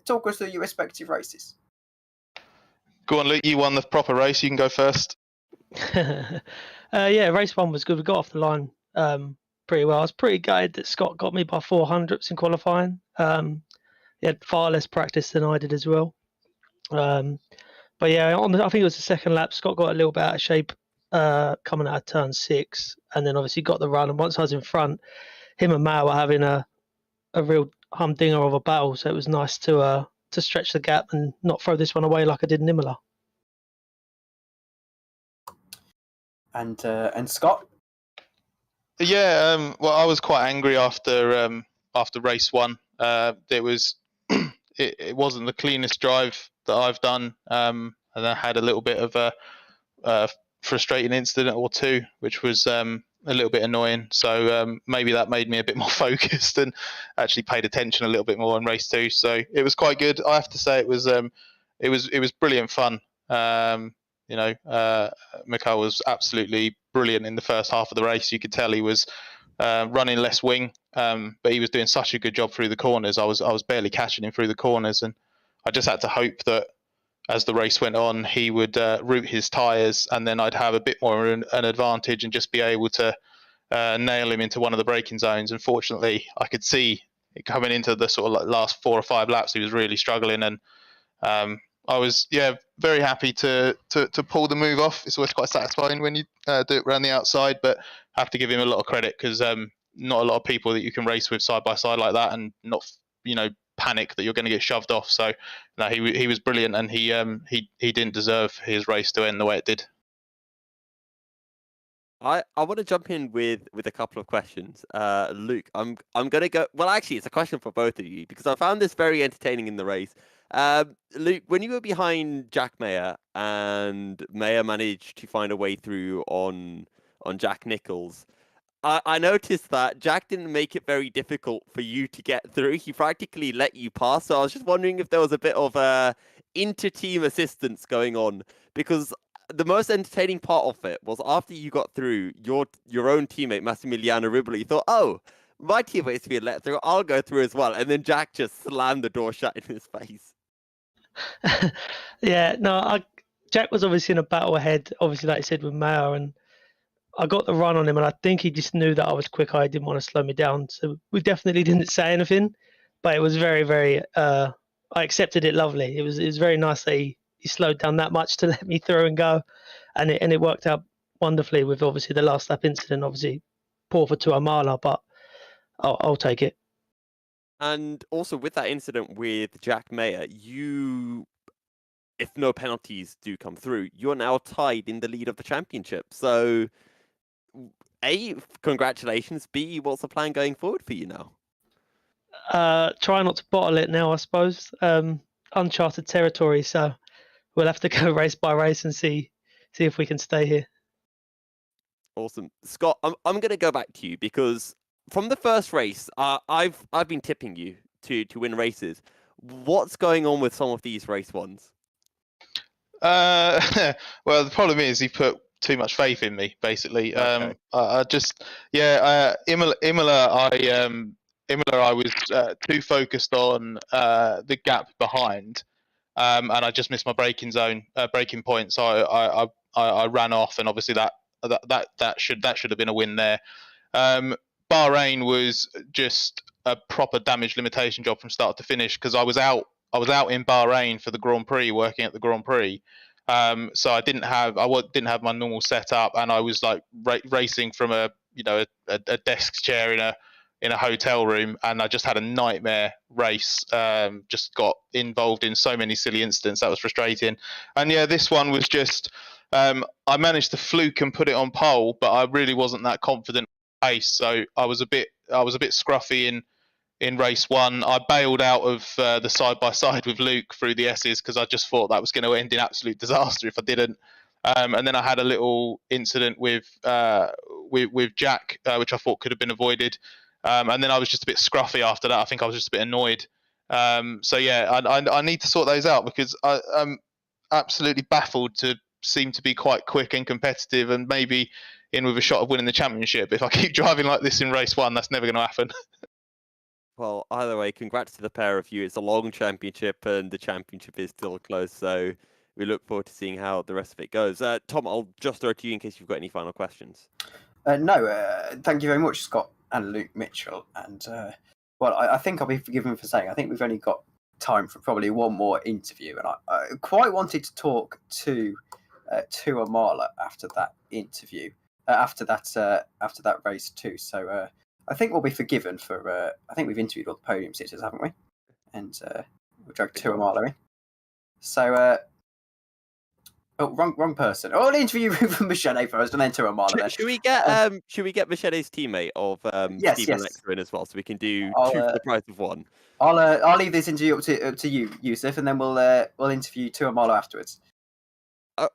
Talk us through your respective races. Go on, Luke. You won the proper race. You can go first. Yeah, race 1 was good. We got off the line pretty well. I was pretty gutted that Scott got me by 400ths in qualifying. He had far less practice than I did as well. But yeah, I think it was the second lap. Scott got a little bit out of shape coming out of turn 6, and then obviously got the run. And once I was in front, him and Mao were having a real humdinger of a battle. So it was nice to stretch the gap and not throw this one away like I did in Imola. And Scott? Yeah, well, I was quite angry after race 1. It was it wasn't the cleanest drive that I've done, and I had a little bit of a frustrating incident or two, which was a little bit annoying. So maybe that made me a bit more focused and actually paid attention a little bit more in race 2. So it was quite good. I have to say it was brilliant fun. Mikhail was absolutely brilliant in the first half of the race. You could tell he was running less wing, but he was doing such a good job through the corners. I was barely catching him through the corners, and I just had to hope that as the race went on, he would route his tyres, and then I'd have a bit more an advantage and just be able to nail him into one of the braking zones. Unfortunately, I could see it coming into the sort of last 4 or 5 laps. He was really struggling, and I was very happy to pull the move off. It's always quite satisfying when you do it around the outside, but I have to give him a lot of credit because not a lot of people that you can race with side by side like that and not panic that you're going to get shoved off. So no, he was brilliant, and he didn't deserve his race to end the way it did. I want to jump in with a couple of questions. Luke, I'm gonna go. Well, actually, it's a question for both of you because I found this very entertaining in the race. Luke, when you were behind Jack Mayer and Mayer managed to find a way through on Jack Nichols, I noticed that Jack didn't make it very difficult for you to get through. He practically let you pass. So I was just wondering if there was a bit of inter-team assistance going on, because the most entertaining part of it was after you got through, your own teammate Massimiliano Riboli thought, oh, my teammate's being let through, I'll go through as well. And then Jack just slammed the door shut in his face. Yeah, no, Jack was obviously in a battle ahead, obviously, like I said, with Mayo, and I got the run on him, and I think he just knew that I was quick. I didn't want to slow me down. So we definitely didn't say anything, but it was very, very, I accepted it lovely. It was very nice that he slowed down that much to let me through and go. And it worked out wonderfully with obviously the last lap incident, obviously poor for Tuamala, but I'll take it. And also with that incident with Jack Mayer, you, if no penalties do come through, you're now tied in the lead of the championship. So, A, congratulations. B, what's the plan going forward for you now? Try not to bottle it now, I suppose. Uncharted territory, so we'll have to go race by race and see if we can stay here. Awesome. Scott, I'm going to go back to you because from the first race, I've been tipping you to win races. What's going on with some of these race ones? Well, the problem is he put too much faith in me, basically. Okay. I just, Imola, I was too focused on the gap behind, and I just missed my braking point. So I ran off, and obviously that should have been a win there. Bahrain was just a proper damage limitation job from start to finish because I was out in Bahrain for the Grand Prix, working at the Grand Prix. So I didn't have my normal setup, and I was like racing from a desk chair in a hotel room, and I just had a nightmare race. Just got involved in so many silly incidents. That was frustrating. And yeah, this one was just I managed to fluke and put it on pole, but I really wasn't that confident pace. So I was a bit scruffy in race one. I bailed out of the side by side with Luke through the S's because I just thought that was going to end in absolute disaster if I didn't. And then I had a little incident with Jack, which I thought could have been avoided. And then I was just a bit scruffy after that. I think I was just a bit annoyed. So yeah, I need to sort those out because I'm absolutely baffled to seem to be quite quick and competitive and maybe in with a shot of winning the championship. If I keep driving like this in race one, that's never going to happen. Well, either way, congrats to the pair of you. It's a long championship, and the championship is still close. So we look forward to seeing how the rest of it goes. Tom, I'll just throw it to you in case you've got any final questions. No, thank you very much, Scott and Luke Mitchell. And well, I think I'll be forgiven for saying I think we've only got time for probably one more interview, and I quite wanted to talk to Amala after that interview, after that race too. So I think we'll be forgiven for. I think we've interviewed all the podium sitters, haven't we? And we'll drag Amala in. So. Oh, wrong person. Oh, I'll interview from Machete first, and then Amala. Should we get Machete's teammate of Stephen Lecter in as well, so we can do two for the price of one? I'll leave this interview up to you, Yousuf, and then we'll interview Amala afterwards.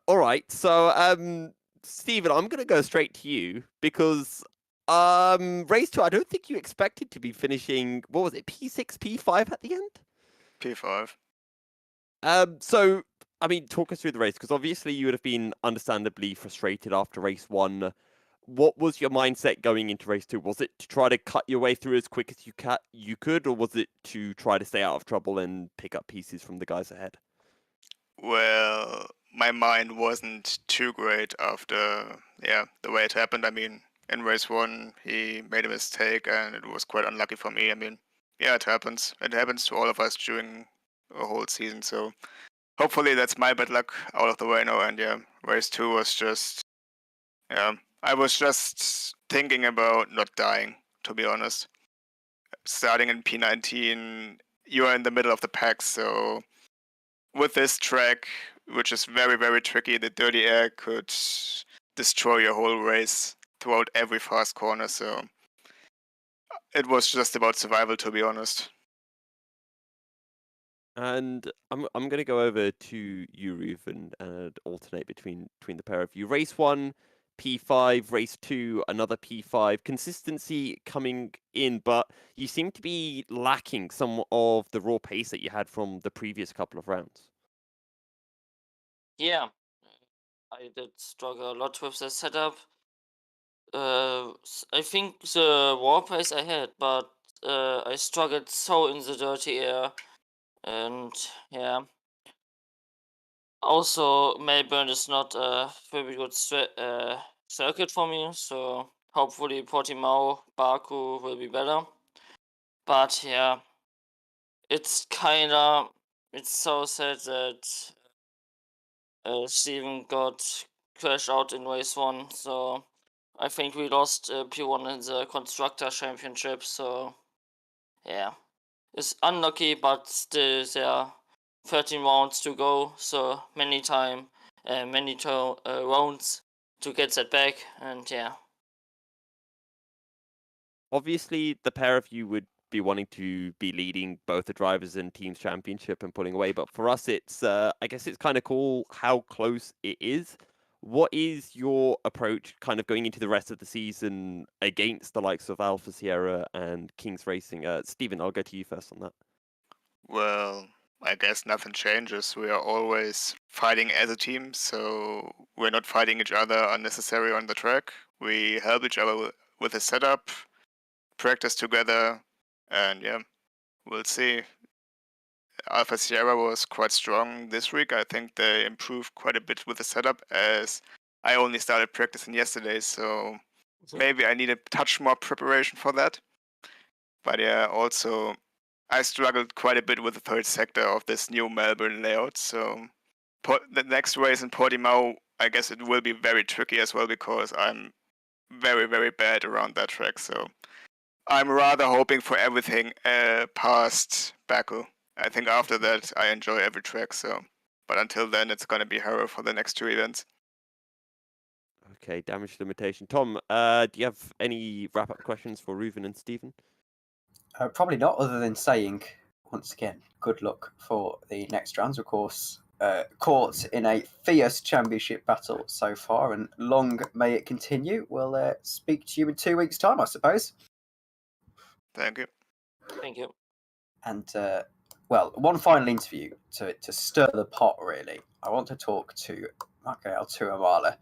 All right. So, Stephen, I'm gonna go straight to you because race 2. I don't think you expected to be finishing. What was it? P6, P5 at the end? P5. So. I mean, talk us through the race, because obviously you would have been understandably frustrated after race 1. What was your mindset going into race 2? Was it to try to cut your way through as quick as you could, or was it to try to stay out of trouble and pick up pieces from the guys ahead? Well, my mind wasn't too great after, the way it happened. I mean, in race 1, he made a mistake, and it was quite unlucky for me. I mean, it happens. It happens to all of us during a whole season, so... Hopefully that's my bad luck out of the way now, and race 2 was just, I was just thinking about not dying, to be honest. Starting in P19, you are in the middle of the pack, so with this track, which is very, very tricky, the dirty air could destroy your whole race throughout every fast corner, so it was just about survival, to be honest. And I'm going to go over to you, Ruth, and alternate between the pair of you. Race 1, P5. Race 2, another P5. Consistency coming in, but you seem to be lacking some of the raw pace that you had from the previous couple of rounds. Yeah, I did struggle a lot with the setup. I think the raw pace I had, but I struggled so in the dirty air. And also Melbourne is not a very good circuit for me, so hopefully Portimao, Baku will be better. But it's so sad that Steven got crashed out in race 1, so I think we lost P1 in the Constructor Championship, so it's unlucky, but still there are 13 rounds to go, so many rounds to get that back, and Obviously, the pair of you would be wanting to be leading both the drivers and teams championship and pulling away, but for us, it's I guess it's kind of cool how close it is. What is your approach kind of going into the rest of the season against the likes of Alpha Sierra and Kings Racing? Stephen, I'll go to you first on that. Well, I guess nothing changes. We are always fighting as a team, so we're not fighting each other unnecessarily on the track. We help each other with the setup, practice together, and yeah, we'll see. Alpha Sierra was quite strong this week. I think they improved quite a bit with the setup, as I only started practicing yesterday, so maybe I need a touch more preparation for that. But yeah, also I struggled quite a bit with the third sector of this new Melbourne layout, so the next race in Portimao, I guess it will be very tricky as well, because I'm very, very bad around that track, so I'm rather hoping for everything past Baku. I think after that I enjoy every track, so but until then it's gonna be horror for the next two events. Okay, damage limitation. Tom, do you have any wrap-up questions for Reuven and Stephen? Probably not, other than saying, once again, good luck for the next rounds. Of course, caught in a fierce championship battle so far, and long may it continue. We'll speak to you in 2 weeks' time, I suppose. Thank you. Thank you. And, well, one final interview to stir the pot, really. I want to talk to Michael Tuamala.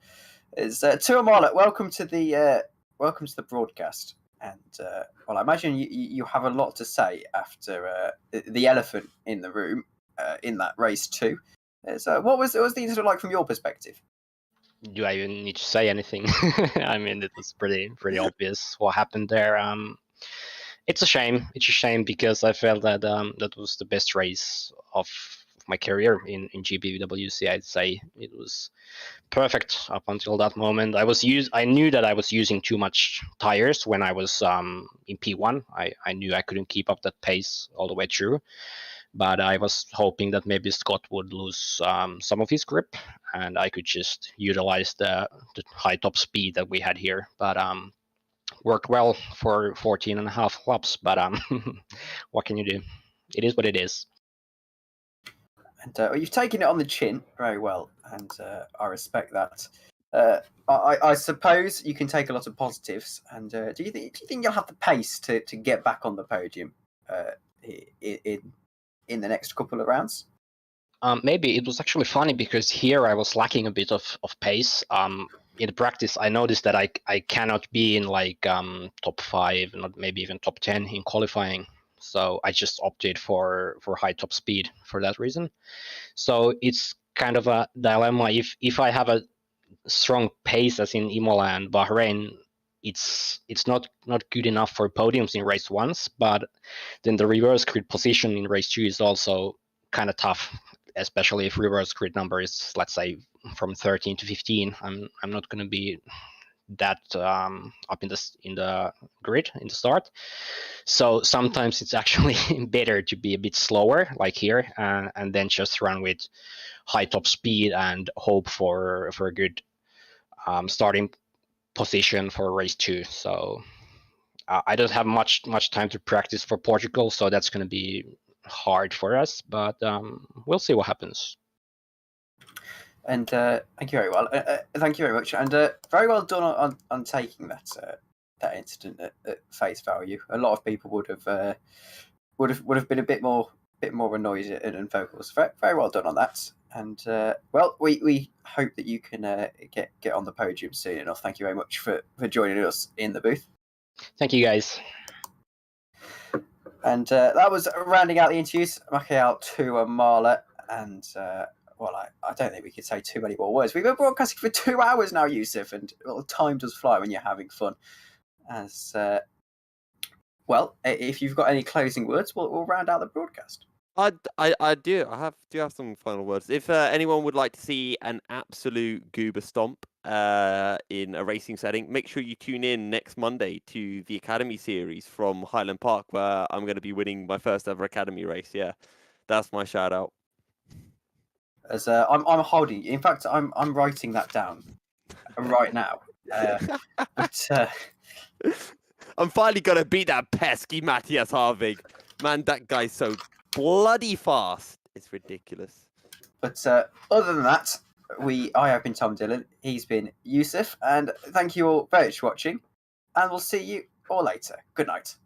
Tuamala, welcome to the broadcast. And well, I imagine you have a lot to say after the elephant in the room in that race too. So, what was the incident like from your perspective? Do I even need to say anything? I mean, it was pretty obvious what happened there. It's a shame. It's a shame because I felt that that was the best race of my career in GPVWC. I'd say it was perfect up until that moment. I knew that I was using too much tires when I was in P1. I knew I couldn't keep up that pace all the way through, but I was hoping that maybe Scott would lose some of his grip and I could just utilize the high top speed that we had here. But worked well for 14 and a half laps, but what can you do? It is what it is. And you've taken it on the chin very well, and I respect that. I suppose you can take a lot of positives. And do you think you'll have the pace to get back on the podium in the next couple of rounds? Maybe. It was actually funny because here I was lacking a bit of pace. In practice, I noticed that I cannot be in like top 5, not maybe even top 10 in qualifying. So I just opted for high top speed for that reason. So it's kind of a dilemma. If I have a strong pace as in Imola and Bahrain, it's not good enough for podiums in race 1, but then the reverse grid position in race 2 is also kind of tough, especially if reverse grid number is, let's say, from 13 to 15. I'm not going to be that up in the grid in the start. So sometimes it's actually better to be a bit slower, like here, and then just run with high top speed and hope for a good starting position for race 2. So I don't have much time to practice for Portugal, so that's going to be hard for us, but we'll see what happens. And thank you very well. Thank you very much, and very well done on taking that incident at face value. A lot of people would have been a bit more annoyed and vocal. So very well done on that. And well, we hope that you can get on the podium soon enough. Thank you very much for joining us in the booth. Thank you, guys. And that was rounding out the interviews. Michael Tuamala, and well, I don't think we could say too many more words. We've been broadcasting for 2 hours now, Yousuf, and well, time does fly when you're having fun. As well, if you've got any closing words, we'll round out the broadcast. I do. I do have some final words. If anyone would like to see an absolute goober stomp in a racing setting, make sure you tune in next Monday to the Academy Series from Highland Park, where I'm going to be winning my first ever Academy race. Yeah, that's my shout out. As I'm holding. In fact, I'm writing that down right now. But I'm finally gonna beat that pesky Matthias Harvig. Man, that guy's so bloody fast. It's ridiculous. But other than that, I have been Tom Dillon, he's been Yousuf, and thank you all very much for watching, and we'll see you all later. Good night.